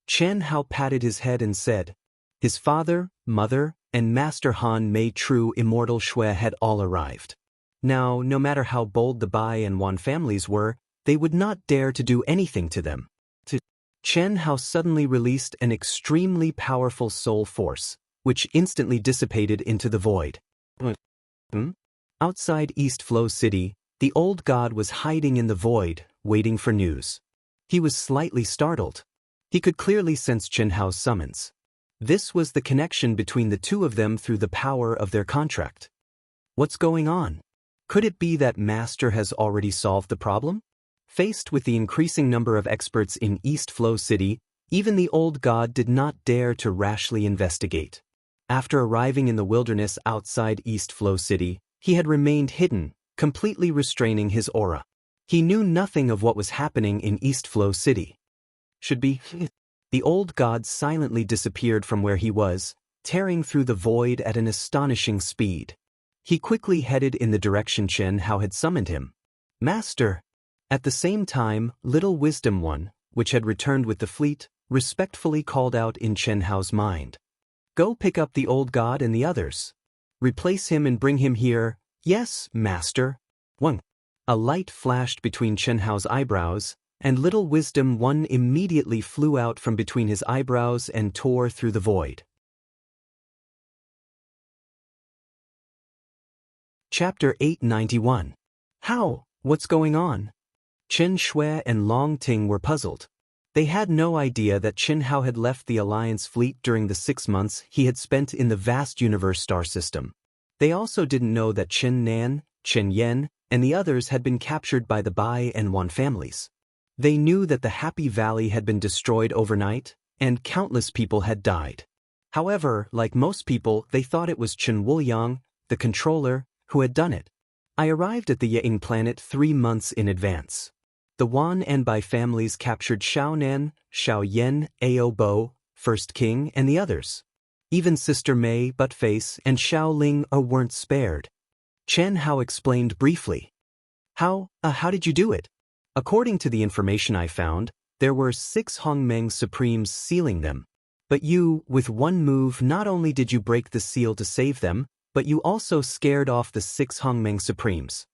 Chen Hao patted his head and said, his father, mother, and Master Han Mei True Immortal Shui had all arrived. Now, no matter how bold the Bai and Wan families were, they would not dare to do anything to them. Chen Hao suddenly released an extremely powerful soul force, which instantly dissipated into the void. Outside East Flow City, the old god was hiding in the void, waiting for news. He was slightly startled. He could clearly sense Chen Hao's summons. This was the connection between the two of them through the power of their contract. What's going on? Could it be that Master has already solved the problem? Faced with the increasing number of experts in East Flow City, even the old god did not dare to rashly investigate. After arriving in the wilderness outside East Flow City, he had remained hidden, completely restraining his aura. He knew nothing of what was happening in East Flow City. The old god silently disappeared from where he was, tearing through the void at an astonishing speed. He quickly headed in the direction Chen Hao had summoned him. Master! At the same time, Little Wisdom One, which had returned with the fleet, respectfully called out in Chen Hao's mind. Go pick up the old god and the others. Replace him and bring him here. Yes, master. Wang. A light flashed between Chen Hao's eyebrows, and little wisdom one immediately flew out from between his eyebrows and tore through the void. Chapter 891. How? What's going on? Chen Shui and Long Ting were puzzled. They had no idea that Chen Hao had left the Alliance fleet during the 6 months he had spent in the vast universe star system. They also didn't know that Chen Nan, Chen Yen, and the others had been captured by the Bai and Wan families. They knew that the Happy Valley had been destroyed overnight, and countless people had died. However, like most people, they thought it was Chen Wuliang, the controller, who had done it. I arrived at the Ying planet 3 months in advance. The Wan and Bai families captured Xiao Nan, Xiao Yen, Ao Bo, First King, and the others. Even Sister Mei, Buttface, and Xiao Ling weren't spared. Chen Hao explained briefly. How did you do it? According to the information I found, there were 6 Hongmeng Supremes sealing them. But you, with one move, not only did you break the seal to save them, but you also scared off the 6 Hongmeng Supremes.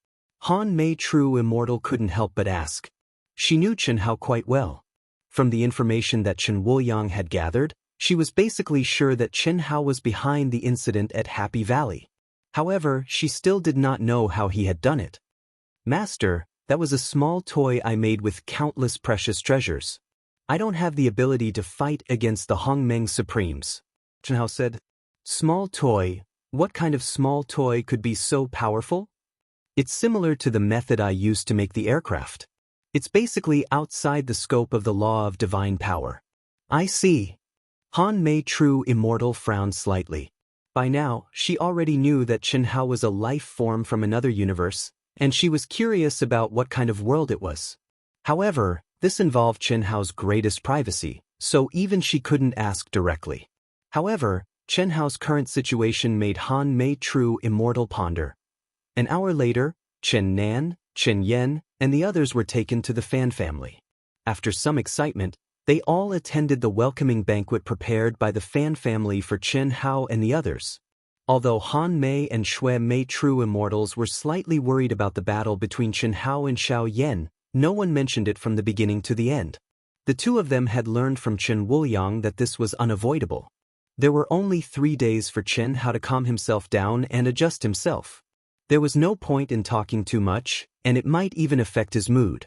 Han Mei, true immortal, couldn't help but ask. She knew Chen Hao quite well. From the information that Chen Wuliang had gathered, she was basically sure that Chen Hao was behind the incident at Happy Valley. However, she still did not know how he had done it. Master, that was a small toy I made with countless precious treasures. I don't have the ability to fight against the Hongmeng Supremes. Chen Hao said. Small toy? What kind of small toy could be so powerful? It's similar to the method I used to make the aircraft. It's basically outside the scope of the law of divine power. I see. Han Mei, true immortal, frowned slightly. By now, she already knew that Chen Hao was a life form from another universe, and she was curious about what kind of world it was. However, this involved Chen Hao's greatest privacy, so even she couldn't ask directly. However, Chen Hao's current situation made Han Mei, true immortal, ponder. An hour later, Chen Nan, Chen Yen, and the others were taken to the Fan family. After some excitement, they all attended the welcoming banquet prepared by the Fan family for Chen Hao and the others. Although Han Mei and Shui Mei, true immortals, were slightly worried about the battle between Chen Hao and Xiao Yen, no one mentioned it from the beginning to the end. The two of them had learned from Chen Wuliang that this was unavoidable. There were only 3 days for Chen Hao to calm himself down and adjust himself. There was no point in talking too much, and it might even affect his mood.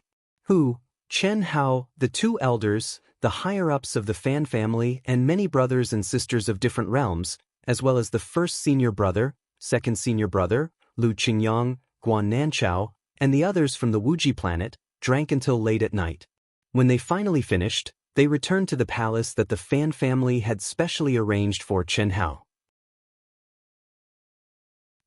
Chen Hao, the 2 elders, the higher-ups of the Fan family, and many brothers and sisters of different realms, as well as the first senior brother, second senior brother, Lu Qingyang, Guan Nanchao, and the others from the Wuji planet, drank until late at night. When they finally finished, they returned to the palace that the Fan family had specially arranged for Chen Hao.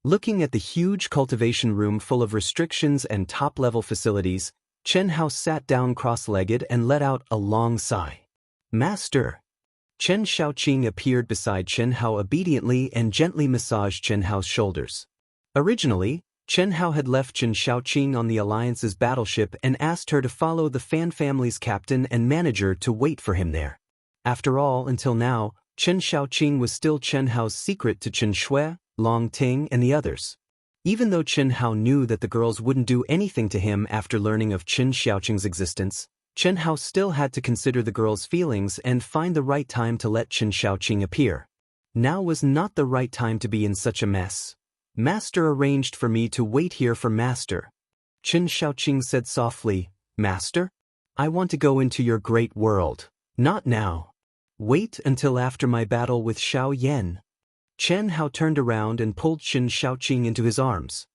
Looking at the huge cultivation room full of restrictions and top-level facilities, Chen Hao sat down cross-legged and let out a long sigh. Master. Chen Xiaoqing appeared beside Chen Hao obediently and gently massaged Chen Hao's shoulders. Originally, Chen Hao had left Chen Xiaoqing on the Alliance's battleship and asked her to follow the Fan family's captain and manager to wait for him there. After all, until now, Chen Xiaoqing was still Chen Hao's secret to Chen Shui, Long Ting, and the others. Even though Chen Hao knew that the girls wouldn't do anything to him after learning of Chen Xiaoqing's existence, Chen Hao still had to consider the girls' feelings and find the right time to let Chen Xiaoqing appear. Now was not the right time to be in such a mess. Master arranged for me to wait here for Master. Chen Xiaoqing said softly, Master? I want to go into your great world. Not now. Wait until after my battle with Xiao Yen. Chen Hao turned around and pulled Chen Xiaoqing into his arms.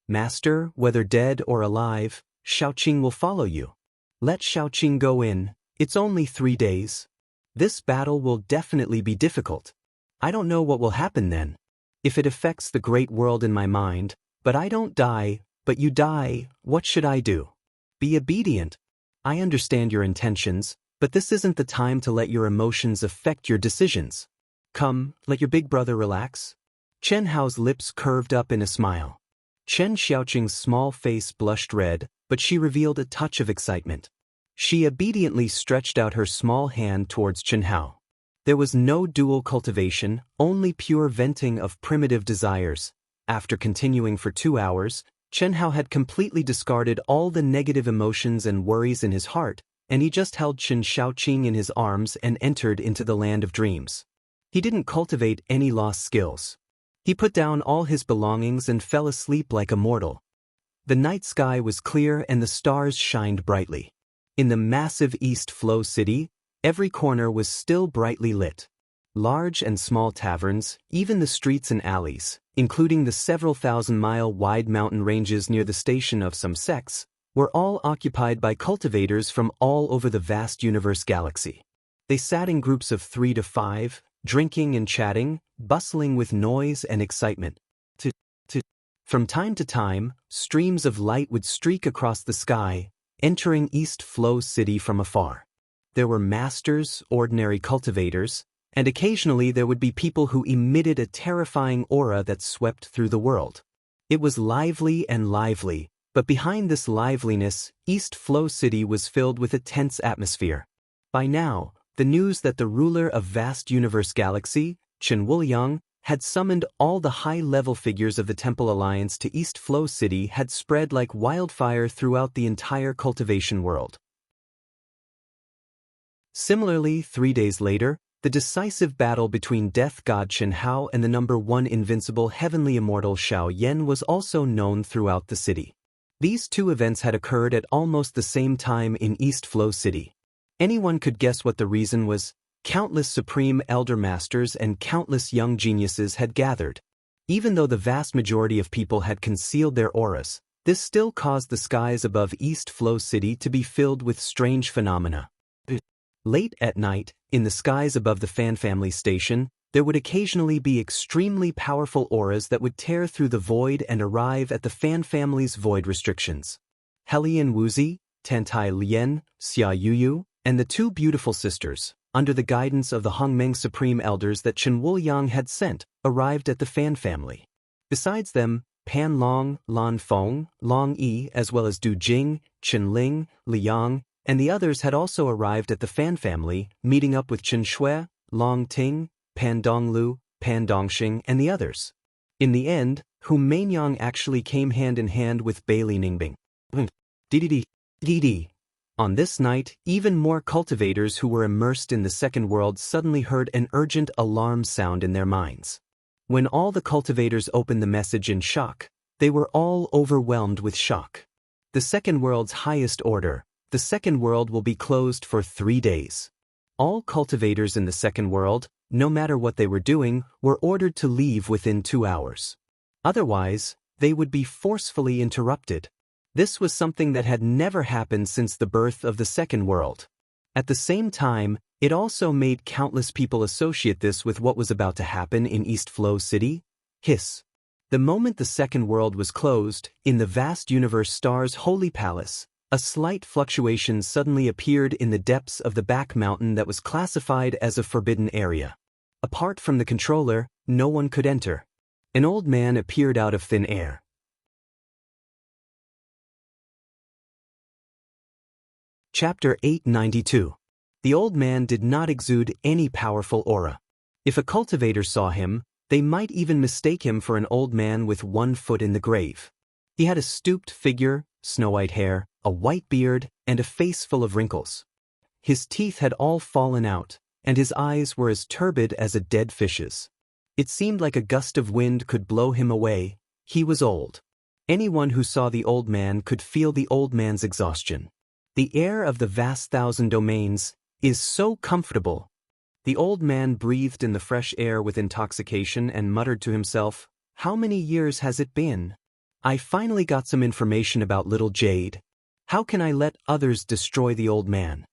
Master, whether dead or alive, Xiaoqing will follow you. Let Xiaoqing go in. It's only 3 days. This battle will definitely be difficult. I don't know what will happen then. If it affects the great world in my mind, but I don't die, but you die, what should I do? Be obedient. I understand your intentions, but this isn't the time to let your emotions affect your decisions. Come, let your big brother relax. Chen Hao's lips curved up in a smile. Chen Xiaoqing's small face blushed red, but she revealed a touch of excitement. She obediently stretched out her small hand towards Chenhao. There was no dual cultivation, only pure venting of primitive desires. After continuing for 2 hours, Chenhao had completely discarded all the negative emotions and worries in his heart, and he just held Chen Shaoqing in his arms and entered into the land of dreams. He didn't cultivate any lost skills. He put down all his belongings and fell asleep like a mortal. The night sky was clear and the stars shined brightly. In the massive East Flow city, every corner was still brightly lit. Large and small taverns, even the streets and alleys, including the several thousand-mile-wide mountain ranges near the station of some sects, were all occupied by cultivators from all over the vast universe galaxy. They sat in groups of 3 to 5, drinking and chatting, bustling with noise and excitement. From time to time, streams of light would streak across the sky, entering East Flow City from afar. There were masters, ordinary cultivators, and occasionally there would be people who emitted a terrifying aura that swept through the world. It was lively and lively, but behind this liveliness, East Flow City was filled with a tense atmosphere. By now, the news that the ruler of vast universe galaxy, Chen Wuliang, had summoned all the high-level figures of the Temple Alliance to East Flow City had spread like wildfire throughout the entire cultivation world. Similarly, 3 days later, the decisive battle between Death God Chen Hao and the #1 invincible heavenly immortal Xiao Yan was also known throughout the city. These two events had occurred at almost the same time in East Flow City. Anyone could guess what the reason was. Countless supreme elder masters and countless young geniuses had gathered. Even though the vast majority of people had concealed their auras, this still caused the skies above East Flow City to be filled with strange phenomena. Late at night, in the skies above the Fan Family Station, there would occasionally be extremely powerful auras that would tear through the void and arrive at the Fan Family's void restrictions. Helian Wuzi, Tantai Lian, Xia Yuyu, and the two beautiful sisters, under the guidance of the Hongmeng Supreme Elders that Chen Wuliang had sent, arrived at the Fan Family. Besides them, Pan Long, Lan Feng, Long Yi, as well as Du Jing, Chen Ling, Li Yang, and the others had also arrived at the Fan Family, meeting up with Chen Shui, Long Ting, Pan Donglu, Pan Dongxing, and the others. In the end, Hu Mainyang actually came hand in hand with Bailey Ningbing. Didi. On this night, even more cultivators who were immersed in the second world suddenly heard an urgent alarm sound in their minds. When all the cultivators opened the message in shock, they were all overwhelmed with shock. The second world's highest order, the second world will be closed for 3 days. All cultivators in the second world, no matter what they were doing, were ordered to leave within 2 hours. Otherwise, they would be forcefully interrupted. This was something that had never happened since the birth of the second world. At the same time, it also made countless people associate this with what was about to happen in East Flow City. Hiss. The moment the second world was closed, in the vast universe star's holy palace, a slight fluctuation suddenly appeared in the depths of the back mountain that was classified as a forbidden area. Apart from the controller, no one could enter. An old man appeared out of thin air. Chapter 892. The old man did not exude any powerful aura. If a cultivator saw him, they might even mistake him for an old man with 1 foot in the grave. He had a stooped figure, snow-white hair, a white beard, and a face full of wrinkles. His teeth had all fallen out, and his eyes were as turbid as a dead fish's. It seemed like a gust of wind could blow him away. He was old. Anyone who saw the old man could feel the old man's exhaustion. The air of the vast thousand domains is so comfortable. The old man breathed in the fresh air with intoxication and muttered to himself, "How many years has it been? I finally got some information about little Jade. How can I let others destroy the old man?"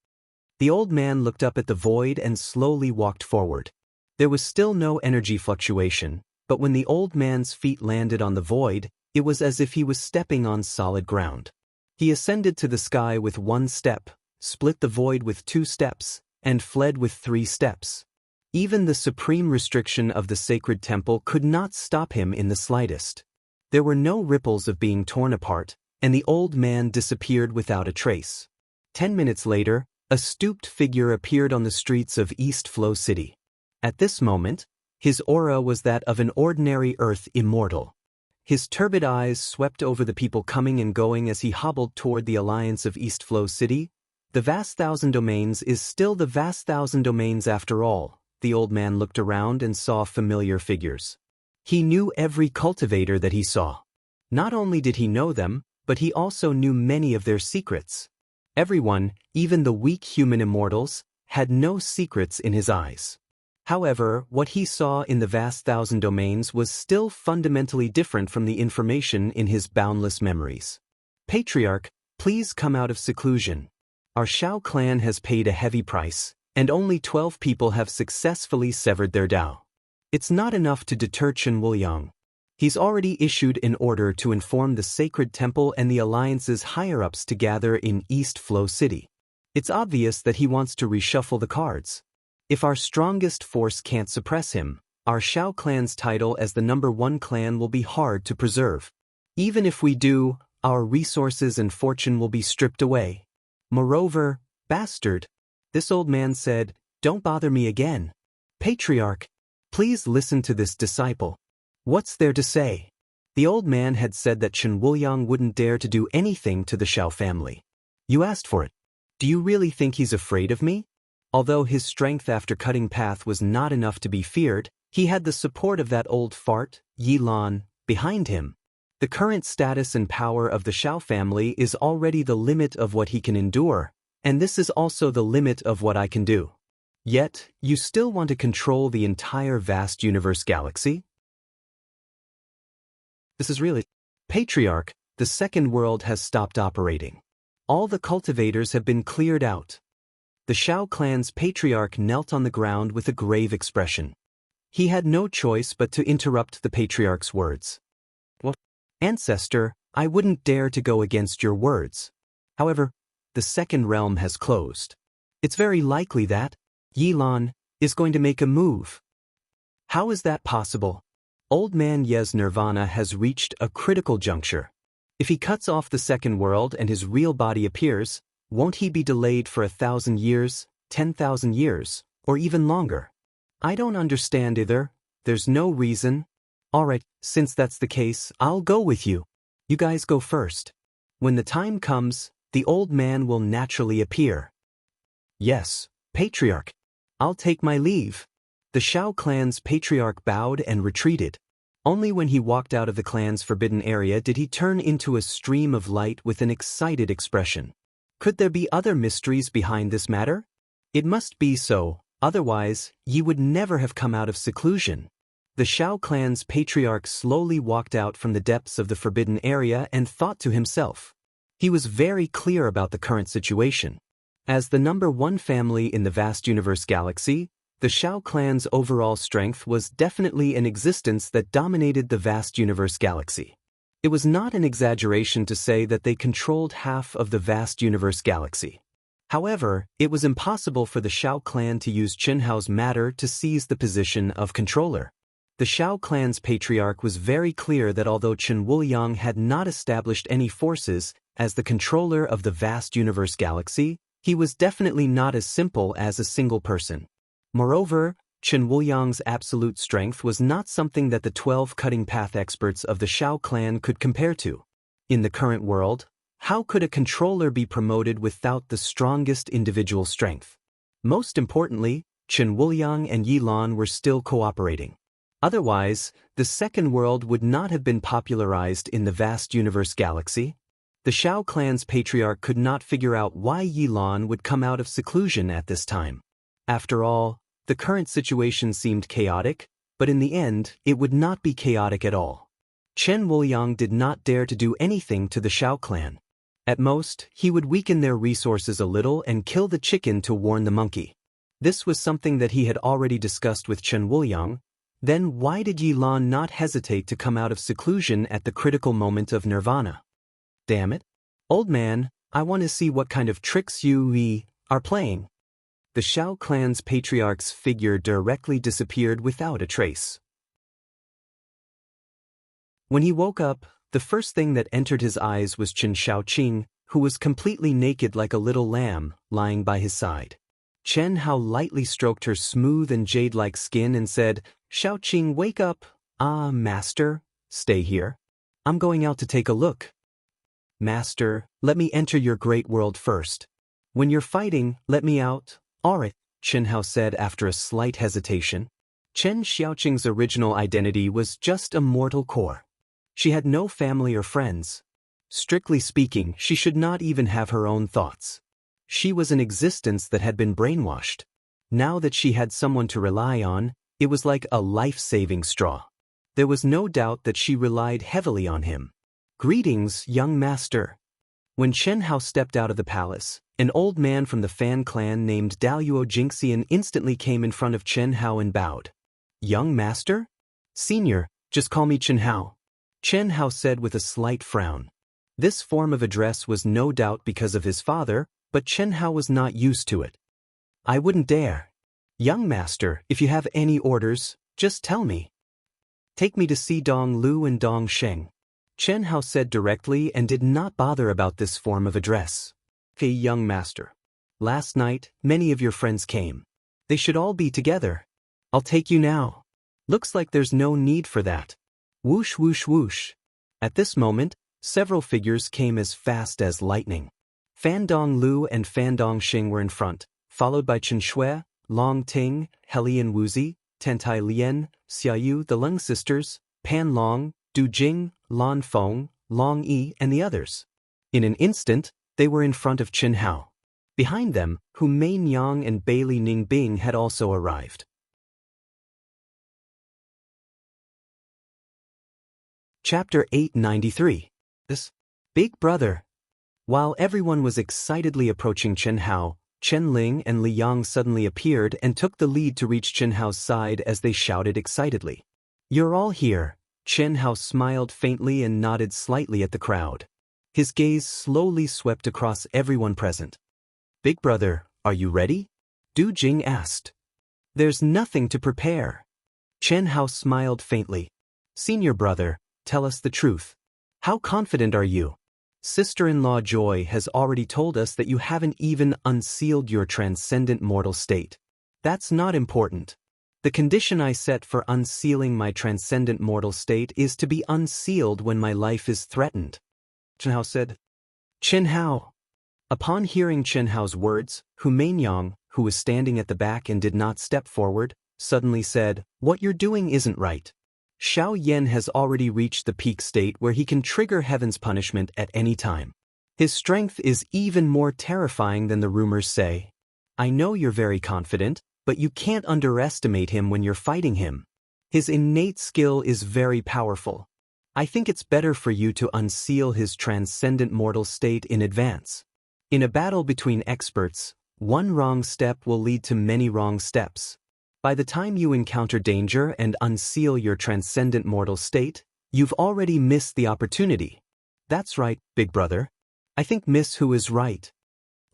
The old man looked up at the void and slowly walked forward. There was still no energy fluctuation, but when the old man's feet landed on the void, it was as if he was stepping on solid ground. He ascended to the sky with 1 step, split the void with 2 steps, and fled with 3 steps. Even the supreme restriction of the sacred temple could not stop him in the slightest. There were no ripples of being torn apart, and the old man disappeared without a trace. 10 minutes later, a stooped figure appeared on the streets of East Flow City. At this moment, his aura was that of an ordinary Earth immortal. His turbid eyes swept over the people coming and going as he hobbled toward the alliance of East Flow City. The vast thousand domains is still the vast thousand domains after all. The old man looked around and saw familiar figures. He knew every cultivator that he saw. Not only did he know them, but he also knew many of their secrets. Everyone, even the weak human immortals, had no secrets in his eyes. However, what he saw in the vast thousand domains was still fundamentally different from the information in his boundless memories. Patriarch, please come out of seclusion. Our Shao clan has paid a heavy price, and only 12 people have successfully severed their Dao. It's not enough to deter Chen Wuliang. He's already issued an order to inform the Sacred Temple and the Alliance's higher-ups to gather in East Flow City. It's obvious that he wants to reshuffle the cards. If our strongest force can't suppress him, our Shao clan's title as the #1 clan will be hard to preserve. Even if we do, our resources and fortune will be stripped away. Moreover, bastard, this old man said, don't bother me again. Patriarch, please listen to this disciple. What's there to say? The old man had said that Chen Wuliang wouldn't dare to do anything to the Shao family. You asked for it. Do you really think he's afraid of me? Although his strength after cutting path was not enough to be feared, he had the support of that old fart, Yi Lan, behind him. The current status and power of the Shao family is already the limit of what he can endure, and this is also the limit of what I can do. Yet, you still want to control the entire vast universe galaxy? This is really... Patriarch, the second world has stopped operating. All the cultivators have been cleared out. The Shao clan's patriarch knelt on the ground with a grave expression. He had no choice but to interrupt the patriarch's words. Well, ancestor, I wouldn't dare to go against your words. However, the second realm has closed. It's very likely that Yi Lan is going to make a move. How is that possible? Old Man Ye's nirvana has reached a critical juncture. If he cuts off the second world and his real body appears, won't he be delayed for 1,000 years, 10,000 years, or even longer? I don't understand either. There's no reason. Alright, since that's the case, I'll go with you. You guys go first. When the time comes, the old man will naturally appear. Yes, Patriarch. I'll take my leave. The Shao clan's patriarch bowed and retreated. Only when he walked out of the clan's forbidden area did he turn into a stream of light with an excited expression. Could there be other mysteries behind this matter? It must be so, otherwise, Yi would never have come out of seclusion. The Shao clan's patriarch slowly walked out from the depths of the forbidden area and thought to himself. He was very clear about the current situation. As the #1 family in the vast universe galaxy, the Shao clan's overall strength was definitely an existence that dominated the vast universe galaxy. It was not an exaggeration to say that they controlled half of the vast universe galaxy. However, it was impossible for the Shao clan to use Chen Hao's matter to seize the position of controller. The Shao clan's patriarch was very clear that although Chen Wuliang had not established any forces as the controller of the vast universe galaxy, he was definitely not as simple as a single person. Moreover, Chen Wuliang's absolute strength was not something that the 12 cutting path experts of the Shao clan could compare to. In the current world, how could a controller be promoted without the strongest individual strength? Most importantly, Chen Wuliang and Yi Lan were still cooperating. Otherwise, the second world would not have been popularized in the vast universe galaxy. The Shao clan's patriarch could not figure out why Yi Lan would come out of seclusion at this time. After all, the current situation seemed chaotic, but in the end, it would not be chaotic at all. Chen Wuliang did not dare to do anything to the Shao clan. At most, he would weaken their resources a little and kill the chicken to warn the monkey. This was something that he had already discussed with Chen Wuliang. Then why did Yi Lan not hesitate to come out of seclusion at the critical moment of nirvana? Damn it. Old man, I want to see what kind of tricks you are playing. The Shao clan's patriarch's figure directly disappeared without a trace. When he woke up, the first thing that entered his eyes was Chen Shaoqing, who was completely naked like a little lamb, lying by his side. Chen Hao lightly stroked her smooth and jade-like skin and said, "Xiaoqing, wake up." "Ah, master, stay here. I'm going out to take a look." "Master, let me enter your great world first. When you're fighting, let me out." "Alright," Chen Hao said after a slight hesitation. Chen Xiaoqing's original identity was just a mortal core. She had no family or friends. Strictly speaking, she should not even have her own thoughts. She was an existence that had been brainwashed. Now that she had someone to rely on, it was like a life-saving straw. There was no doubt that she relied heavily on him. "Greetings, young master." When Chen Hao stepped out of the palace, an old man from the Fan clan named Daluo Jingxian instantly came in front of Chen Hao and bowed. "Young master?" "Senior, just call me Chen Hao," Chen Hao said with a slight frown. This form of address was no doubt because of his father, but Chen Hao was not used to it. "I wouldn't dare." "Young master, if you have any orders, just tell me." "Take me to see Dong Lu and Dong Sheng," Chen Hao said directly and did not bother about this form of address. "Hey, young master. Last night, many of your friends came. They should all be together. I'll take you now." "Looks like there's no need for that." Whoosh whoosh whoosh. At this moment, several figures came as fast as lightning. Fan Dong Lu and Fan Dong Xing were in front, followed by Chen Shui, Long Ting, Helian Wuzi, Tentai Lien, Xiaoyu, the Leng sisters, Pan Long, Du Jing, Lan Feng, Long Yi, and the others. In an instant, they were in front of Chen Hao. Behind them, Hu Mei Yang and Bailey Ningbing had also arrived. Chapter 893. This Big Brother. While everyone was excitedly approaching Chen Hao, Chen Ling and Li Yang suddenly appeared and took the lead to reach Chen Hao's side as they shouted excitedly. "You're all here." Chen Hao smiled faintly and nodded slightly at the crowd. His gaze slowly swept across everyone present. "Big Brother, are you ready?" Du Jing asked. "There's nothing to prepare." Chen Hao smiled faintly. "Senior brother, tell us the truth. How confident are you? Sister-in-law Joy has already told us that you haven't even unsealed your transcendent mortal state. That's not important. The condition I set for unsealing my transcendent mortal state is to be unsealed when my life is threatened." Chen Hao said. "Chen Hao." Upon hearing Chen Hao's words, Hu Meinyang, who was standing at the back and did not step forward, suddenly said, "What you're doing isn't right. Xiao Yan has already reached the peak state where he can trigger heaven's punishment at any time. His strength is even more terrifying than the rumors say. I know you're very confident, but you can't underestimate him when you're fighting him. His innate skill is very powerful. I think it's better for you to unseal his transcendent mortal state in advance. In a battle between experts, one wrong step will lead to many wrong steps. By the time you encounter danger and unseal your transcendent mortal state, you've already missed the opportunity." "That's right, Big Brother. I think Miss Hu is right,"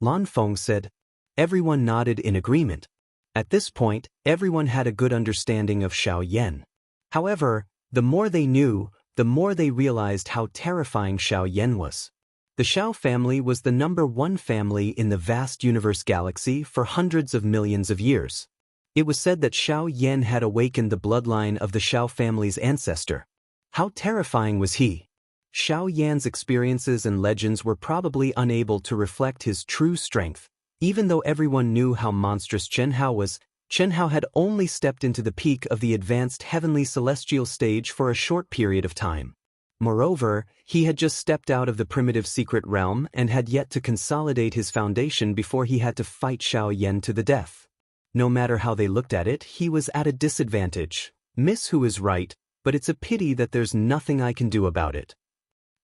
Lan Feng said. Everyone nodded in agreement. At this point, everyone had a good understanding of Xiao Yan. However, the more they knew, the more they realized how terrifying Xiao Yan was. The Xiao family was the #1 family in the vast universe galaxy for hundreds of millions of years. It was said that Xiao Yan had awakened the bloodline of the Xiao family's ancestor. How terrifying was he? Xiao Yan's experiences and legends were probably unable to reflect his true strength. Even though everyone knew how monstrous Chen Hao was, Chen Hao had only stepped into the peak of the advanced heavenly celestial stage for a short period of time. Moreover, he had just stepped out of the primitive secret realm and had yet to consolidate his foundation before he had to fight Xiao Yan to the death. No matter how they looked at it, he was at a disadvantage. Miss Hu is right, but it's a pity that there's nothing I can do about it.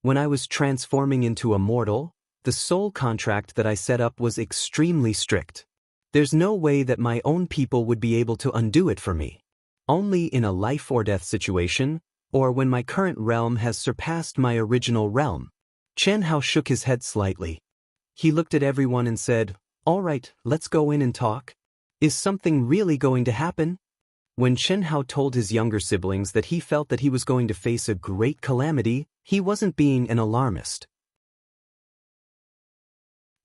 When I was transforming into a mortal, the soul contract that I set up was extremely strict. There's no way that my own people would be able to undo it for me. Only in a life or death situation, or when my current realm has surpassed my original realm." Chen Hao shook his head slightly. He looked at everyone and said, "All right, let's go in and talk. Is something really going to happen?" When Chen Hao told his younger siblings that he felt that he was going to face a great calamity, he wasn't being an alarmist.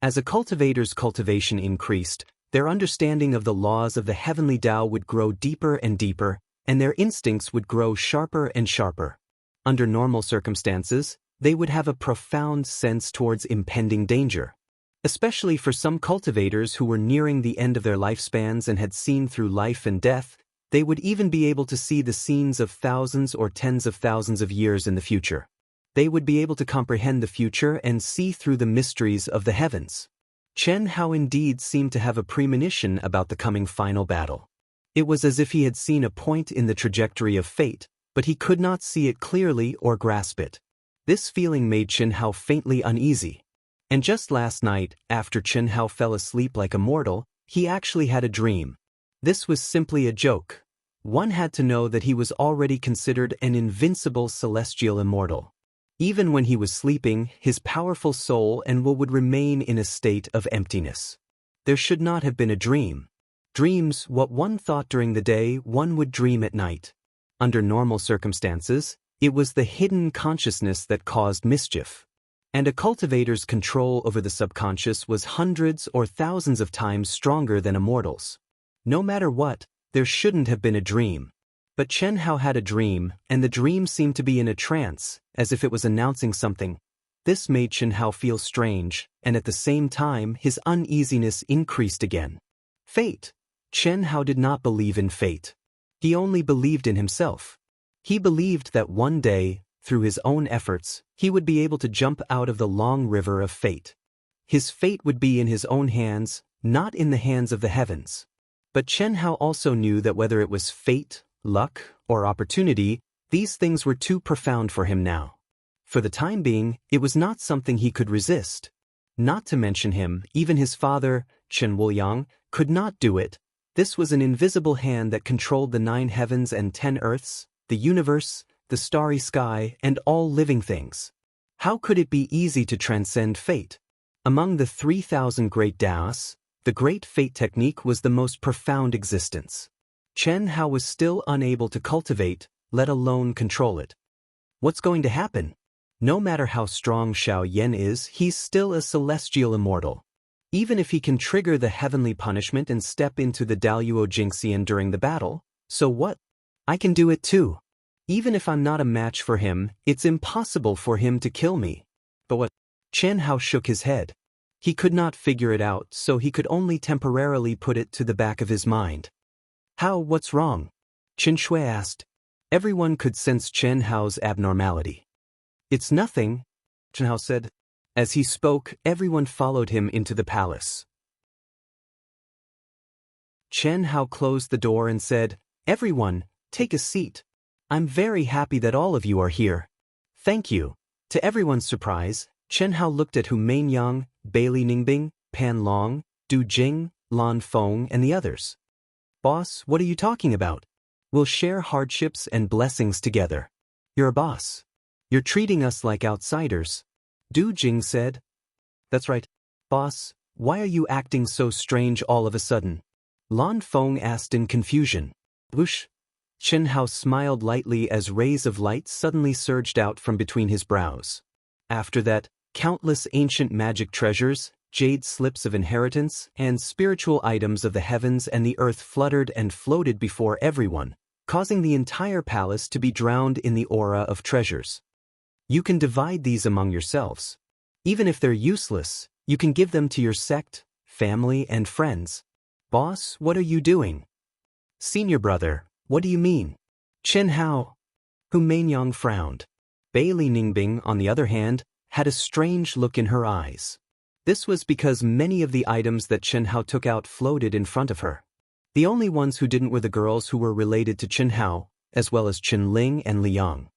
As a cultivator's cultivation increased, their understanding of the laws of the heavenly Tao would grow deeper and deeper, and their instincts would grow sharper and sharper. Under normal circumstances, they would have a profound sense towards impending danger. Especially for some cultivators who were nearing the end of their lifespans and had seen through life and death, they would even be able to see the scenes of thousands or tens of thousands of years in the future. They would be able to comprehend the future and see through the mysteries of the heavens. Chen Hao indeed seemed to have a premonition about the coming final battle. It was as if he had seen a point in the trajectory of fate, but he could not see it clearly or grasp it. This feeling made Chen Hao faintly uneasy. And just last night, after Chen Hao fell asleep like a mortal, he actually had a dream. This was simply a joke. One had to know that he was already considered an invincible celestial immortal. Even when he was sleeping, his powerful soul and will would remain in a state of emptiness. There should not have been a dream. Dreams, what one thought during the day, one would dream at night. Under normal circumstances, it was the hidden consciousness that caused mischief. And a cultivator's control over the subconscious was hundreds or thousands of times stronger than a mortal's. No matter what, there shouldn't have been a dream. But Chen Hao had a dream, and the dream seemed to be in a trance, as if it was announcing something. This made Chen Hao feel strange, and at the same time his uneasiness increased again. Fate. Chen Hao did not believe in fate. He only believed in himself. He believed that one day, through his own efforts, he would be able to jump out of the long river of fate. His fate would be in his own hands, not in the hands of the heavens. But Chen Hao also knew that whether it was fate, luck, or opportunity, these things were too profound for him now. For the time being, it was not something he could resist. Not to mention him, even his father, Chen Wuliang, could not do it. This was an invisible hand that controlled the 9 heavens and 10 earths, the universe, the starry sky, and all living things. How could it be easy to transcend fate? Among the 3,000 great Taoists, the great fate technique was the most profound existence. Chen Hao was still unable to cultivate, let alone control it. What's going to happen? No matter how strong Xiao Yan is, he's still a celestial immortal. Even if he can trigger the heavenly punishment and step into the Daluo Jingxian during the battle, so what? I can do it too. Even if I'm not a match for him, it's impossible for him to kill me. But what? Chen Hao shook his head. He could not figure it out, so he could only temporarily put it to the back of his mind. How, what's wrong? Chen Shui asked. Everyone could sense Chen Hao's abnormality. It's nothing, Chen Hao said. As he spoke, everyone followed him into the palace. Chen Hao closed the door and said, Everyone, take a seat. I'm very happy that all of you are here. Thank you. To everyone's surprise, Chen Hao looked at Hu Mainyang, Bailey Ningbing, Pan Long, Du Jing, Lan Feng, and the others. Boss, what are you talking about? We'll share hardships and blessings together. You're a boss. You're treating us like outsiders. Du Jing said. That's right. Boss, why are you acting so strange all of a sudden? Lan Feng asked in confusion. Whoosh. Chen Hao smiled lightly as rays of light suddenly surged out from between his brows. After that, countless ancient magic treasures, jade slips of inheritance, and spiritual items of the heavens and the earth fluttered and floated before everyone, causing the entire palace to be drowned in the aura of treasures. You can divide these among yourselves. Even if they're useless, you can give them to your sect, family, and friends. Boss, what are you doing? Senior brother, what do you mean? Chen Hao. Hu Mainyang frowned. Bailey Ningbing, on the other hand, had a strange look in her eyes. This was because many of the items that Chen Hao took out floated in front of her. The only ones who didn't were the girls who were related to Chen Hao, as well as Chen Ling and Liang.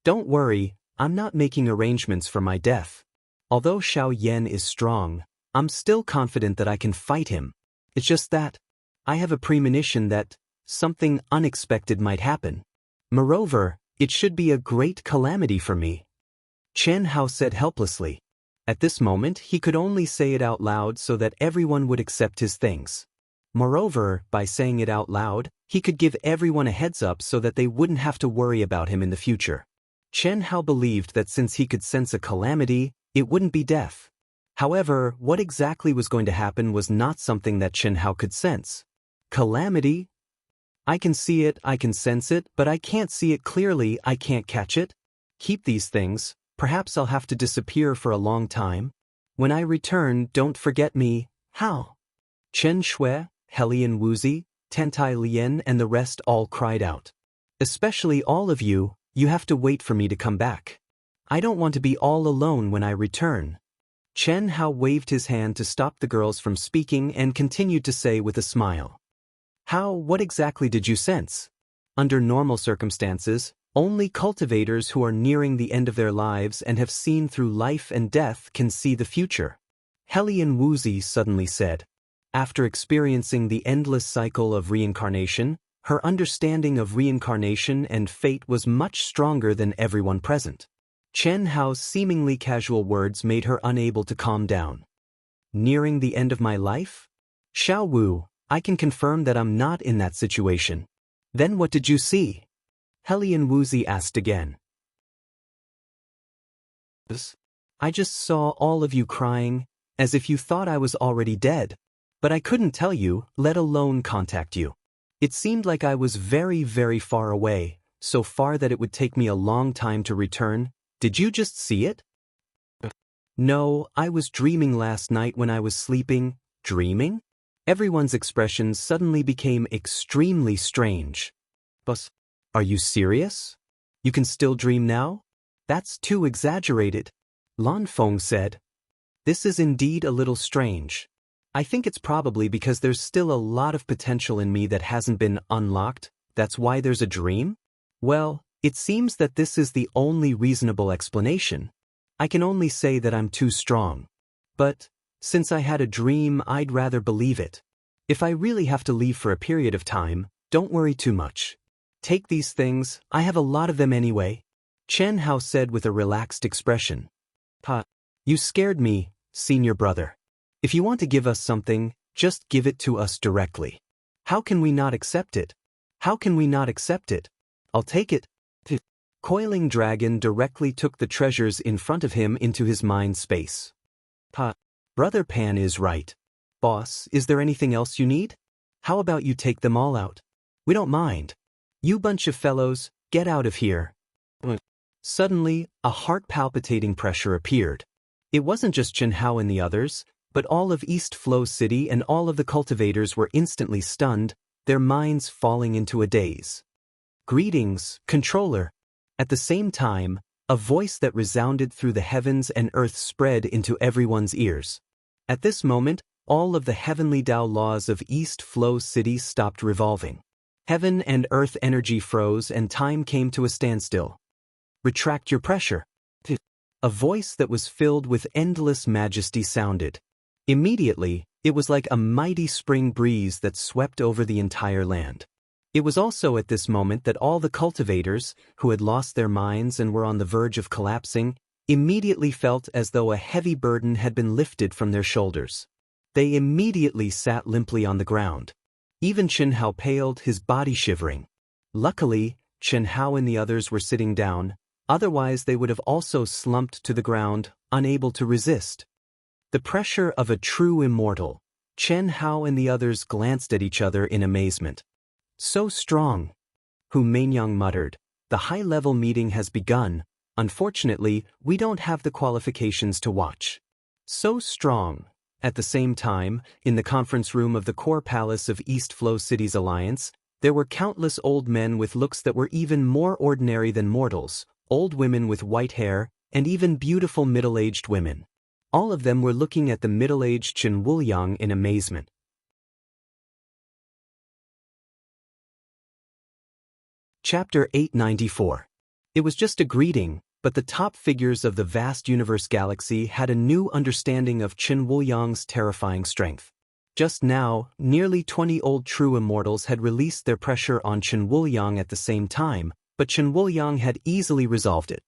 Don't worry, I'm not making arrangements for my death. Although Xiao Yan is strong, I'm still confident that I can fight him. It's just that I have a premonition that something unexpected might happen. Moreover, it should be a great calamity for me. Chen Hao said helplessly. At this moment, he could only say it out loud so that everyone would accept his things. Moreover, by saying it out loud, he could give everyone a heads up so that they wouldn't have to worry about him in the future. Chen Hao believed that since he could sense a calamity, it wouldn't be death. However, what exactly was going to happen was not something that Chen Hao could sense. Calamity? I can see it, I can sense it, but I can't see it clearly, I can't catch it. Keep these things, perhaps I'll have to disappear for a long time. When I return, don't forget me. How? Chen Shui, Helian Wuzi, Tentai Lien and the rest all cried out. Especially all of you, you have to wait for me to come back. I don't want to be all alone when I return. Chen Hao waved his hand to stop the girls from speaking and continued to say with a smile. What exactly did you sense? Under normal circumstances, only cultivators who are nearing the end of their lives and have seen through life and death can see the future. Helian Wuzi suddenly said. After experiencing the endless cycle of reincarnation, her understanding of reincarnation and fate was much stronger than everyone present. Chen Hao's seemingly casual words made her unable to calm down. Nearing the end of my life? Xiao Wu, I can confirm that I'm not in that situation. Then what did you see? Helian Wuzi asked again. I just saw all of you crying, as if you thought I was already dead. But I couldn't tell you, let alone contact you. It seemed like I was very, very far away, so far that it would take me a long time to return. Did you just see it? No, I was dreaming last night when I was sleeping. Dreaming? Everyone's expressions suddenly became extremely strange. But, are you serious? You can still dream now? That's too exaggerated. Lan Feng said. This is indeed a little strange. I think it's probably because there's still a lot of potential in me that hasn't been unlocked. That's why there's a dream? Well, it seems that this is the only reasonable explanation. I can only say that I'm too strong. But, since I had a dream, I'd rather believe it. If I really have to leave for a period of time, don't worry too much. Take these things, I have a lot of them anyway. Chen Hao said with a relaxed expression. You scared me, senior brother. If you want to give us something, just give it to us directly. How can we not accept it? How can we not accept it? I'll take it. Coiling Dragon directly took the treasures in front of him into his mind space. Brother Pan is right. Boss, is there anything else you need? How about you take them all out? We don't mind. You bunch of fellows, get out of here. Suddenly, a heart-palpitating pressure appeared. It wasn't just Chen Hao and the others, but all of East Flow City and all of the cultivators were instantly stunned, their minds falling into a daze. Greetings, controller. At the same time, a voice that resounded through the heavens and earth spread into everyone's ears. At this moment, all of the heavenly Tao laws of East Flow City stopped revolving. Heaven and earth energy froze and time came to a standstill. Retract your pressure. A voice that was filled with endless majesty sounded. Immediately, it was like a mighty spring breeze that swept over the entire land. It was also at this moment that all the cultivators, who had lost their minds and were on the verge of collapsing, immediately felt as though a heavy burden had been lifted from their shoulders. They immediately sat limply on the ground. Even Chen Hao paled, his body shivering. Luckily, Chen Hao and the others were sitting down, otherwise they would have also slumped to the ground, unable to resist. The pressure of a true immortal. Chen Hao and the others glanced at each other in amazement. So strong. Hu Meinyang muttered. The high-level meeting has begun. Unfortunately, we don't have the qualifications to watch. So strong. At the same time, in the conference room of the core palace of East Flow City's alliance, there were countless old men with looks that were even more ordinary than mortals, old women with white hair, and even beautiful middle-aged women. All of them were looking at the middle-aged Chen Wuliang in amazement. Chapter 894. It was just a greeting, but the top figures of the vast universe galaxy had a new understanding of Chen Wuliang's terrifying strength. Just now, nearly 20 old true immortals had released their pressure on Chen Wuliang at the same time, but Chen Wuliang had easily resolved it.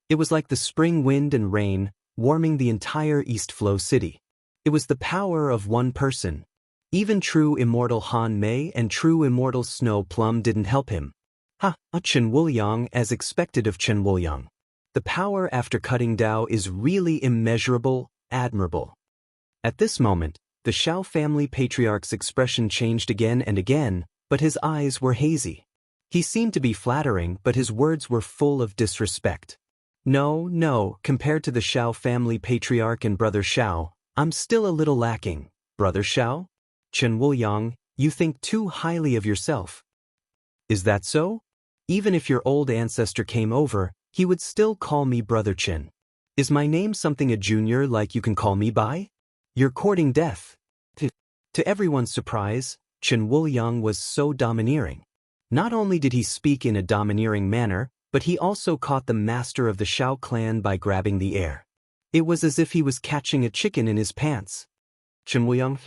It was like the spring wind and rain, warming the entire East Flow City. It was the power of one person. Even true immortal Han Mei and true immortal Snow Plum didn't help him. Chen Wuliang as expected of Chen Wuliang. The power after cutting Tao is really immeasurable, admirable. At this moment, the Xiao family patriarch's expression changed again and again, but his eyes were hazy. He seemed to be flattering, but his words were full of disrespect. No, compared to the Xiao family patriarch and brother Xiao, I'm still a little lacking. Brother Xiao? Chen Wuliang, you think too highly of yourself. Is that so? Even if your old ancestor came over, he would still call me Brother Chen. Is my name something a junior like you can call me by? You're courting death. To everyone's surprise, Chen Wuliang was so domineering. Not only did he speak in a domineering manner, but he also caught the master of the Xiao clan by grabbing the air. It was as if he was catching a chicken in his pants. Chen Wuliang,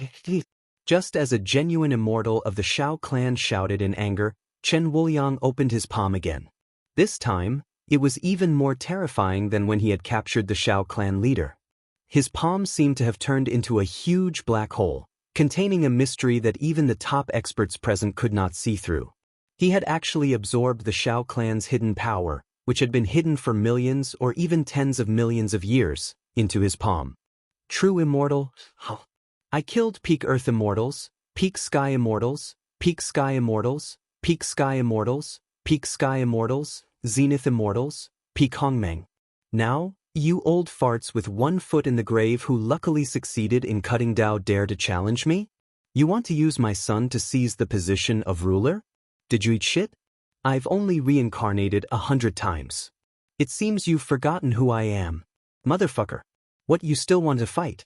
just as a genuine immortal of the Xiao clan shouted in anger, Chen Wuliang opened his palm again. This time, it was even more terrifying than when he had captured the Xiao clan leader. His palm seemed to have turned into a huge black hole, containing a mystery that even the top experts present could not see through. He had actually absorbed the Xiao clan's hidden power, which had been hidden for millions or even tens of millions of years, into his palm. True immortal? I killed peak Earth immortals, peak Sky immortals, peak Sky immortals, peak Sky immortals, peak Sky immortals, Zenith immortals, peak Hongmeng. Now, you old farts with 1 foot in the grave who luckily succeeded in cutting Dao dare to challenge me? You want to use my son to seize the position of ruler? Did you eat shit? I've only reincarnated 100 times. It seems you've forgotten who I am. Motherfucker. What, you still want to fight?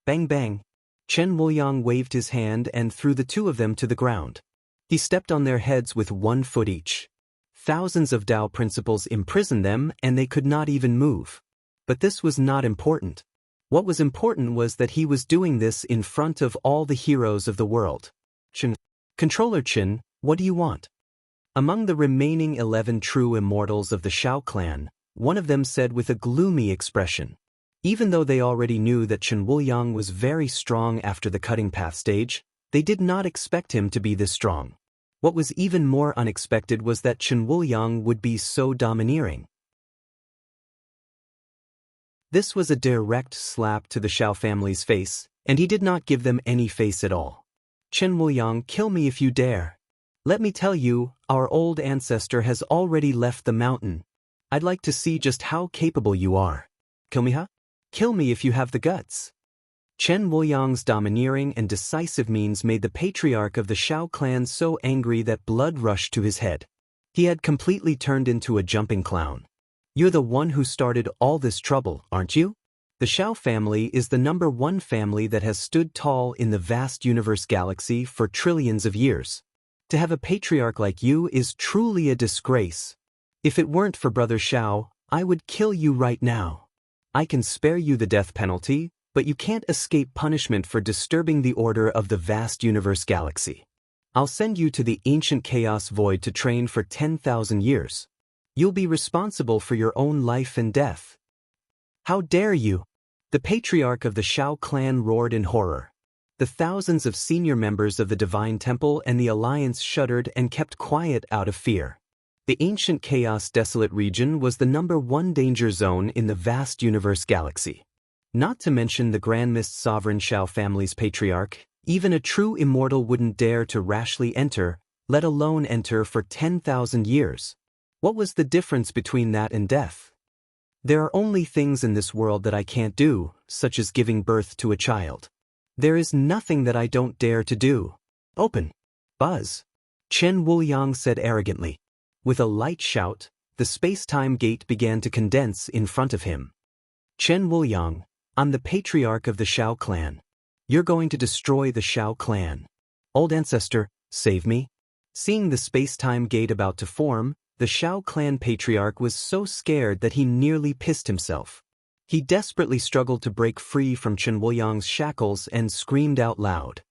Bang bang. Chen Wuliang waved his hand and threw the two of them to the ground. He stepped on their heads with 1 foot each. Thousands of Dao principles imprisoned them and they could not even move. But this was not important. What was important was that he was doing this in front of all the heroes of the world. Chen, Controller Chen, what do you want? Among the remaining 11 true immortals of the Xiao clan, one of them said with a gloomy expression. Even though they already knew that Chen Wuliang was very strong after the cutting path stage, they did not expect him to be this strong. What was even more unexpected was that Chen Wuliang would be so domineering. This was a direct slap to the Xiao family's face, and he did not give them any face at all. Chen Wuliang, kill me if you dare. Let me tell you, our old ancestor has already left the mountain. I'd like to see just how capable you are. Kill me, huh? Kill me if you have the guts. Chen Wuliang's domineering and decisive means made the patriarch of the Xiao clan so angry that blood rushed to his head. He had completely turned into a jumping clown. You're the one who started all this trouble, aren't you? The Xiao family is the #1 family that has stood tall in the vast universe galaxy for trillions of years. To have a patriarch like you is truly a disgrace. If it weren't for Brother Xiao, I would kill you right now. I can spare you the death penalty, but you can't escape punishment for disturbing the order of the vast universe galaxy. I'll send you to the ancient chaos void to train for 10,000 years. You'll be responsible for your own life and death. How dare you? The patriarch of the Xiao clan roared in horror. The thousands of senior members of the Divine Temple and the Alliance shuddered and kept quiet out of fear. The ancient chaos desolate region was the #1 danger zone in the vast universe galaxy. Not to mention the Grand Mist Sovereign Xiao family's patriarch, even a true immortal wouldn't dare to rashly enter, let alone enter for 10,000 years. What was the difference between that and death? There are only things in this world that I can't do, such as giving birth to a child. There is nothing that I don't dare to do. Open. Buzz. Chen Wuliang said arrogantly. With a light shout, the space-time gate began to condense in front of him. Chen Wuliang, I'm the patriarch of the Xiao clan. You're going to destroy the Xiao clan. Old ancestor, save me. Seeing the space-time gate about to form, the Xiao clan patriarch was so scared that he nearly pissed himself. He desperately struggled to break free from Chen Wuliang's shackles and screamed out loud.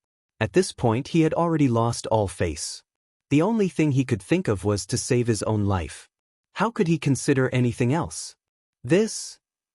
At this point he had already lost all face. The only thing he could think of was to save his own life. How could he consider anything else?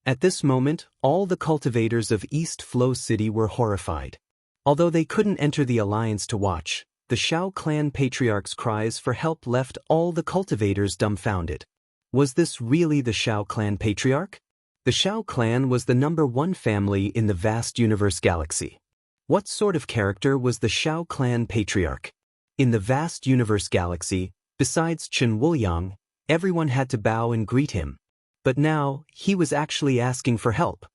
At this moment, all the cultivators of East Flow City were horrified. Although they couldn't enter the Alliance to watch, the Xiao clan patriarch's cries for help left all the cultivators dumbfounded. Was this really the Xiao clan patriarch? The Shao clan was the #1 family in the vast universe galaxy. What sort of character was the Shao clan patriarch? In the vast universe galaxy, besides Chen Wuliang, everyone had to bow and greet him. But now, he was actually asking for help.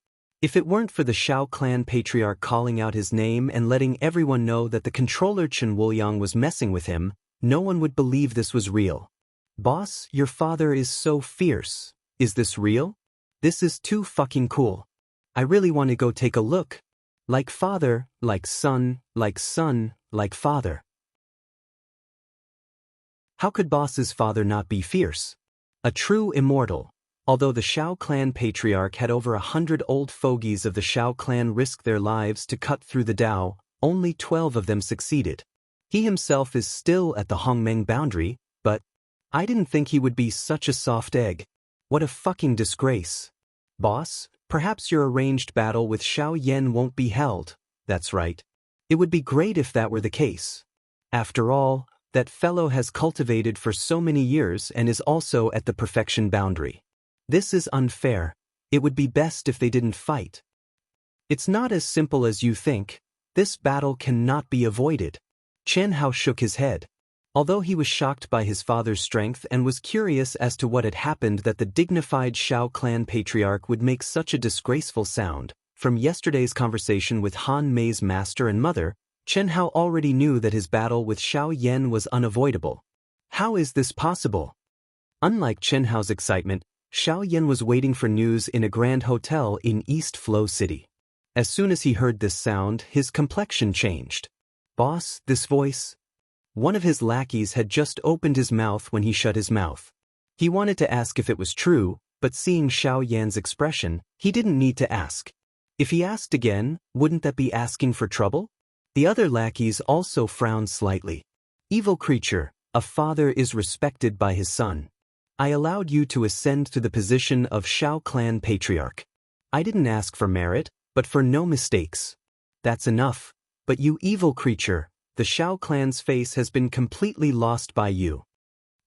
If it weren't for the Shao clan patriarch calling out his name and letting everyone know that the controller Chen Wuliang was messing with him, no one would believe this was real. Boss, your father is so fierce. Is this real? This is too fucking cool. I really want to go take a look. Like father, like son, like son, like father. How could Boss's father not be fierce? A true immortal. Although the Shao clan patriarch had over 100 old fogies of the Shao clan risk their lives to cut through the Tao, only 12 of them succeeded. He himself is still at the Hongmeng boundary, but I didn't think he would be such a soft egg. What a fucking disgrace. Boss, perhaps your arranged battle with Xiao Yan won't be held. That's right. It would be great if that were the case. After all, that fellow has cultivated for so many years and is also at the perfection boundary. This is unfair. It would be best if they didn't fight. It's not as simple as you think. This battle cannot be avoided. Chen Hao shook his head. Although he was shocked by his father's strength and was curious as to what had happened that the dignified Shao clan patriarch would make such a disgraceful sound, from yesterday's conversation with Han Mei's master and mother, Chen Hao already knew that his battle with Xiao Yan was unavoidable. How is this possible? Unlike Chen Hao's excitement, Xiao Yan was waiting for news in a grand hotel in East Flow City. As soon as he heard this sound, his complexion changed. Boss, this voice? One of his lackeys had just opened his mouth when he shut his mouth. He wanted to ask if it was true, but seeing Xiao Yan's expression, he didn't need to ask. If he asked again, wouldn't that be asking for trouble? The other lackeys also frowned slightly. Evil creature, a father is respected by his son. I allowed you to ascend to the position of Shao clan patriarch. I didn't ask for merit, but for no mistakes. That's enough. But you evil creature, the Shao clan's face has been completely lost by you.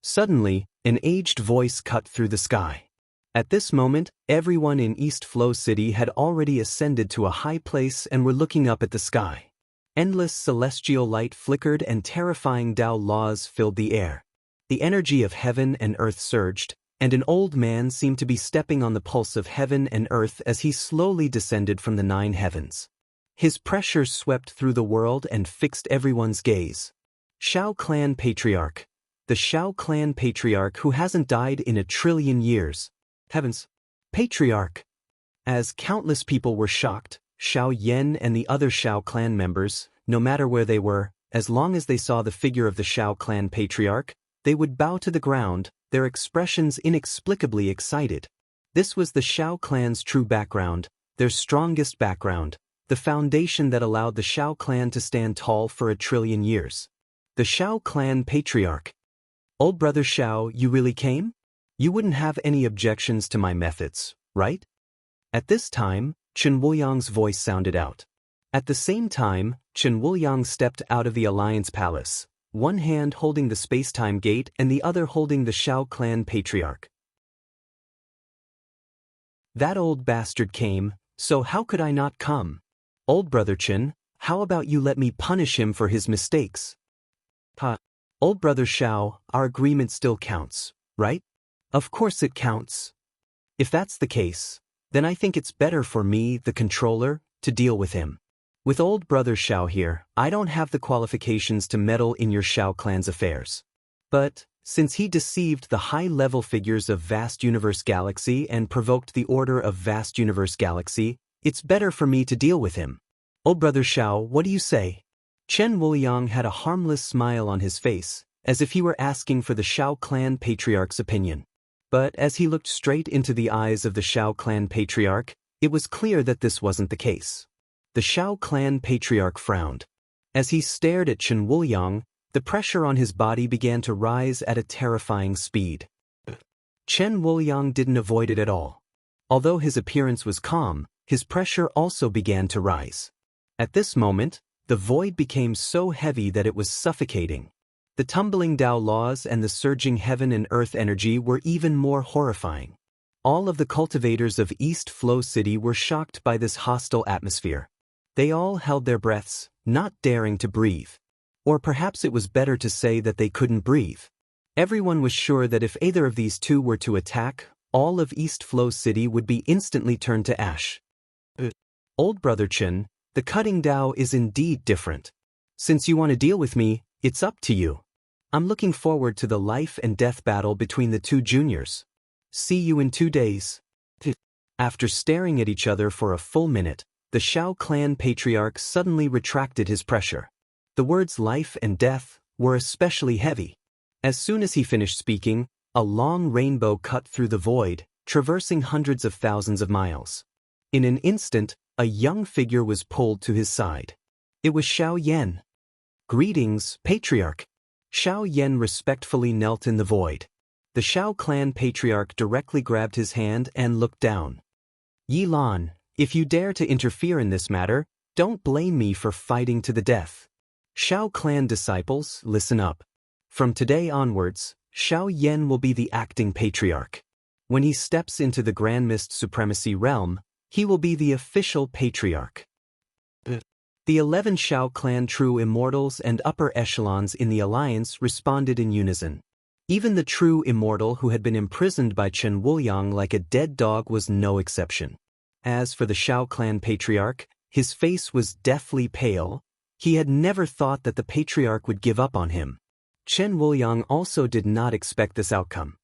Suddenly, an aged voice cut through the sky. At this moment, everyone in East Flow City had already ascended to a high place and were looking up at the sky. Endless celestial light flickered and terrifying Tao laws filled the air. The energy of heaven and earth surged, and an old man seemed to be stepping on the pulse of heaven and earth as he slowly descended from the 9 heavens. His pressure swept through the world and fixed everyone's gaze. Shao clan patriarch. The Shao clan patriarch who hasn't died in 1 trillion years. Heavens. Patriarch. As countless people were shocked, Xiao Yan and the other Shao clan members, no matter where they were, as long as they saw the figure of the Shao clan patriarch, they would bow to the ground, their expressions inexplicably excited. This was the Shao clan's true background, their strongest background, the foundation that allowed the Shao clan to stand tall for 1 trillion years. The Shao clan patriarch. Old brother Shao, you really came? You wouldn't have any objections to my methods, right? At this time, Chen Wuliang's voice sounded out. At the same time, Chen Wuliang stepped out of the Alliance Palace, one hand holding the space-time gate and the other holding the Shao clan patriarch. That old bastard came, so how could I not come? Old brother Chen, how about you let me punish him for his mistakes? Old brother Shao, our agreement still counts, right? Of course it counts. If that's the case, then I think it's better for me, the controller, to deal with him. With old brother Shao here, I don't have the qualifications to meddle in your Shao clan's affairs. But, since he deceived the high-level figures of Vast Universe Galaxy and provoked the Order of Vast Universe Galaxy, it's better for me to deal with him. Old brother Shao, what do you say? Chen Wuliang had a harmless smile on his face, as if he were asking for the Shao clan patriarch's opinion. But as he looked straight into the eyes of the Shao clan patriarch, it was clear that this wasn't the case. The Shao clan patriarch frowned. As he stared at Chen Wuliang, the pressure on his body began to rise at a terrifying speed. Chen Wuliang didn't avoid it at all. Although his appearance was calm, his pressure also began to rise. At this moment, the void became so heavy that it was suffocating. The tumbling Tao laws and the surging heaven and earth energy were even more horrifying. All of the cultivators of East Flow City were shocked by this hostile atmosphere. They all held their breaths, not daring to breathe. Or perhaps it was better to say that they couldn't breathe. Everyone was sure that if either of these two were to attack, all of East Flow City would be instantly turned to ash. Old Brother Chen, the cutting Dao is indeed different. Since you want to deal with me, it's up to you. I'm looking forward to the life and death battle between the two juniors. See you in 2 days. After staring at each other for a full minute, the Xiao clan patriarch suddenly retracted his pressure. The words life and death were especially heavy. As soon as he finished speaking, a long rainbow cut through the void, traversing hundreds of thousands of miles. In an instant, a young figure was pulled to his side. It was Xiao Yan. Greetings, Patriarch. Xiao Yan respectfully knelt in the void. The Xiao clan patriarch directly grabbed his hand and looked down. Yi Lan, if you dare to interfere in this matter, don't blame me for fighting to the death. Xiao clan disciples, listen up. From today onwards, Xiao Yan will be the acting patriarch. When he steps into the Grand Mist Supremacy realm, he will be the official patriarch. The 11 Xiao clan true immortals and upper echelons in the alliance responded in unison. Even the true immortal who had been imprisoned by Chen Wuliang like a dead dog was no exception. As for the Xiao clan patriarch, his face was deathly pale. He had never thought that the patriarch would give up on him. Chen Wuliang also did not expect this outcome.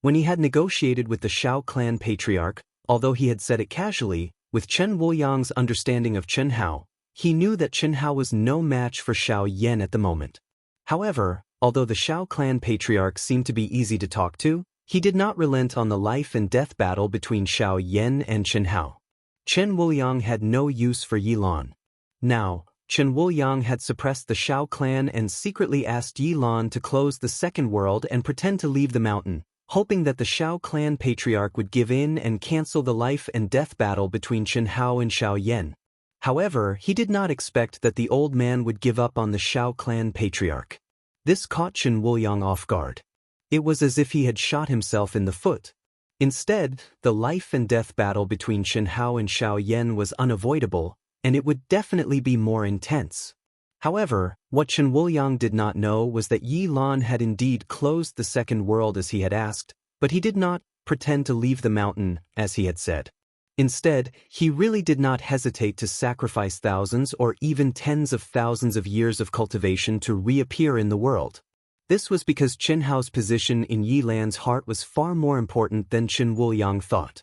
When he had negotiated with the Xiao clan patriarch, although he had said it casually, with Chen Wuliang's understanding of Chen Hao, he knew that Chen Hao was no match for Xiao Yan at the moment. However, although the Xiao clan patriarch seemed to be easy to talk to, he did not relent on the life and death battle between Xiao Yan and Chen Hao. Chen Wuliang had no use for Yi Lan. Now, Chen Wuliang had suppressed the Xiao clan and secretly asked Yi Lan to close the second world and pretend to leave the mountain, hoping that the Xiao clan patriarch would give in and cancel the life and death battle between Chen Hao and Xiao Yan. However, he did not expect that the old man would give up on the Xiao clan patriarch. This caught Chen Wuliang off guard. It was as if he had shot himself in the foot. Instead, the life and death battle between Chen Hao and Xiao Yan was unavoidable, and it would definitely be more intense. However, what Chen Wuliang did not know was that Yi Lan had indeed closed the second world as he had asked, but he did not pretend to leave the mountain, as he had said. Instead, he really did not hesitate to sacrifice thousands or even tens of thousands of years of cultivation to reappear in the world. This was because Chen Hao's position in Yi Lan's heart was far more important than Chen Wuliang thought.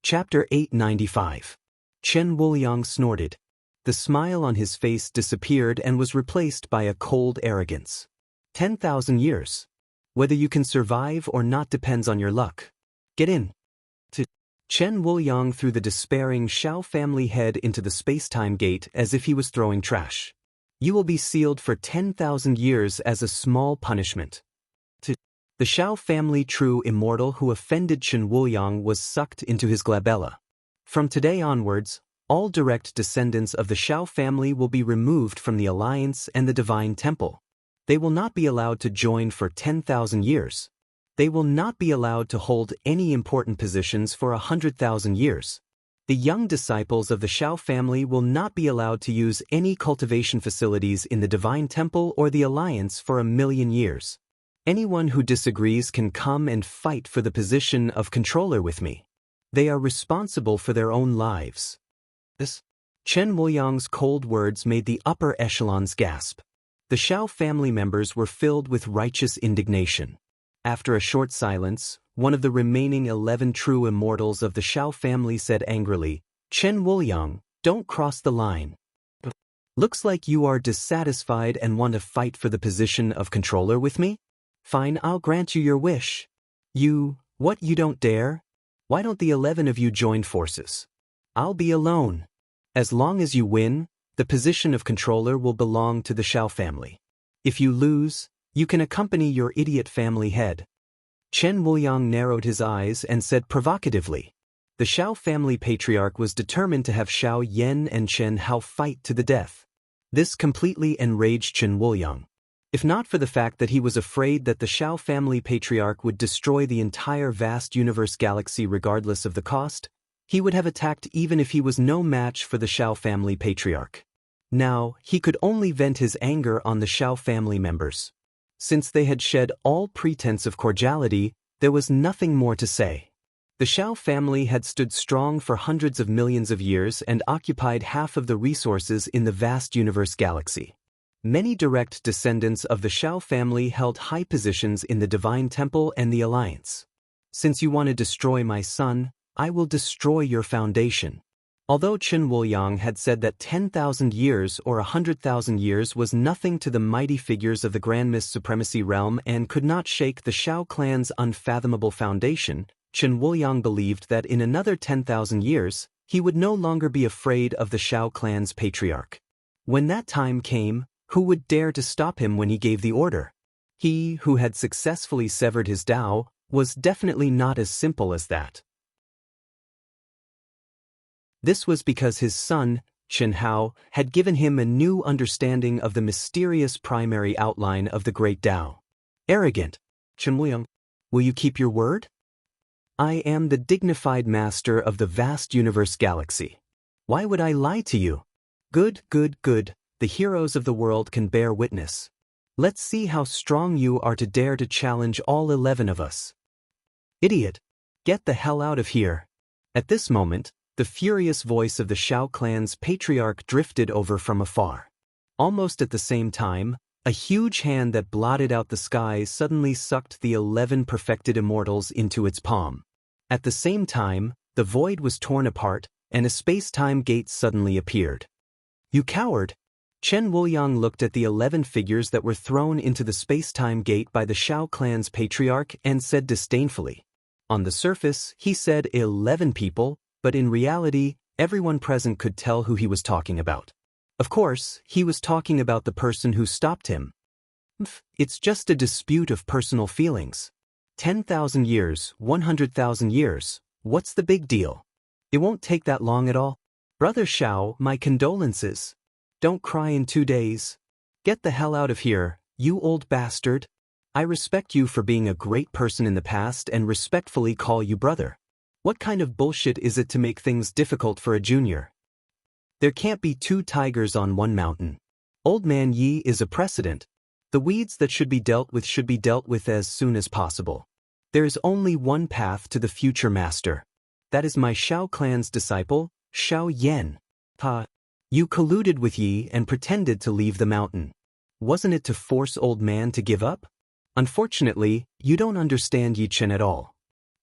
Chapter 895. Chen Wuliang snorted. The smile on his face disappeared and was replaced by a cold arrogance. 10,000 years. Whether you can survive or not depends on your luck. Get in. Chen Wuliang threw the despairing Xiao family head into the space-time gate as if he was throwing trash. You will be sealed for 10,000 years as a small punishment. The Xiao family true immortal who offended Chen Wuliang was sucked into his glabella. From today onwards, all direct descendants of the Xiao family will be removed from the Alliance and the Divine Temple. They will not be allowed to join for 10,000 years. They will not be allowed to hold any important positions for 100,000 years. The young disciples of the Xiao family will not be allowed to use any cultivation facilities in the Divine Temple or the Alliance for 1,000,000 years. Anyone who disagrees can come and fight for the position of controller with me. They are responsible for their own lives. Chen Wuliang's cold words made the upper echelons gasp. The Xiao family members were filled with righteous indignation. After a short silence, one of the remaining 11 true immortals of the Xiao family said angrily, Chen Wuliang, don't cross the line. Looks like you are dissatisfied and want to fight for the position of controller with me? Fine, I'll grant you your wish. You don't dare? Why don't the 11 of you join forces? I'll be alone. As long as you win, the position of controller will belong to the Xiao family. If you lose, you can accompany your idiot family head. Chen Wuliang narrowed his eyes and said provocatively. The Xiao family patriarch was determined to have Xiao Yan and Chen Hao fight to the death. This completely enraged Chen Wuliang. If not for the fact that he was afraid that the Shao family patriarch would destroy the entire vast universe galaxy regardless of the cost, he would have attacked even if he was no match for the Shao family patriarch. Now, he could only vent his anger on the Shao family members. Since they had shed all pretense of cordiality, there was nothing more to say. The Shao family had stood strong for hundreds of millions of years and occupied half of the resources in the vast universe galaxy. Many direct descendants of the Shao family held high positions in the Divine Temple and the Alliance. Since you want to destroy my son, I will destroy your foundation. Although Chen Wuliang had said that 10,000 years or 100,000 years was nothing to the mighty figures of the Grand Mist Supremacy realm and could not shake the Shao clan's unfathomable foundation, Chen Wuliang believed that in another 10,000 years, he would no longer be afraid of the Shao clan's patriarch. When that time came, who would dare to stop him when he gave the order? He, who had successfully severed his Dao, was definitely not as simple as that. This was because his son, Chen Hao, had given him a new understanding of the mysterious primary outline of the Great Dao. Arrogant. Chen Wuliang, will you keep your word? I am the dignified master of the vast universe galaxy. Why would I lie to you? Good, good, good. The heroes of the world can bear witness. Let's see how strong you are to dare to challenge all 11 of us. Idiot! Get the hell out of here. At this moment, the furious voice of the Shao clan's patriarch drifted over from afar. Almost at the same time, a huge hand that blotted out the skies suddenly sucked the 11 perfected immortals into its palm. At the same time, the void was torn apart, and a space-time gate suddenly appeared. You coward! Chen Wuliang looked at the 11 figures that were thrown into the space-time gate by the Shao clan's patriarch and said disdainfully. On the surface, he said 11 people, but in reality, everyone present could tell who he was talking about. Of course, he was talking about the person who stopped him. It's just a dispute of personal feelings. 10,000 years, 100,000 years, what's the big deal? It won't take that long at all. Brother Shao, my condolences. Don't cry in 2 days. Get the hell out of here, you old bastard. I respect you for being a great person in the past and respectfully call you brother. What kind of bullshit is it to make things difficult for a junior? There can't be 2 tigers on one mountain. Old Man Yi is a precedent. The weeds that should be dealt with as soon as possible. There is only one path to the future master. That is my Shao clan's disciple, Shao Yan. You colluded with Yi and pretended to leave the mountain. Wasn't it to force old man to give up? Unfortunately, you don't understand Yi Chen at all.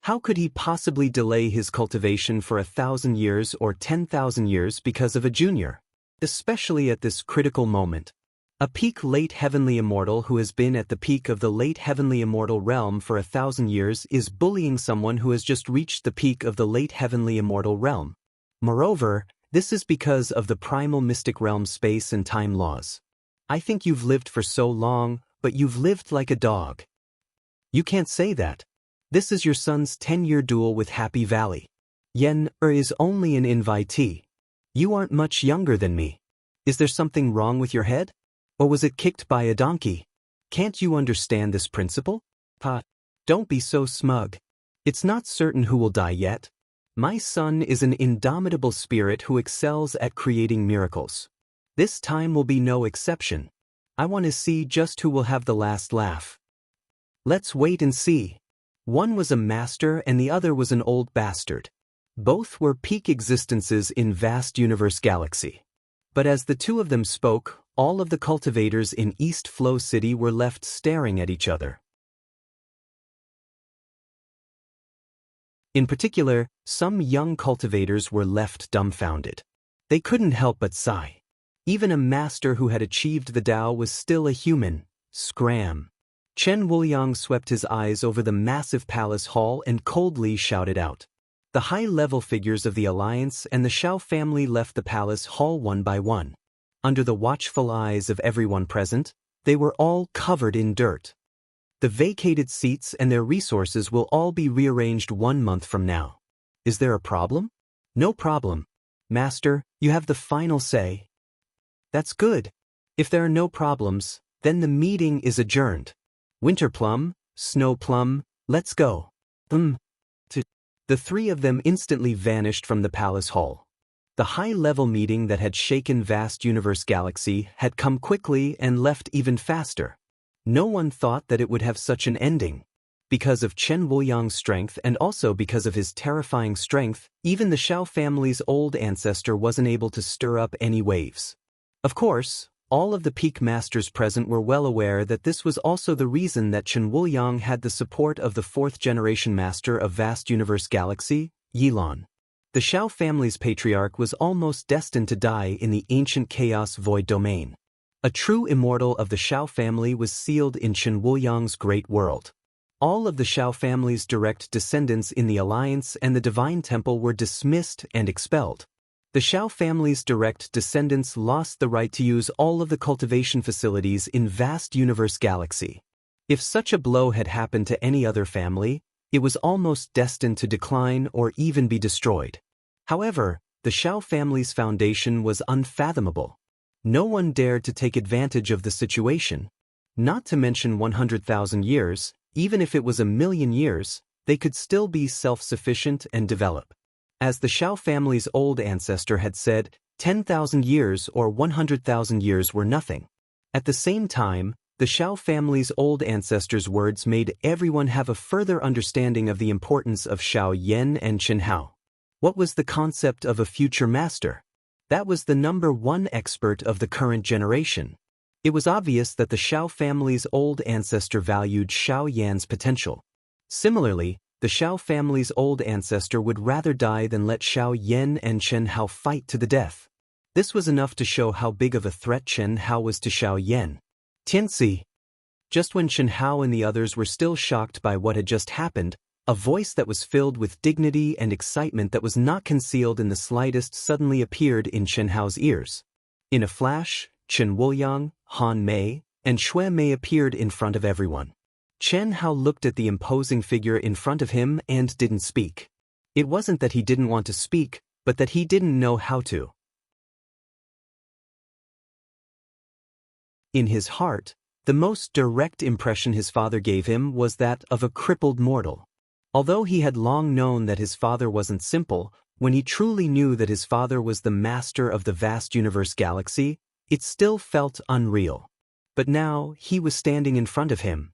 How could he possibly delay his cultivation for 1,000 years or 10,000 years because of a junior? Especially at this critical moment. A peak late heavenly immortal who has been at the peak of the late heavenly immortal realm for 1,000 years is bullying someone who has just reached the peak of the late heavenly immortal realm. Moreover, this is because of the primal mystic realm space and time laws. I think you've lived for so long, but you've lived like a dog. You can't say that. This is your son's 10-year duel with Happy Valley. Yen is only an invitee. You aren't much younger than me. Is there something wrong with your head? Or was it kicked by a donkey? Can't you understand this principle? Don't be so smug. It's not certain who will die yet. My son is an indomitable spirit who excels at creating miracles. This time will be no exception. I want to see just who will have the last laugh. Let's wait and see. One was a master and the other was an old bastard. Both were peak existences in vast universe galaxy. But as the two of them spoke, all of the cultivators in East Flow City were left staring at each other. In particular, some young cultivators were left dumbfounded. They couldn't help but sigh. Even a master who had achieved the Tao was still a human. Scram. Chen Wuliang swept his eyes over the massive palace hall and coldly shouted out. The high-level figures of the Alliance and the Shao family left the palace hall one by one. Under the watchful eyes of everyone present, they were all covered in dirt. The vacated seats and their resources will all be rearranged 1 month from now. Is there a problem? No problem. Master, you have the final say. That's good. If there are no problems, then the meeting is adjourned. Winter plum, snow plum, let's go. The three of them instantly vanished from the palace hall. The high-level meeting that had shaken vast universe galaxy had come quickly and left even faster. No one thought that it would have such an ending. Because of Chen Wuliang's strength and also because of his terrifying strength, even the Xiao family's old ancestor wasn't able to stir up any waves. Of course, all of the peak masters present were well aware that this was also the reason that Chen Wuliang had the support of the fourth-generation master of vast universe galaxy, Yilan. The Xiao family's patriarch was almost destined to die in the ancient chaos void domain. A true immortal of the Xiao family was sealed in Chen Wuliang's great world. All of the Xiao family's direct descendants in the Alliance and the Divine Temple were dismissed and expelled. The Xiao family's direct descendants lost the right to use all of the cultivation facilities in vast universe galaxy. If such a blow had happened to any other family, it was almost destined to decline or even be destroyed. However, the Xiao family's foundation was unfathomable. No one dared to take advantage of the situation. Not to mention 100,000 years, even if it was 1,000,000 years, they could still be self-sufficient and develop. As the Xiao family's old ancestor had said, 10,000 years or 100,000 years were nothing. At the same time, the Xiao family's old ancestor's words made everyone have a further understanding of the importance of Xiao Yan and Chen Hao. What was the concept of a future master? That was the #1 expert of the current generation. It was obvious that the Xiao family's old ancestor valued Xiao Yan's potential. Similarly, the Xiao family's old ancestor would rather die than let Xiao Yan and Chen Hao fight to the death. This was enough to show how big of a threat Chen Hao was to Xiao Yan. Tianxi. Just when Chen Hao and the others were still shocked by what had just happened, a voice that was filled with dignity and excitement that was not concealed in the slightest suddenly appeared in Chen Hao's ears. In a flash, Chen Wuliang, Han Mei, and Xue Mei appeared in front of everyone. Chen Hao looked at the imposing figure in front of him and didn't speak. It wasn't that he didn't want to speak, but that he didn't know how to. In his heart, the most direct impression his father gave him was that of a crippled mortal. Although he had long known that his father wasn't simple, when he truly knew that his father was the master of the vast universe galaxy, it still felt unreal. But now, he was standing in front of him.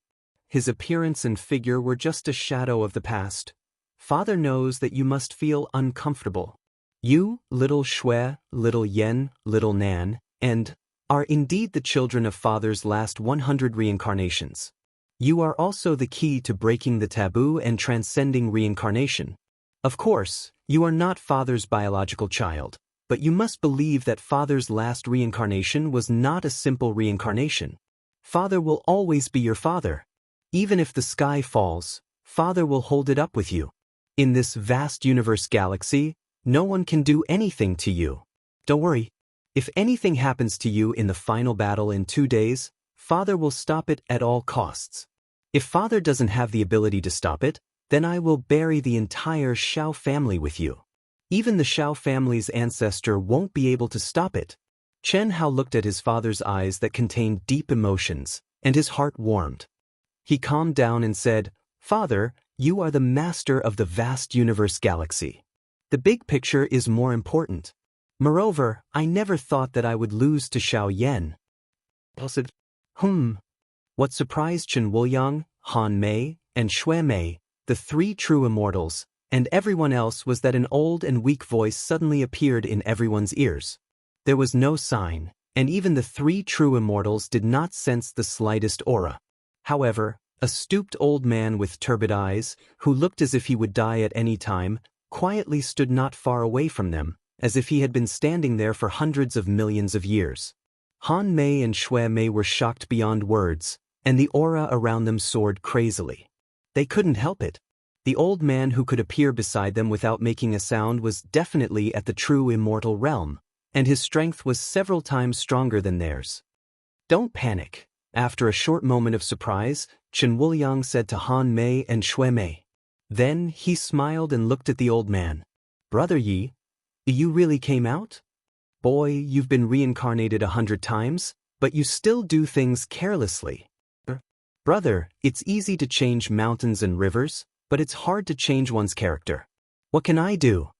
His appearance and figure were just a shadow of the past. Father knows that you must feel uncomfortable. You, little Xue, little Yen, little Nan, and are indeed the children of Father's last 100 reincarnations. You are also the key to breaking the taboo and transcending reincarnation. Of course, you are not Father's biological child, but you must believe that Father's last reincarnation was not a simple reincarnation. Father will always be your father. Even if the sky falls, Father will hold it up with you. In this vast universe galaxy, no one can do anything to you. Don't worry. If anything happens to you in the final battle in 2 days, Father will stop it at all costs. If Father doesn't have the ability to stop it, then I will bury the entire Xiao family with you. Even the Xiao family's ancestor won't be able to stop it. Chen Hao looked at his father's eyes that contained deep emotions, and his heart warmed. He calmed down and said, "Father, you are the master of the vast universe galaxy. The big picture is more important. Moreover, I never thought that I would lose to Xiao Yan." What surprised Chen Wuliang, Han Mei, and Xue Mei, the 3 true immortals, and everyone else was that an old and weak voice suddenly appeared in everyone's ears. There was no sign, and even the 3 true immortals did not sense the slightest aura. However, a stooped old man with turbid eyes, who looked as if he would die at any time, quietly stood not far away from them, as if he had been standing there for hundreds of millions of years. Han Mei and Xue Mei were shocked beyond words, and the aura around them soared crazily. They couldn't help it. The old man who could appear beside them without making a sound was definitely at the true immortal realm, and his strength was several times stronger than theirs. "Don't panic." After a short moment of surprise, Chen Wuliang said to Han Mei and Xue Mei. Then he smiled and looked at the old man. "Brother Yi, you really came out? Boy, you've been reincarnated 100 times, But you still do things carelessly. Brother, it's easy to change mountains and rivers, but it's hard to change one's character. What can I do?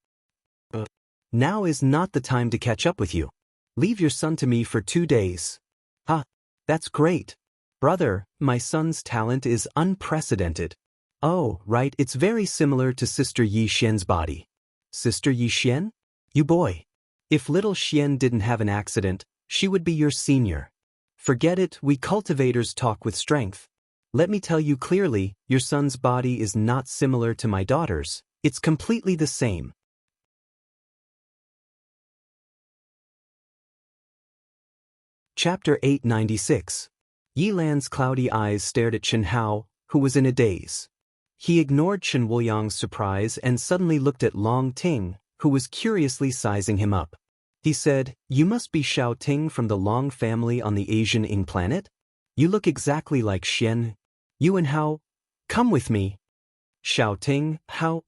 Now is not the time to catch up with you. Leave your son to me for 2 days. Ah, that's great. Brother, my son's talent is unprecedented. Oh, right, it's very similar to Sister Yi Xian's body. Sister Yi Xian? You boy. If little Xian didn't have an accident, she would be your senior. Forget it, we cultivators talk with strength. Let me tell you clearly, your son's body is not similar to my daughter's, it's completely the same. Chapter 896. Yi Lan's cloudy eyes stared at Chen Hao, who was in a daze. He ignored Chen Wuliang's surprise and suddenly looked at Long Ting, who was curiously sizing him up. He said, "You must be Shao Ting from the Long family on the Asian Ing planet? You look exactly like Xian. You and Hao, come with me." Shao Ting, how,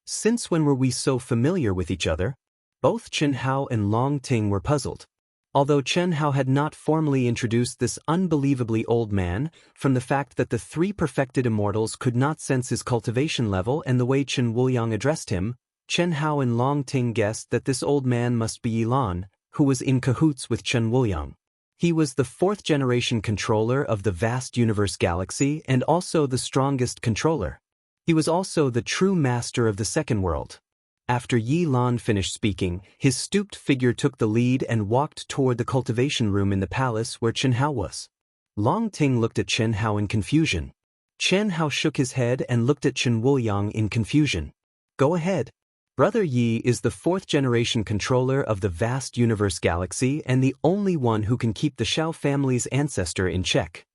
since when were we so familiar with each other? Both Chen Hao and Long Ting were puzzled. Although Chen Hao had not formally introduced this unbelievably old man, from the fact that the 3 perfected immortals could not sense his cultivation level and the way Chen Wuliang addressed him, Chen Hao and Long Ting guessed that this old man must be Yi Lan, who was in cahoots with Chen Wuliang. He was the 4th-generation controller of the vast universe galaxy and also the strongest controller. He was also the true master of the second world. After Yi Lan finished speaking, his stooped figure took the lead and walked toward the cultivation room in the palace where Chen Hao was. Long Ting looked at Chen Hao in confusion. Chen Hao shook his head and looked at Chen Wuliang in confusion. Go ahead. Brother Yi is the 4th-generation controller of the vast universe galaxy and the only one who can keep the Shao family's ancestor in check.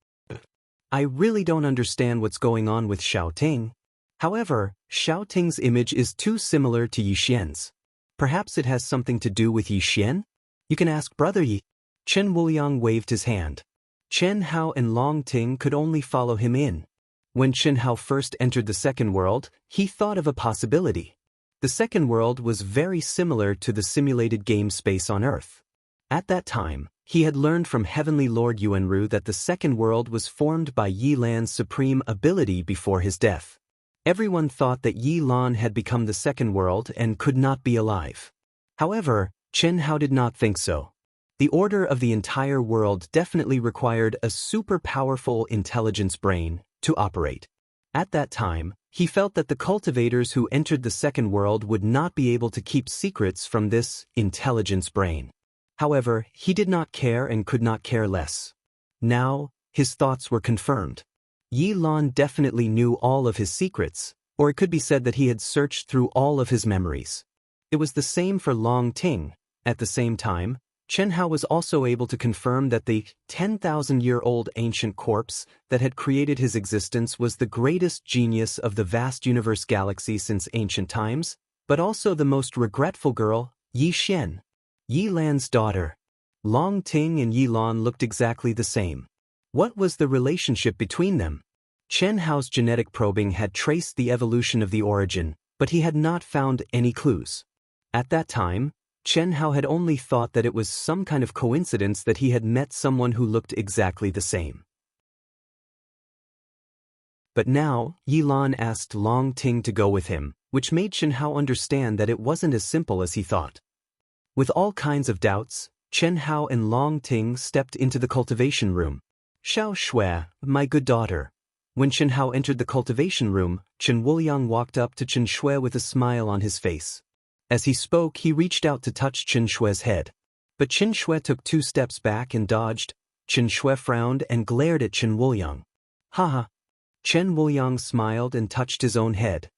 I really don't understand what's going on with Shao Ting. However, Shao Ting's image is too similar to Yi Xian's. Perhaps it has something to do with Yi Xian? You can ask Brother Yi. Chen Wuliang waved his hand. Chen Hao and Long Ting could only follow him in. When Chen Hao first entered the second world, he thought of a possibility. The second world was very similar to the simulated game space on Earth. At that time, he had learned from Heavenly Lord Yuanru that the second world was formed by Yi Lan's supreme ability before his death. Everyone thought that Yi Lan had become the second world and could not be alive. However, Chen Hao did not think so. The order of the entire world definitely required a super-powerful intelligence brain to operate. At that time, he felt that the cultivators who entered the second world would not be able to keep secrets from this intelligence brain. However, he did not care and could not care less. Now, his thoughts were confirmed. Yi Lan definitely knew all of his secrets, or it could be said that he had searched through all of his memories. It was the same for Long Ting. At the same time, Chen Hao was also able to confirm that the 10,000-year-old ancient corpse that had created his existence was the greatest genius of the vast universe galaxy since ancient times, but also the most regretful girl, Yi Xian, Yi Lan's daughter. Long Ting and Yi Lan looked exactly the same. What was the relationship between them? Chen Hao's genetic probing had traced the evolution of the origin, but he had not found any clues. At that time, Chen Hao had only thought that it was some kind of coincidence that he had met someone who looked exactly the same. But now, Yi Lan asked Long Ting to go with him, which made Chen Hao understand that it wasn't as simple as he thought. With all kinds of doubts, Chen Hao and Long Ting stepped into the cultivation room. Xiao Shui, my good daughter. When Chen Hao entered the cultivation room, Chen Wuliang walked up to Chen Shui with a smile on his face. As he spoke, he reached out to touch Chen Shui's head. But Chen Shui took 2 steps back and dodged. Chen Shui frowned and glared at Chen Wuliang. Haha. Chen Wuliang smiled and touched his own head.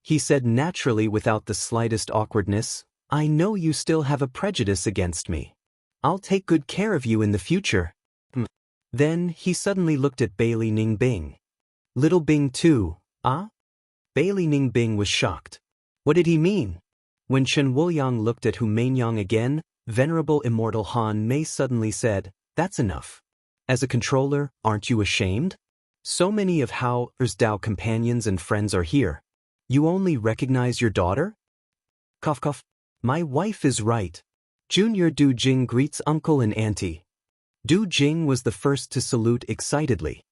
He said naturally without the slightest awkwardness, I know you still have a prejudice against me. I'll take good care of you in the future. Then, he suddenly looked at Bailey Ning Bing. Little Bing too, ah? Bailey Ning Bing was shocked. What did he mean? When Chen Wuliang looked at Hu Mainyang again, Venerable Immortal Han Mei suddenly said, that's enough. As a controller, aren't you ashamed? So many of Hao's Dao companions and friends are here. You only recognize your daughter? Cough cough. My wife is right. Junior Du Jing greets uncle and auntie. Du Jing was the first to salute excitedly.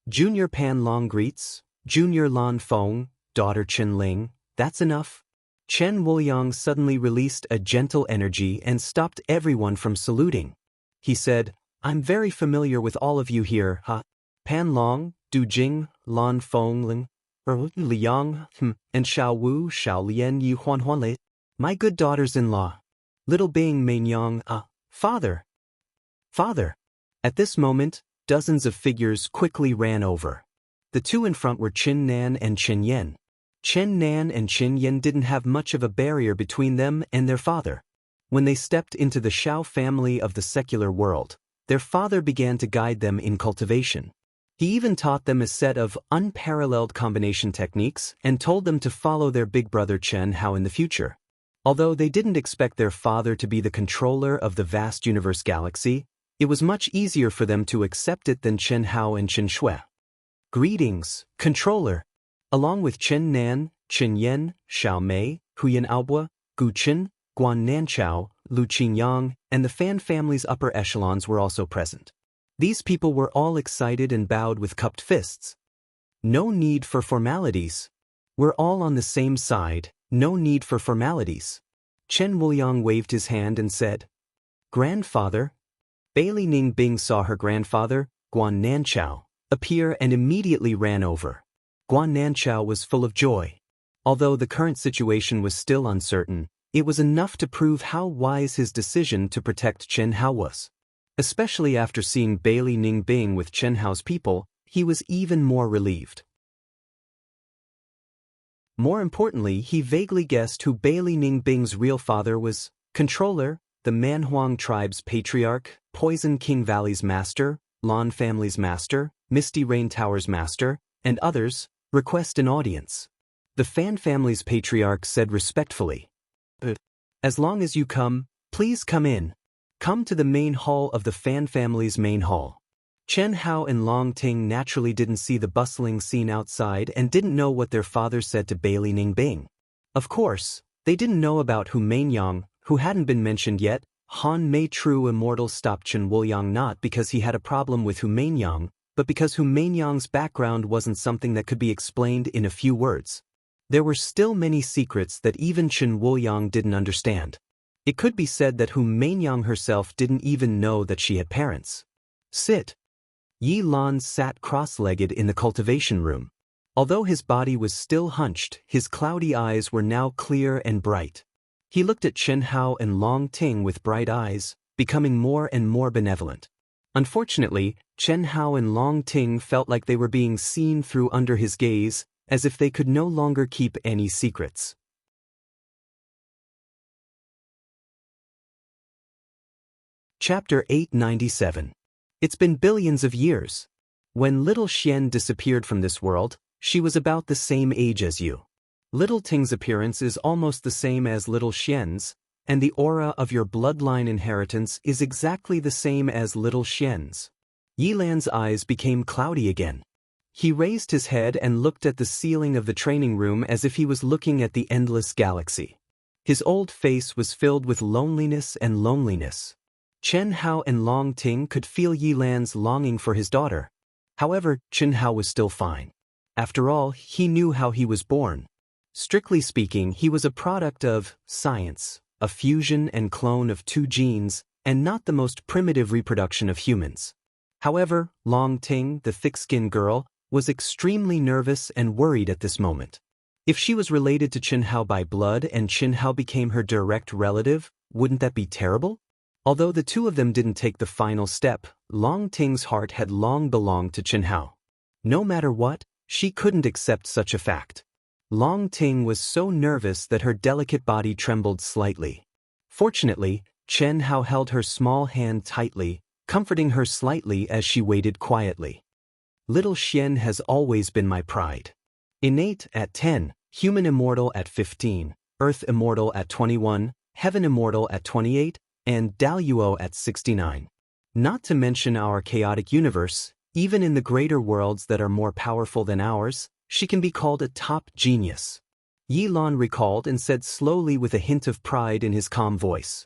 Junior Pan Long greets, Junior Lan Feng, daughter Chen Ling, that's enough. Chen Wuliang suddenly released a gentle energy and stopped everyone from saluting. He said, I'm very familiar with all of you here, huh? Pan Long, Du Jing, Lan Feng Ling, Liang, and Xiao Wu, Xiao Lian Yu Huan Huan Le. My good daughters-in-law. Little Bing Mei Yang, father. Father. At this moment, dozens of figures quickly ran over. The two in front were Qin Nan and Qin Yen. Qin Nan and Qin Yen didn't have much of a barrier between them and their father. When they stepped into the Xiao family of the secular world, their father began to guide them in cultivation. He even taught them a set of unparalleled combination techniques and told them to follow their big brother Chen Hao in the future. Although they didn't expect their father to be the controller of the vast universe galaxy, it was much easier for them to accept it than Chen Hao and Qin Shui. Greetings, controller. Along with Qin Nan, Qin Yen, Xiao Mei, Huyan Aobua, Gu Qin, Guan Nanchao, Lu Qingyang, and the Fan family's upper echelons were also present. These people were all excited and bowed with cupped fists. No need for formalities. We're all on the same side, no need for formalities. Chen Wuliang waved his hand and said, Grandfather. Bailey Ning Bing saw her grandfather, Guan Nanchao, appear and immediately ran over. Guan Nanchao was full of joy. Although the current situation was still uncertain, it was enough to prove how wise his decision to protect Chen Hao was. Especially after seeing Bailey Ning Bing with Chen Hao's people, he was even more relieved. More importantly, he vaguely guessed who Bailey Ning Bing's real father was: controller, the Manhuang tribe's patriarch, Poison King Valley's master, Lan family's master, Misty Rain Tower's master, and others. Request an audience. The Fan family's patriarch said respectfully, As long as you come, please come in. Come to the main hall of the Fan family's main hall. Chen Hao and Long Ting naturally didn't see the bustling scene outside and didn't know what their father said to Bailey Ning Bing. Of course, they didn't know about Hu Mainyang, who hadn't been mentioned yet. Han Mei True Immortal stopped Chen Wuliang not because he had a problem with Hu Mainyang, but because Hu Mainyang's background wasn't something that could be explained in a few words. There were still many secrets that even Chen Wuliang didn't understand. It could be said that Hu Mainyang herself didn't even know that she had parents. Sit. Yi Lan sat cross-legged in the cultivation room. Although his body was still hunched, his cloudy eyes were now clear and bright. He looked at Chen Hao and Long Ting with bright eyes, becoming more and more benevolent. Unfortunately, Chen Hao and Long Ting felt like they were being seen through under his gaze, as if they could no longer keep any secrets. Chapter 897. It's been billions of years. When little Xian disappeared from this world, she was about the same age as you. Little Ting's appearance is almost the same as little Xian's, and the aura of your bloodline inheritance is exactly the same as little Xian's. Yilan's eyes became cloudy again. He raised his head and looked at the ceiling of the training room as if he was looking at the endless galaxy. His old face was filled with loneliness and loneliness. Chen Hao and Long Ting could feel Yilan's longing for his daughter. However, Chen Hao was still fine. After all, he knew how he was born. Strictly speaking, he was a product of science, a fusion and clone of two genes, and not the most primitive reproduction of humans. However, Long Ting, the thick-skinned girl, was extremely nervous and worried at this moment. If she was related to Chen Hao by blood and Chen Hao became her direct relative, wouldn't that be terrible? Although the two of them didn't take the final step, Long Ting's heart had long belonged to Chen Hao. No matter what, she couldn't accept such a fact. Long Ting was so nervous that her delicate body trembled slightly. Fortunately, Chen Hao held her small hand tightly, comforting her slightly as she waited quietly. Little Xian has always been my pride. Innate at 10, human immortal at 15, earth immortal at 21, heaven immortal at 28, and Daluo at 69. Not to mention our chaotic universe, even in the greater worlds that are more powerful than ours, she can be called a top genius. Yi Lan recalled and said slowly with a hint of pride in his calm voice.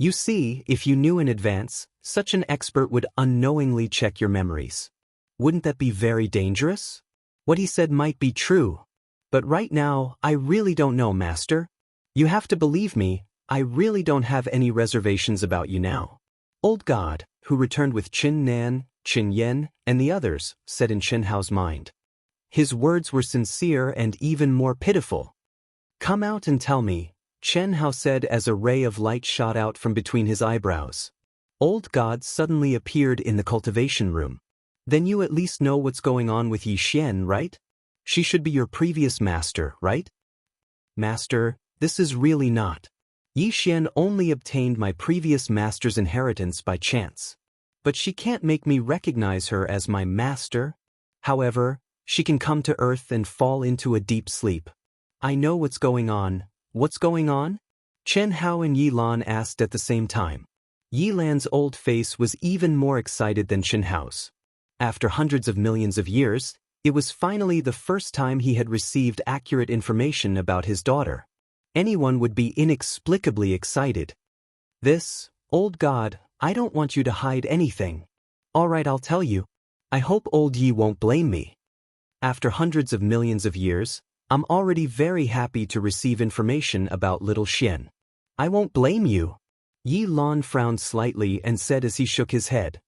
You see, if you knew in advance, such an expert would unknowingly check your memories. Wouldn't that be very dangerous? What he said might be true. But right now, I really don't know, Master. You have to believe me, I really don't have any reservations about you now. Old God, who returned with Qin Nan, Qin Yen, and the others, said in Chen Hao's mind. His words were sincere and even more pitiful. Come out and tell me, Chen Hao said as a ray of light shot out from between his eyebrows. Old God suddenly appeared in the cultivation room. Then you at least know what's going on with Yi Xian, right? She should be your previous master, right? Master, this is really not. Yi Xian only obtained my previous master's inheritance by chance. But she can't make me recognize her as my master. However, she can come to Earth and fall into a deep sleep. I know what's going on. What's going on? Chen Hao and Yi Lan asked at the same time. Yi Lan's old face was even more excited than Chen Hao's. After hundreds of millions of years, it was finally the first time he had received accurate information about his daughter. Anyone would be inexplicably excited. This, old God, I don't want you to hide anything. All right, I'll tell you. I hope old Yi won't blame me. After hundreds of millions of years, I'm already very happy to receive information about little Xian. I won't blame you. Yi Lan frowned slightly and said as he shook his head.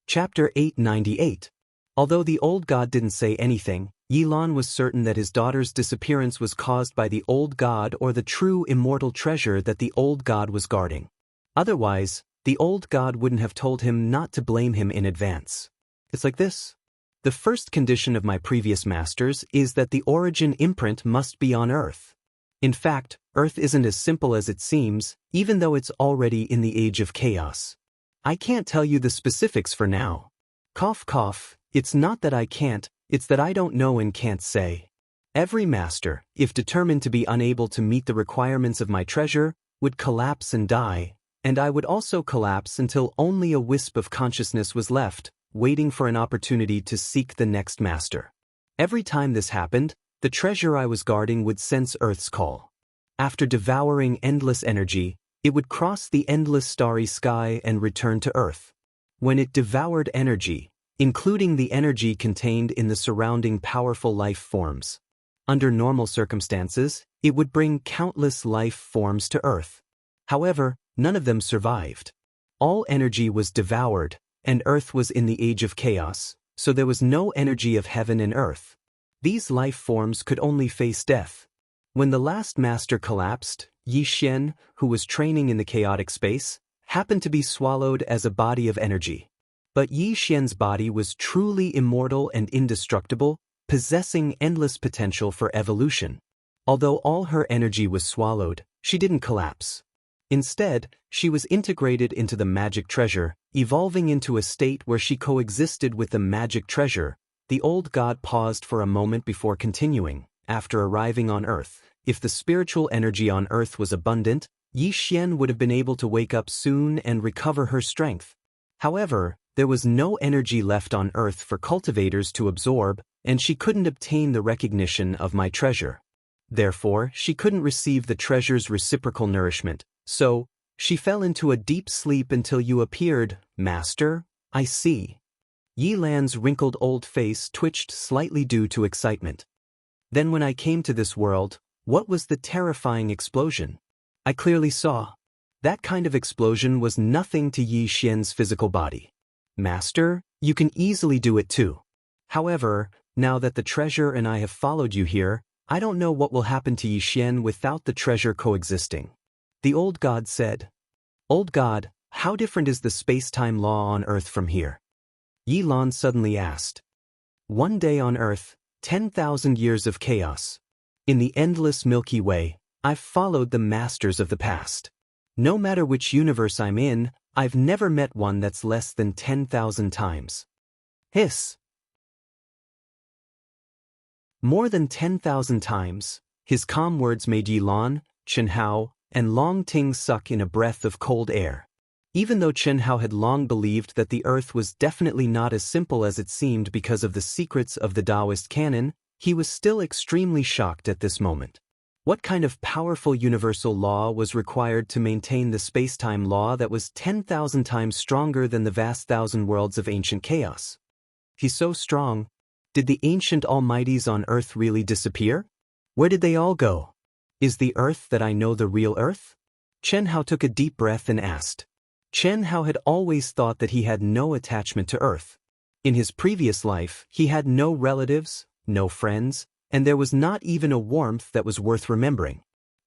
Chapter 898. Although the old god didn't say anything, Yi Lan was certain that his daughter's disappearance was caused by the old god or the true immortal treasure that the old god was guarding. Otherwise, the old god wouldn't have told him not to blame him in advance. It's like this. The first condition of my previous masters is that the origin imprint must be on Earth. In fact, Earth isn't as simple as it seems, even though it's already in the age of chaos. I can't tell you the specifics for now. Cough cough, it's not that I can't, it's that I don't know and can't say. Every master, if determined to be unable to meet the requirements of my treasure, would collapse and die, and I would also collapse until only a wisp of consciousness was left, waiting for an opportunity to seek the next master. Every time this happened, the treasure I was guarding would sense Earth's call. After devouring endless energy, it would cross the endless starry sky and return to Earth. When it devoured energy, including the energy contained in the surrounding powerful life forms, under normal circumstances, it would bring countless life forms to Earth. However, none of them survived. All energy was devoured, and Earth was in the age of chaos, so there was no energy of heaven and Earth. These life forms could only face death. When the last master collapsed, Yi Xian, who was training in the chaotic space, happened to be swallowed as a body of energy. But Yi Xian's body was truly immortal and indestructible, possessing endless potential for evolution. Although all her energy was swallowed, she didn't collapse. Instead, she was integrated into the magic treasure, evolving into a state where she coexisted with the magic treasure. The old god paused for a moment before continuing. After arriving on Earth, if the spiritual energy on Earth was abundant, Yi Xian would have been able to wake up soon and recover her strength. However, there was no energy left on Earth for cultivators to absorb, and she couldn't obtain the recognition of my treasure. Therefore, she couldn't receive the treasure's reciprocal nourishment, so she fell into a deep sleep until you appeared, Master. I see. Yi Lan's wrinkled old face twitched slightly due to excitement. Then when I came to this world, what was the terrifying explosion? I clearly saw. That kind of explosion was nothing to Yi Xian's physical body. Master, you can easily do it too. However, now that the treasure and I have followed you here, I don't know what will happen to Yi Xian without the treasure coexisting. The old god said. Old god, how different is the space-time law on Earth from here? Yi Lan suddenly asked. One day on Earth, 10,000 years of chaos. In the endless Milky Way, I've followed the masters of the past. No matter which universe I'm in, I've never met one that's less than 10,000 times. Hiss. More than 10,000 times, his calm words made Yi Lan, Chen Hao, and Long Ting suck in a breath of cold air. Even though Chen Hao had long believed that the Earth was definitely not as simple as it seemed because of the secrets of the Taoist canon, He was still extremely shocked at this moment. What kind of powerful universal law was required to maintain the space-time law that was 10,000 times stronger than the vast thousand worlds of ancient chaos? He's so strong. Did the ancient almighties on Earth really disappear? Where did they all go? Is the Earth that I know the real Earth? Chen Hao took a deep breath and asked. Chen Hao had always thought that he had no attachment to Earth. In his previous life, he had no relatives, no friends, and there was not even a warmth that was worth remembering.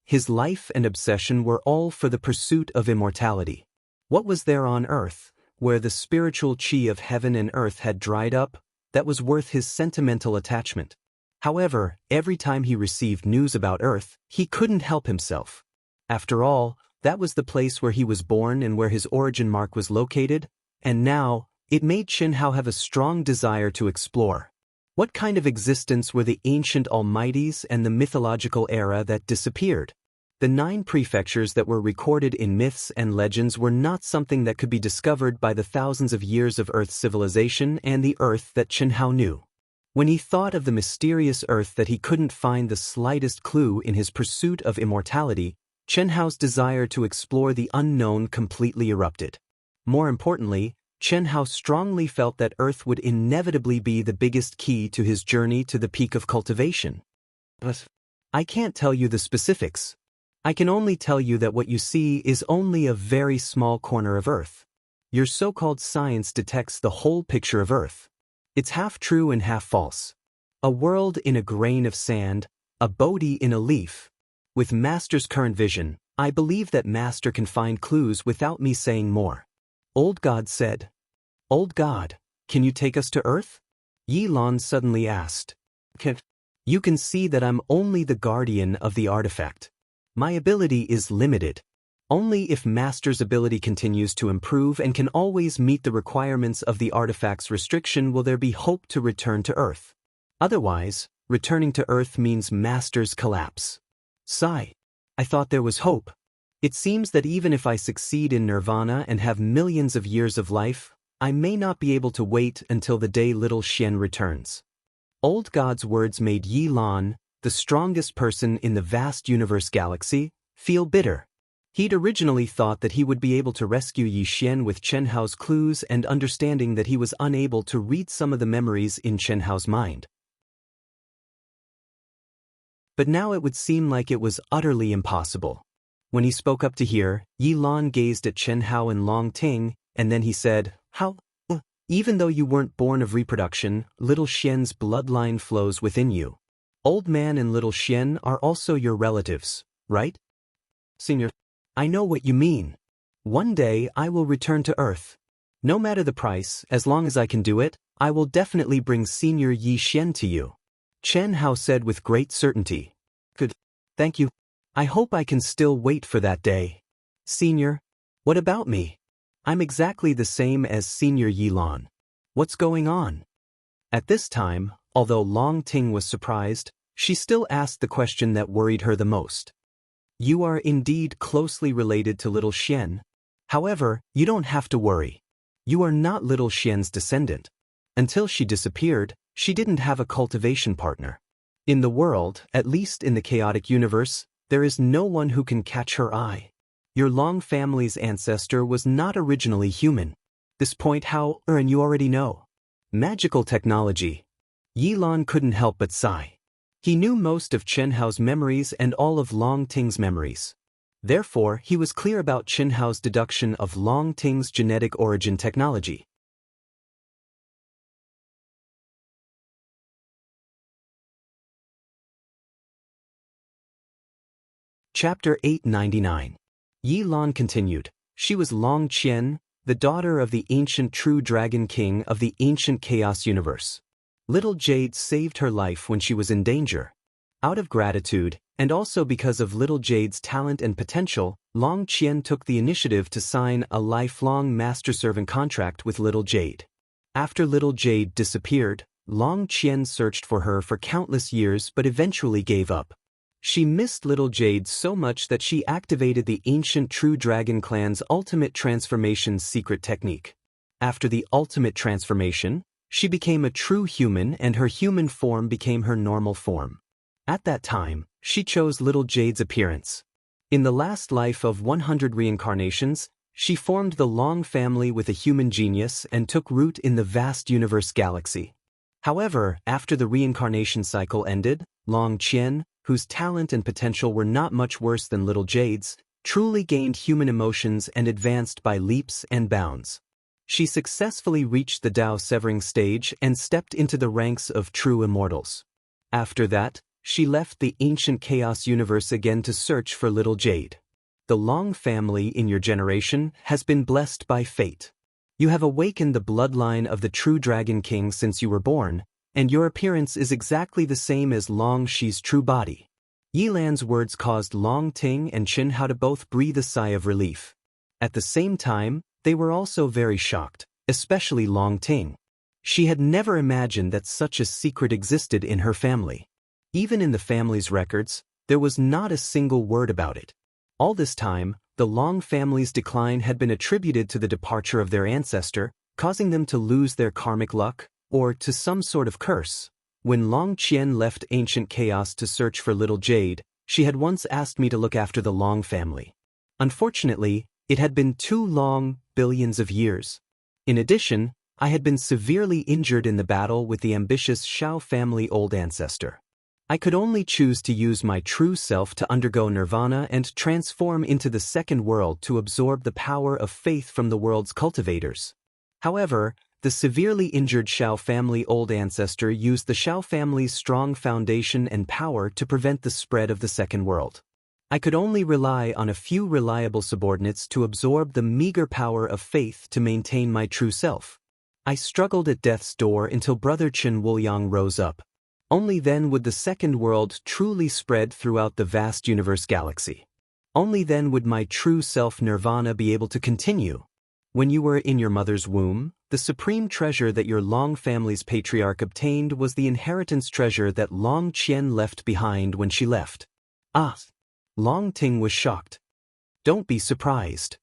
His life and obsession were all for the pursuit of immortality. What was there on Earth, where the spiritual qi of heaven and earth had dried up, that was worth his sentimental attachment? However, every time he received news about Earth, he couldn't help himself. After all, that was the place where he was born and where his origin mark was located, and now, it made Chen Hao have a strong desire to explore. What kind of existence were the ancient almighties and the mythological era that disappeared? The 9 prefectures that were recorded in myths and legends were not something that could be discovered by the thousands of years of Earth's civilization and the Earth that Chen Hao knew. When he thought of the mysterious Earth that he couldn't find the slightest clue in his pursuit of immortality, Chen Hao's desire to explore the unknown completely erupted. More importantly, Chen Hao strongly felt that Earth would inevitably be the biggest key to his journey to the peak of cultivation. But I can't tell you the specifics. I can only tell you that what you see is only a very small corner of Earth. Your so-called science detects the whole picture of Earth. It's half true and half false. A world in a grain of sand, a Bodhi in a leaf. With Master's current vision, I believe that Master can find clues without me saying more. Old God said. Old God, can you take us to Earth? Yi Lan suddenly asked. You can see that I'm only the guardian of the artifact. My ability is limited. Only if Master's ability continues to improve and can always meet the requirements of the artifact's restriction will there be hope to return to Earth. Otherwise, returning to Earth means Master's collapse. Sigh. I thought there was hope. It seems that even if I succeed in Nirvana and have millions of years of life, I may not be able to wait until the day little Xian returns. Old God's words made Yi Lan, the strongest person in the vast universe galaxy, feel bitter. He'd originally thought that he would be able to rescue Yi Xian with Chen Hao's clues and understanding that he was unable to read some of the memories in Chen Hao's mind. But now it would seem like it was utterly impossible. When he spoke up to hear, Yi Lan gazed at Chen Hao and Long Ting, and then he said, How? Even though you weren't born of reproduction, little Xian's bloodline flows within you. Old Man and little Xian are also your relatives, right? Senior, I know what you mean. One day I will return to Earth. No matter the price, as long as I can do it, I will definitely bring Senior Yi Xian to you. Chen Hao said with great certainty. Good. Thank you. I hope I can still wait for that day. Senior, what about me? I'm exactly the same as Senior Yi Lan. What's going on? At this time, although Long Ting was surprised, she still asked the question that worried her the most. You are indeed closely related to little Xian. However, you don't have to worry. You are not little Xian's descendant. Until she disappeared, she didn't have a cultivation partner. In the world, at least in the chaotic universe, there is no one who can catch her eye. Your Long family's ancestor was not originally human. This point and you already know. Magical technology. Yi Lan couldn't help but sigh. He knew most of Chen Hao's memories and all of Long Ting's memories. Therefore, he was clear about Chen Hao's deduction of Long Ting's genetic origin technology. Chapter 899. Yi Lan continued. She was Long Qian, the daughter of the ancient true dragon king of the ancient chaos universe. Little Jade saved her life when she was in danger. Out of gratitude, and also because of Little Jade's talent and potential, Long Qian took the initiative to sign a lifelong master-servant contract with Little Jade. After Little Jade disappeared, Long Qian searched for her for countless years but eventually gave up. She missed Little Jade so much that she activated the ancient True Dragon clan's ultimate transformation secret technique. After the ultimate transformation, She became a true human and her human form became her normal form. At that time, she chose little Jade's appearance. In the last life of 100 reincarnations, she formed the Long family with a human genius and took root in the vast universe galaxy. However, after the reincarnation cycle ended, Long Qian, whose talent and potential were not much worse than little Jade's, truly gained human emotions and advanced by leaps and bounds. She successfully reached the Tao-severing stage and stepped into the ranks of true immortals. After that, she left the ancient chaos universe again to search for little Jade. The Long family in your generation has been blessed by fate. You have awakened the bloodline of the true Dragon King since you were born, and your appearance is exactly the same as Long Shi's true body. Yilan's words caused Long Ting and Qin Hao to both breathe a sigh of relief. At the same time, they were also very shocked, especially Long Ting. She had never imagined that such a secret existed in her family. Even in the family's records, there was not a single word about it. All this time, the Long family's decline had been attributed to the departure of their ancestor, causing them to lose their karmic luck, or to some sort of curse. When Long Qian left ancient chaos to search for little Jade, she had once asked me to look after the Long family. Unfortunately, it had been too long, billions of years. In addition, I had been severely injured in the battle with the ambitious Xiao family old ancestor. I could only choose to use my true self to undergo nirvana and transform into the second world to absorb the power of faith from the world's cultivators. However, the severely injured Xiao family old ancestor used the Xiao family's strong foundation and power to prevent the spread of the second world. I could only rely on a few reliable subordinates to absorb the meager power of faith to maintain my true self. I struggled at death's door until Brother Chen Wuliang rose up. Only then would the second world truly spread throughout the vast universe galaxy. Only then would my true self nirvana be able to continue. When you were in your mother's womb, the supreme treasure that your Long family's patriarch obtained was the inheritance treasure that Long Qian left behind when she left. Ah! Long Ting was shocked. Don't be surprised.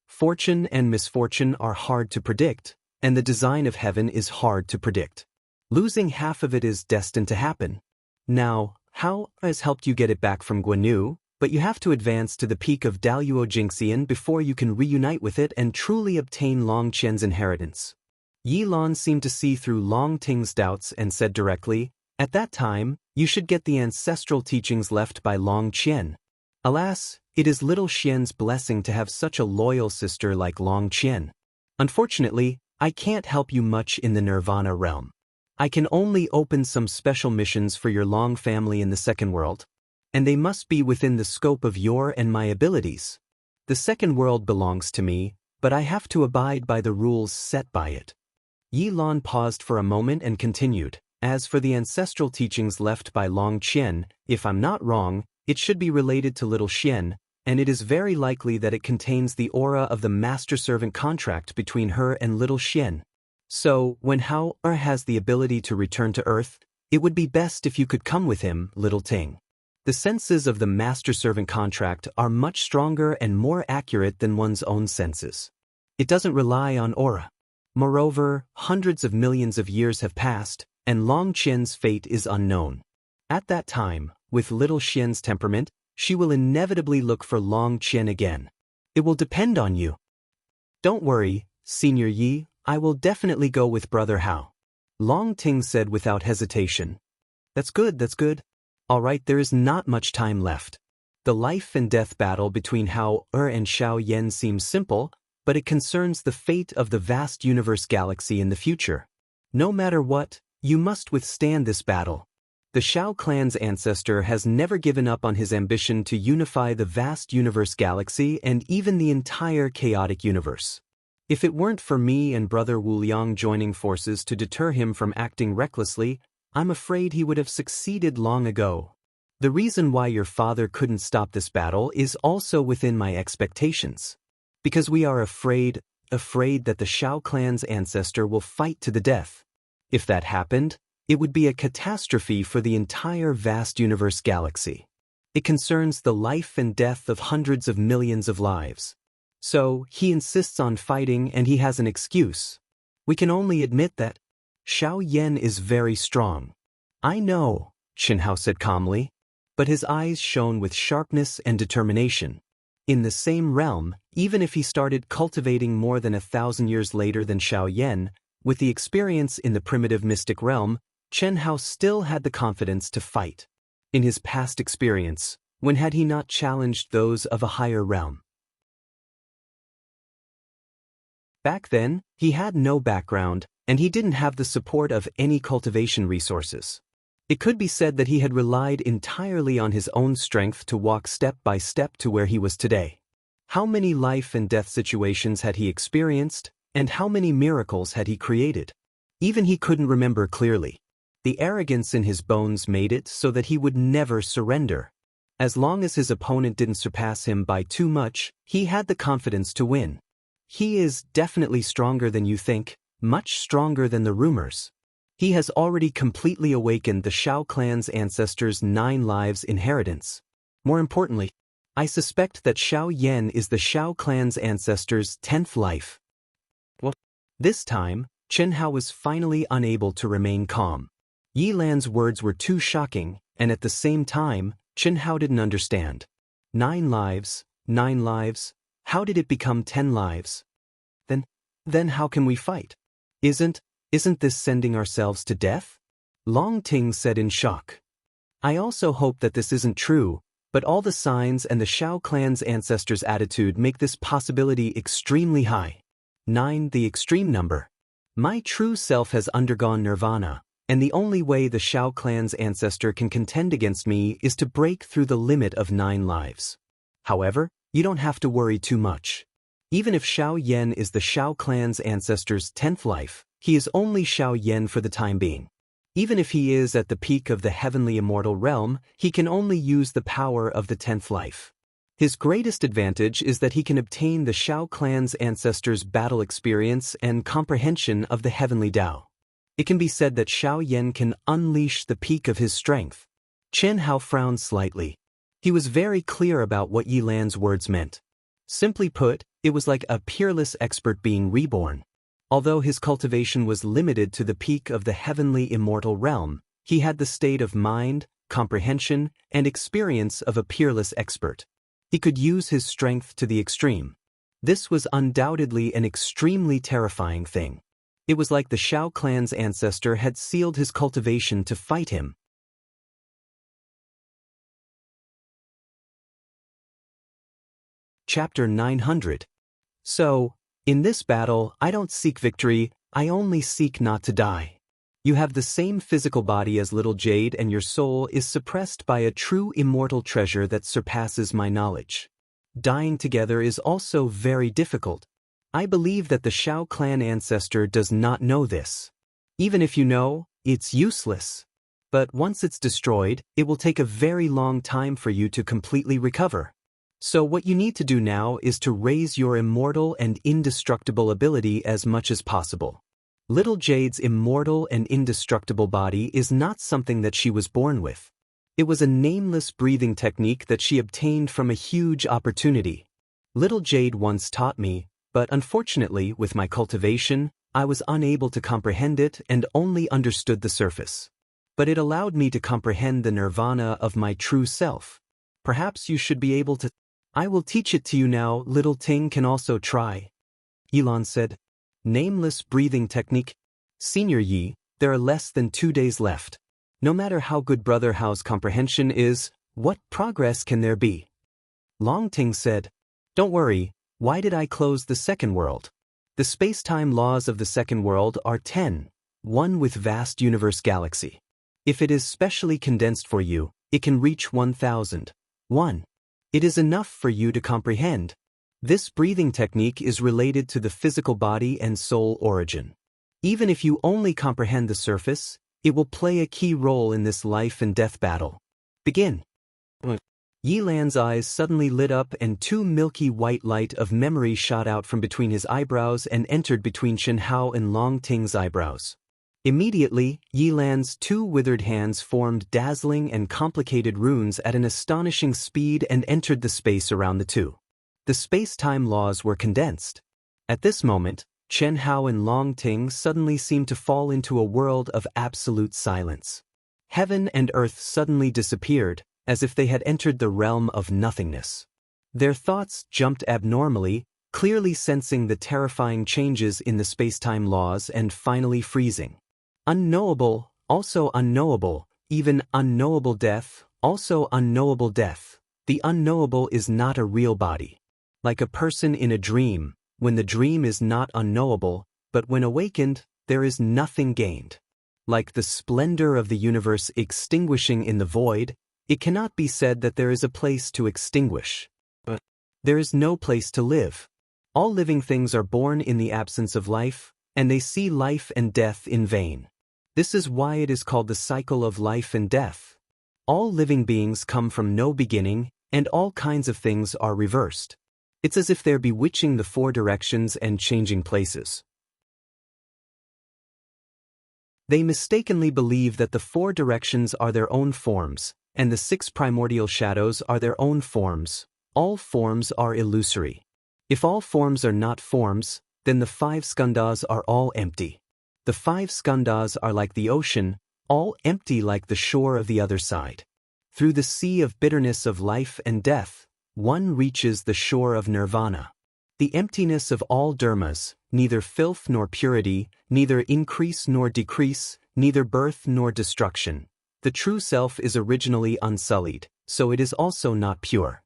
Fortune and misfortune are hard to predict, and the design of heaven is hard to predict. Losing half of it is destined to happen. Now, Hao has helped you get it back from Guanyu, but you have to advance to the peak of Daluo Jingxian before you can reunite with it and truly obtain Long Qian's inheritance. Yilan seemed to see through Long Ting's doubts and said directly, "At that time, you should get the ancestral teachings left by Long Qian. Alas, it is little Xian's blessing to have such a loyal sister like Long Qian. Unfortunately, I can't help you much in the Nirvana realm. I can only open some special missions for your Long family in the second world, and they must be within the scope of your and my abilities. The second world belongs to me, but I have to abide by the rules set by it." Yilan paused for a moment and continued, "As for the ancestral teachings left by Long Qian, if I'm not wrong, it should be related to little Xian, and it is very likely that it contains the aura of the master-servant contract between her and little Xian. So, when Hao has the ability to return to Earth, it would be best if you could come with him, little Ting. The senses of the master-servant contract are much stronger and more accurate than one's own senses. It doesn't rely on aura. Moreover, hundreds of millions of years have passed, and Long Qian's fate is unknown. At that time, with little Xian's temperament, she will inevitably look for Long Qian again. It will depend on you. Don't worry, Senior Yi, I will definitely go with Brother Hao." Long Ting said without hesitation. That's good. All right, there is not much time left. The life and death battle between Hao and Xiao Yan seems simple, but it concerns the fate of the vast universe galaxy in the future. No matter what, you must withstand this battle. The Xiao clan's ancestor has never given up on his ambition to unify the vast universe galaxy and even the entire chaotic universe. If it weren't for me and Brother Wuliang joining forces to deter him from acting recklessly, I'm afraid he would have succeeded long ago. The reason why your father couldn't stop this battle is also within my expectations. Because we are afraid that the Xiao clan's ancestor will fight to the death. If that happened, it would be a catastrophe for the entire vast universe galaxy. It concerns the life and death of hundreds of millions of lives. So, he insists on fighting and he has an excuse. We can only admit that Xiao Yan is very strong. I know, Xianxia said calmly, but his eyes shone with sharpness and determination. In the same realm, even if he started cultivating more than 1,000 years later than Xiao Yan, with the experience in the primitive mystic realm, Xianxia still had the confidence to fight. In his past experience, when had he not challenged those of a higher realm? Back then, he had no background, and he didn't have the support of any cultivation resources. It could be said that he had relied entirely on his own strength to walk step by step to where he was today. How many life and death situations had he experienced, and how many miracles had he created? Even he couldn't remember clearly. The arrogance in his bones made it so that he would never surrender. As long as his opponent didn't surpass him by too much, he had the confidence to win. He is definitely stronger than you think, much stronger than the rumors. He has already completely awakened the Shao clan's ancestors' 9 lives inheritance. More importantly, I suspect that Xiao Yan is the Shao clan's ancestors' 10th life. Well, this time, Qianhao was finally unable to remain calm. Yi Lan's words were too shocking, and at the same time, Qianhao didn't understand. 9 lives, 9 lives, how did it become 10 lives? Then how can we fight? Isn't this sending ourselves to death? Long Ting said in shock. I also hope that this isn't true, but all the signs and the Shao clan's ancestors' attitude make this possibility extremely high. 9, the extreme number. My true self has undergone nirvana, and the only way the Shao clan's ancestor can contend against me is to break through the limit of 9 lives. However, you don't have to worry too much. Even if Xiao Yan is the Shao clan's ancestor's 10th life, he is only Xiao Yan for the time being. Even if he is at the peak of the heavenly immortal realm, he can only use the power of the 10th life. His greatest advantage is that he can obtain the Shao clan's ancestors' battle experience and comprehension of the heavenly Tao. It can be said that Xiao Yan can unleash the peak of his strength. Qianhao frowned slightly. He was very clear about what Yi Lan's words meant. Simply put, it was like a peerless expert being reborn. Although his cultivation was limited to the peak of the heavenly immortal realm, he had the state of mind, comprehension, and experience of a peerless expert. He could use his strength to the extreme. This was undoubtedly an extremely terrifying thing. It was like the Shao clan's ancestor had sealed his cultivation to fight him. Chapter 900. So, in this battle, I don't seek victory, I only seek not to die. You have the same physical body as little Jade, and your soul is suppressed by a true immortal treasure that surpasses my knowledge. Dying together is also very difficult. I believe that the Shao clan ancestor does not know this. Even if you know, it's useless. But once it's destroyed, it will take a very long time for you to completely recover. So what you need to do now is to raise your immortal and indestructible ability as much as possible. Little Jade's immortal and indestructible body is not something that she was born with. It was a nameless breathing technique that she obtained from a huge opportunity. Little Jade once taught me, but unfortunately, with my cultivation, I was unable to comprehend it and only understood the surface. But it allowed me to comprehend the nirvana of my true self. Perhaps you should be able to. I will teach it to you now. Little Ting can also try. Yilan said. Nameless breathing technique. Senior Yi, there are less than 2 days left. No matter how good Brother Hao's comprehension is, what progress can there be? Long Ting said. Don't worry, why did I close the second world? The space-time laws of the second world are 10, one with vast universe galaxy. If it is specially condensed for you, it can reach 1,000. 1. It is enough for you to comprehend. This breathing technique is related to the physical body and soul origin. Even if you only comprehend the surface, it will play a key role in this life and death battle. Begin. Yi Lan's eyes suddenly lit up and 2 milky white light of memory shot out from between his eyebrows and entered between Qianhao and Long Ting's eyebrows. Immediately, Yi Lan's 2 withered hands formed dazzling and complicated runes at an astonishing speed and entered the space around the 2. The space-time laws were condensed. At this moment, Chen Hao and Long Ting suddenly seemed to fall into a world of absolute silence. Heaven and earth suddenly disappeared, as if they had entered the realm of nothingness. Their thoughts jumped abnormally, clearly sensing the terrifying changes in the space-time laws and finally freezing. Unknowable, also unknowable, even unknowable death, also unknowable death. The unknowable is not a real body. Like a person in a dream, when the dream is not unknowable, but when awakened, there is nothing gained. Like the splendor of the universe extinguishing in the void, it cannot be said that there is a place to extinguish. But there is no place to live. All living things are born in the absence of life, and they see life and death in vain. This is why it is called the cycle of life and death. All living beings come from no beginning, and all kinds of things are reversed. It's as if they're bewitching the four directions and changing places. They mistakenly believe that the four directions are their own forms, and the six primordial shadows are their own forms. All forms are illusory. If all forms are not forms, then the five skandhas are all empty. The five skandhas are like the ocean, all empty like the shore of the other side. Through the sea of bitterness of life and death, one reaches the shore of nirvana. The emptiness of all dharmas, neither filth nor purity, neither increase nor decrease, neither birth nor destruction. The true self is originally unsullied, so it is also not pure.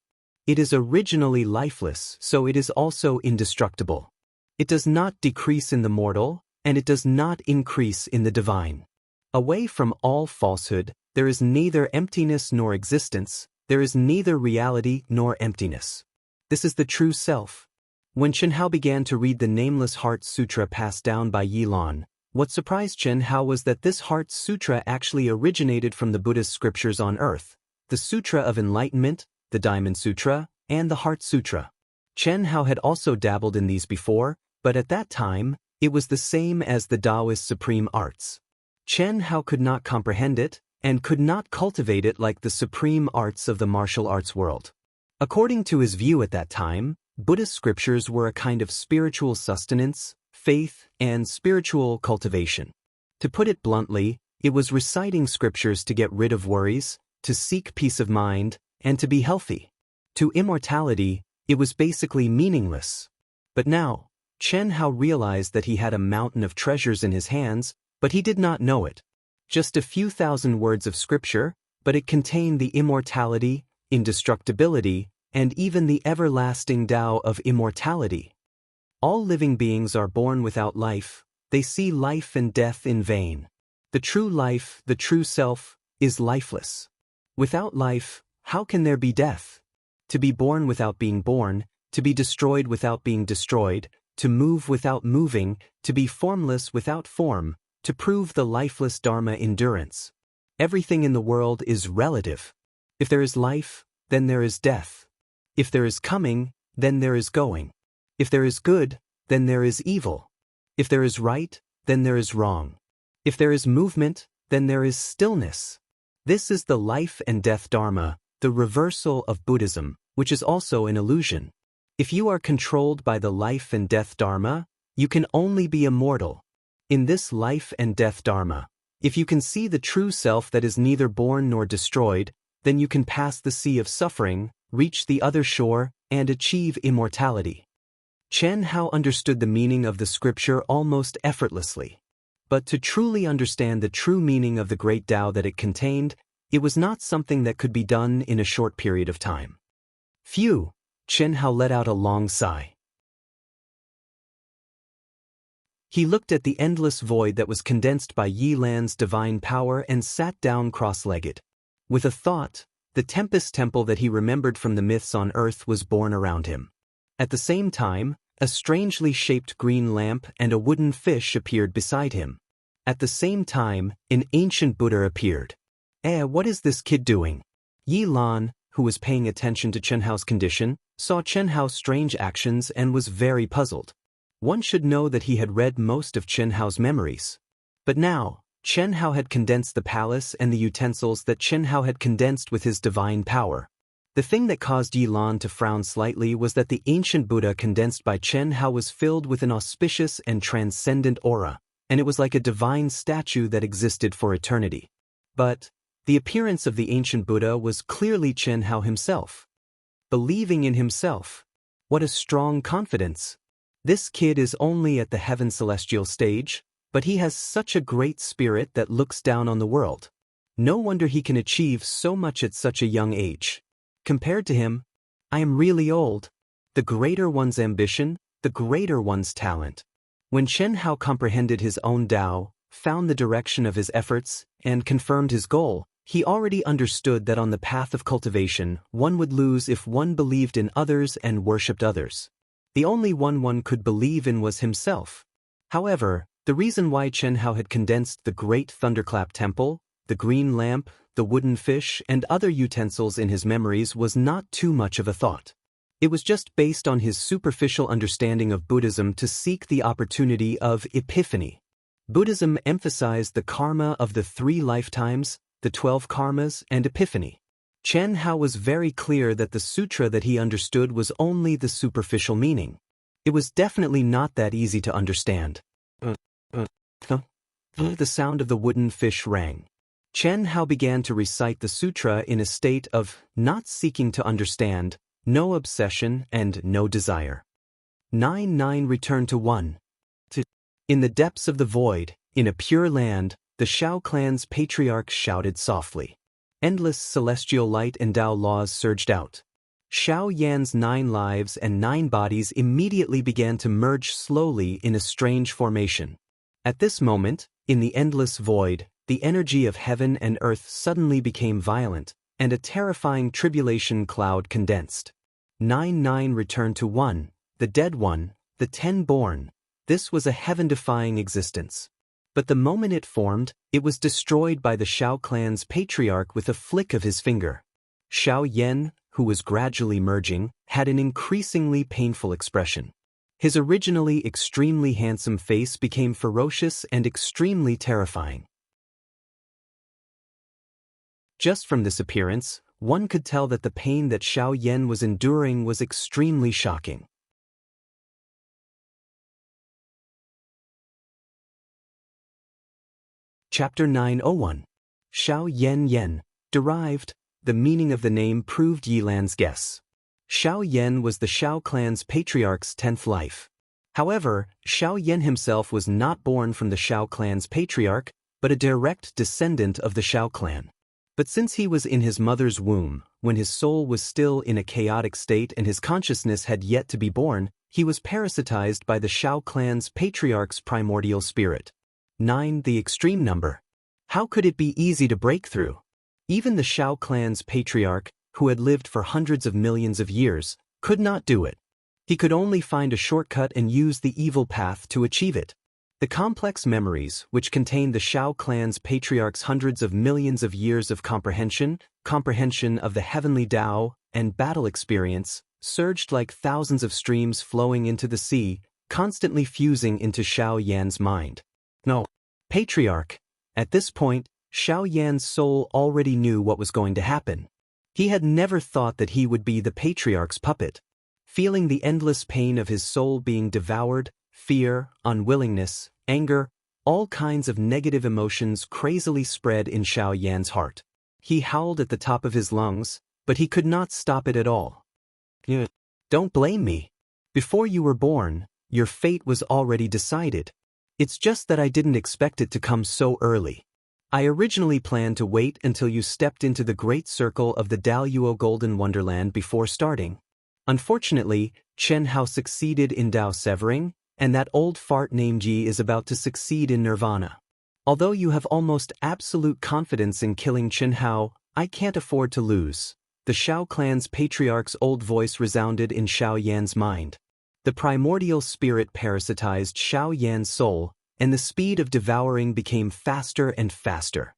It is originally lifeless, so it is also indestructible. It does not decrease in the mortal, and it does not increase in the divine. Away from all falsehood, there is neither emptiness nor existence, there is neither reality nor emptiness. This is the true self. When Chen Hao began to read the Nameless Heart Sutra passed down by Yi Lan, what surprised Chen Hao was that this Heart Sutra actually originated from the Buddha's scriptures on earth, the Sutra of Enlightenment, the Diamond Sutra, and the Heart Sutra. Chen Hao had also dabbled in these before, but at that time, it was the same as the Taoist supreme arts. Chen Hao could not comprehend it, and could not cultivate it like the supreme arts of the martial arts world. According to his view at that time, Buddhist scriptures were a kind of spiritual sustenance, faith, and spiritual cultivation. To put it bluntly, it was reciting scriptures to get rid of worries, to seek peace of mind, and to be healthy. To immortality, it was basically meaningless. But now, Chen Hao realized that he had a mountain of treasures in his hands, but he did not know it. Just a few thousand words of scripture, but it contained the immortality, indestructibility, and even the everlasting Tao of immortality. All living beings are born without life, they see life and death in vain. The true life, the true self, is lifeless. Without life, how can there be death? To be born without being born, to be destroyed without being destroyed, to move without moving, to be formless without form, to prove the lifeless Dharma endurance. Everything in the world is relative. If there is life, then there is death. If there is coming, then there is going. If there is good, then there is evil. If there is right, then there is wrong. If there is movement, then there is stillness. This is the life and death Dharma, the reversal of Buddhism, which is also an illusion. If you are controlled by the life and death Dharma, you can only be immortal. In this life and death Dharma, if you can see the true self that is neither born nor destroyed, then you can pass the sea of suffering, reach the other shore, and achieve immortality. Chen Hao understood the meaning of the scripture almost effortlessly. But to truly understand the true meaning of the great Tao that it contained, it was not something that could be done in a short period of time. Phew! Chen Hao let out a long sigh. He looked at the endless void that was condensed by Yi Lan's divine power and sat down cross-legged. With a thought, the Tempest Temple that he remembered from the myths on earth was born around him. At the same time, a strangely shaped green lamp and a wooden fish appeared beside him. At the same time, an ancient Buddha appeared. What is this kid doing? Yi Lan, who was paying attention to Chen Hao's condition, saw Chen Hao's strange actions and was very puzzled. One should know that he had read most of Chen Hao's memories. But now, Chen Hao had condensed the palace and the utensils that Chen Hao had condensed with his divine power. The thing that caused Yi Lan to frown slightly was that the ancient Buddha condensed by Chen Hao was filled with an auspicious and transcendent aura, and it was like a divine statue that existed for eternity. But the appearance of the ancient Buddha was clearly Chen Hao himself. Believing in himself. What a strong confidence. This kid is only at the heaven celestial stage, but he has such a great spirit that looks down on the world. No wonder he can achieve so much at such a young age. Compared to him, I am really old. The greater one's ambition, the greater one's talent. When Chen Hao comprehended his own Tao, found the direction of his efforts, and confirmed his goal, he already understood that on the path of cultivation, one would lose if one believed in others and worshipped others. The only one could believe in was himself. However, the reason why Chen Hao had condensed the great thunderclap temple, the green lamp, the wooden fish, and other utensils in his memories was not too much of a thought. It was just based on his superficial understanding of Buddhism to seek the opportunity of epiphany. Buddhism emphasized the karma of the 3 lifetimes, the 12 karmas, and epiphany. Chen Hao was very clear that the sutra that he understood was only the superficial meaning. It was definitely not that easy to understand. The sound of the wooden fish rang. Chen Hao began to recite the sutra in a state of not seeking to understand, no obsession, and no desire. 9 returned to 1. In the depths of the void, in a pure land, the Shao clan's patriarch shouted softly. Endless celestial light and Tao laws surged out. Shao Yan's 9 lives and 9 bodies immediately began to merge slowly in a strange formation. At this moment, in the endless void, the energy of heaven and earth suddenly became violent, and a terrifying tribulation cloud condensed. 9 returned to 1, the dead one, the 10 born. This was a heaven-defying existence. But the moment it formed, it was destroyed by the Shao clan's patriarch with a flick of his finger. Shao Yan, who was gradually merging, had an increasingly painful expression. His originally extremely handsome face became ferocious and extremely terrifying. Just from this appearance, one could tell that the pain that Shao Yan was enduring was extremely shocking. Chapter 901. Shao Yan. Derived. The meaning of the name proved Yi Lan's guess. Shao Yan was the Shao clan's patriarch's 10th life. However, Shao Yan himself was not born from the Shao clan's patriarch, but a direct descendant of the Shao clan. But since he was in his mother's womb, when his soul was still in a chaotic state and his consciousness had yet to be born, he was parasitized by the Shao clan's patriarch's primordial spirit. 9, the extreme number. How could it be easy to break through? Even the Shao clan's patriarch, who had lived for hundreds of millions of years, could not do it. He could only find a shortcut and use the evil path to achieve it. The complex memories, which contained the Shao clan's patriarch's hundreds of millions of years of comprehension of the heavenly Tao, and battle experience, surged like thousands of streams flowing into the sea, constantly fusing into Shao Yan's mind. No. Patriarch. At this point, Shao Yan's soul already knew what was going to happen. He had never thought that he would be the patriarch's puppet. Feeling the endless pain of his soul being devoured, fear, unwillingness, anger, all kinds of negative emotions crazily spread in Shao Yan's heart. He howled at the top of his lungs, but he could not stop it at all. Don't blame me. Before you were born, your fate was already decided. It's just that I didn't expect it to come so early. I originally planned to wait until you stepped into the great circle of the Daoyuo Golden Wonderland before starting. Unfortunately, Chen Hao succeeded in Dao severing, and that old fart named Yi is about to succeed in Nirvana. Although you have almost absolute confidence in killing Chen Hao, I can't afford to lose. The Shao clan's patriarch's old voice resounded in Shao Yan's mind. The primordial spirit parasitized Shao Yan's soul, and the speed of devouring became faster and faster.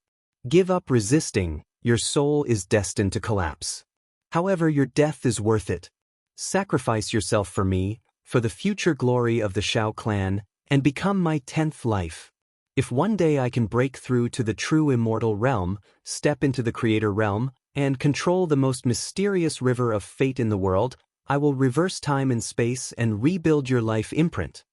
Give up resisting, your soul is destined to collapse. However, your death is worth it. Sacrifice yourself for me, for the future glory of the Shao clan, and become my 10th life. If one day I can break through to the true immortal realm, step into the creator realm, and control the most mysterious river of fate in the world. I will reverse time and space and rebuild your life imprint.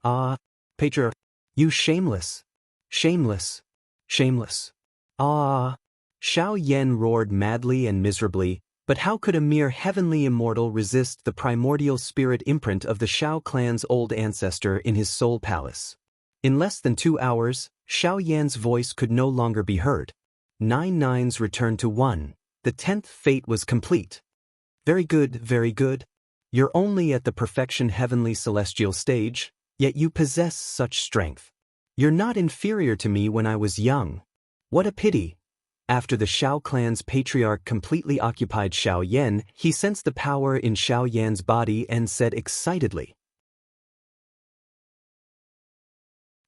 Ah, patriarch, you shameless, shameless, shameless. Ah. Xiao Yan roared madly and miserably, but how could a mere heavenly immortal resist the primordial spirit imprint of the Xiao clan's old ancestor in his soul palace? In less than 2 hours, Xiao Yan's voice could no longer be heard. 9 nines returned to 1. The 10th fate was complete. Very good, very good. You're only at the perfection heavenly celestial stage, yet you possess such strength. You're not inferior to me when I was young. What a pity. After the Xiao clan's patriarch completely occupied Xiao Yan, he sensed the power in Xiao Yan's body and said excitedly.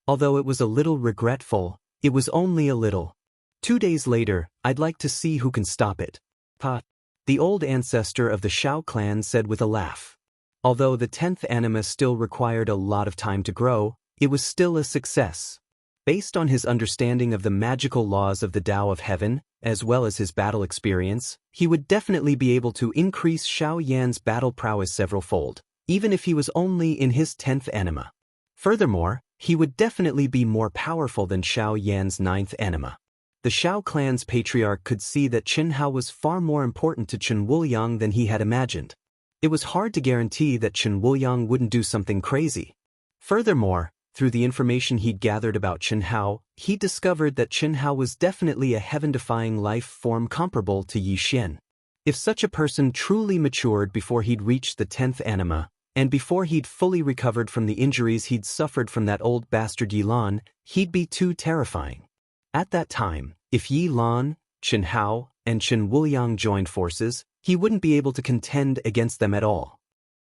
Although it was a little regretful, it was only a little. 2 days later, I'd like to see who can stop it. Pa. The old ancestor of the Xiao clan said with a laugh. Although the 10th anima still required a lot of time to grow, it was still a success. Based on his understanding of the magical laws of the Tao of Heaven, as well as his battle experience, he would definitely be able to increase Xiao Yan's battle prowess several-fold, even if he was only in his 10th anima. Furthermore, he would definitely be more powerful than Xiao Yan's 9th anima. The Xiao clan's patriarch could see that Chen Hao was far more important to Chen Wuliang than he had imagined. It was hard to guarantee that Chen Wuliang wouldn't do something crazy. Furthermore, through the information he'd gathered about Chen Hao, he discovered that Chen Hao was definitely a heaven-defying life form comparable to Yi Xian. If such a person truly matured before he'd reached the 10th anima, and before he'd fully recovered from the injuries he'd suffered from that old bastard Yi Lan, he'd be too terrifying. At that time, if Yi Lan, Chen Hao, and Chen Wuliang joined forces, he wouldn't be able to contend against them at all.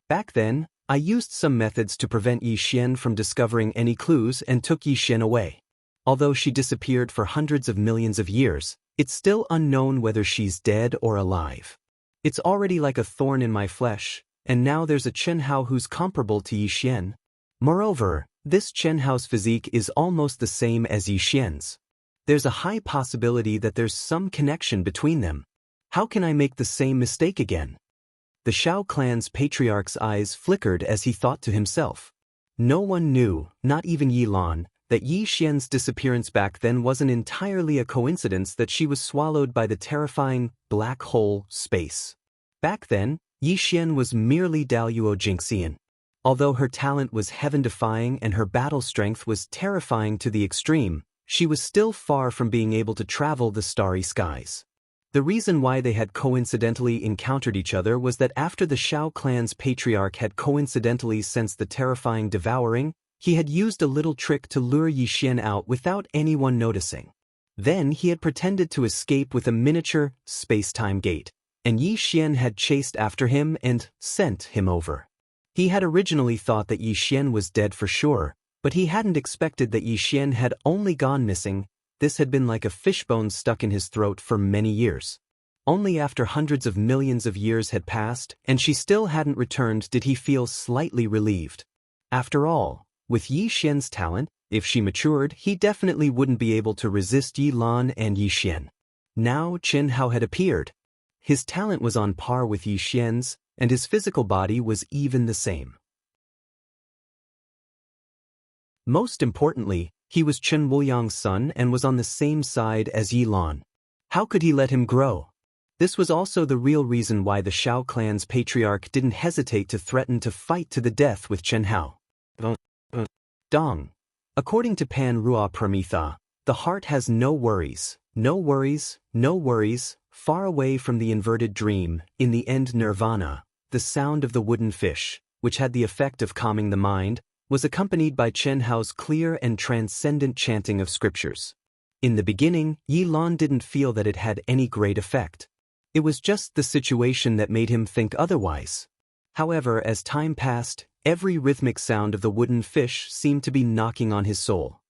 Back then, I used some methods to prevent Yi Xian from discovering any clues and took Yi Xian away. Although she disappeared for hundreds of millions of years, it's still unknown whether she's dead or alive. It's already like a thorn in my flesh, and now there's a Chen Hao who's comparable to Yi Xian. Moreover, this Chen Hao's physique is almost the same as Yi Xian's. There's a high possibility that there's some connection between them. How can I make the same mistake again? The Xiao clan's patriarch's eyes flickered as he thought to himself. No one knew, not even Yi Lan, that Yi Xian's disappearance back then wasn't entirely a coincidence, that she was swallowed by the terrifying black hole space. Back then, Yi Xian was merely Daluo Jingxian. Although her talent was heaven-defying and her battle strength was terrifying to the extreme, she was still far from being able to travel the starry skies. The reason why they had coincidentally encountered each other was that after the Xiao clan's patriarch had coincidentally sensed the terrifying devouring, he had used a little trick to lure Yi Xian out without anyone noticing. Then he had pretended to escape with a miniature space-time gate, and Yi Xian had chased after him and sent him over. He had originally thought that Yi Xian was dead for sure, but he hadn't expected that Yi Xian had only gone missing. This had been like a fishbone stuck in his throat for many years. Only after hundreds of millions of years had passed and she still hadn't returned did he feel slightly relieved. After all, with Yi Xian's talent, if she matured, he definitely wouldn't be able to resist Yi Lan and Yi Xian. Now Chen Hao had appeared. His talent was on par with Yi Xian's, and his physical body was even the same. Most importantly, he was Chen Wuliang's son and was on the same side as Yi Lan. How could he let him grow? This was also the real reason why the Xiao clan's patriarch didn't hesitate to threaten to fight to the death with Chen Hao. Dong. According to Pan Rua Pramitha, the heart has no worries, no worries, no worries, far away from the inverted dream, in the end nirvana. The sound of the wooden fish, which had the effect of calming the mind, was accompanied by Chen Hao's clear and transcendent chanting of scriptures. In the beginning, Yi Lan didn't feel that it had any great effect. It was just the situation that made him think otherwise. However, as time passed, every rhythmic sound of the wooden fish seemed to be knocking on his soul.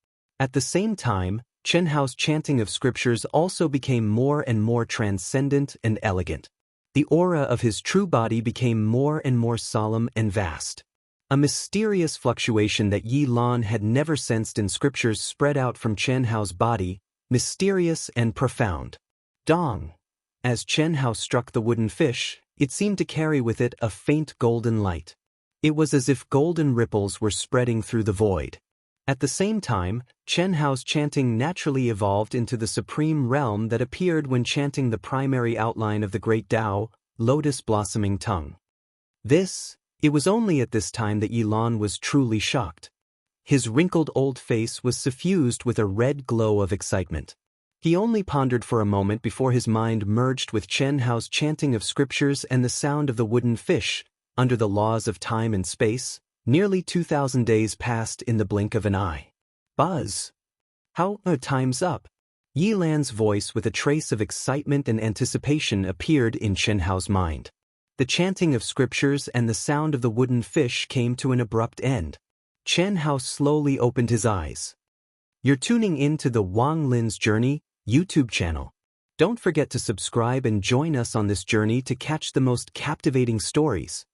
At the same time, Chen Hao's chanting of scriptures also became more and more transcendent and elegant. The aura of his true body became more and more solemn and vast. A mysterious fluctuation that Yi Lan had never sensed in scriptures spread out from Chen Hao's body, mysterious and profound. Dong. As Chen Hao struck the wooden fish, it seemed to carry with it a faint golden light. It was as if golden ripples were spreading through the void. At the same time, Chen Hao's chanting naturally evolved into the supreme realm that appeared when chanting the primary outline of the great Tao, lotus blossoming tongue. It was only at this time that Yilan was truly shocked. His wrinkled old face was suffused with a red glow of excitement. He only pondered for a moment before his mind merged with Chen Hao's chanting of scriptures and the sound of the wooden fish. Under the laws of time and space, nearly 2,000 days passed in the blink of an eye. Buzz! How? Time's up. Yilan's voice with a trace of excitement and anticipation appeared in Chen Hao's mind. The chanting of scriptures and the sound of the wooden fish came to an abrupt end. Chen Hao slowly opened his eyes. You're tuning in to the Wang Lin's Journey YouTube channel. Don't forget to subscribe and join us on this journey to catch the most captivating stories.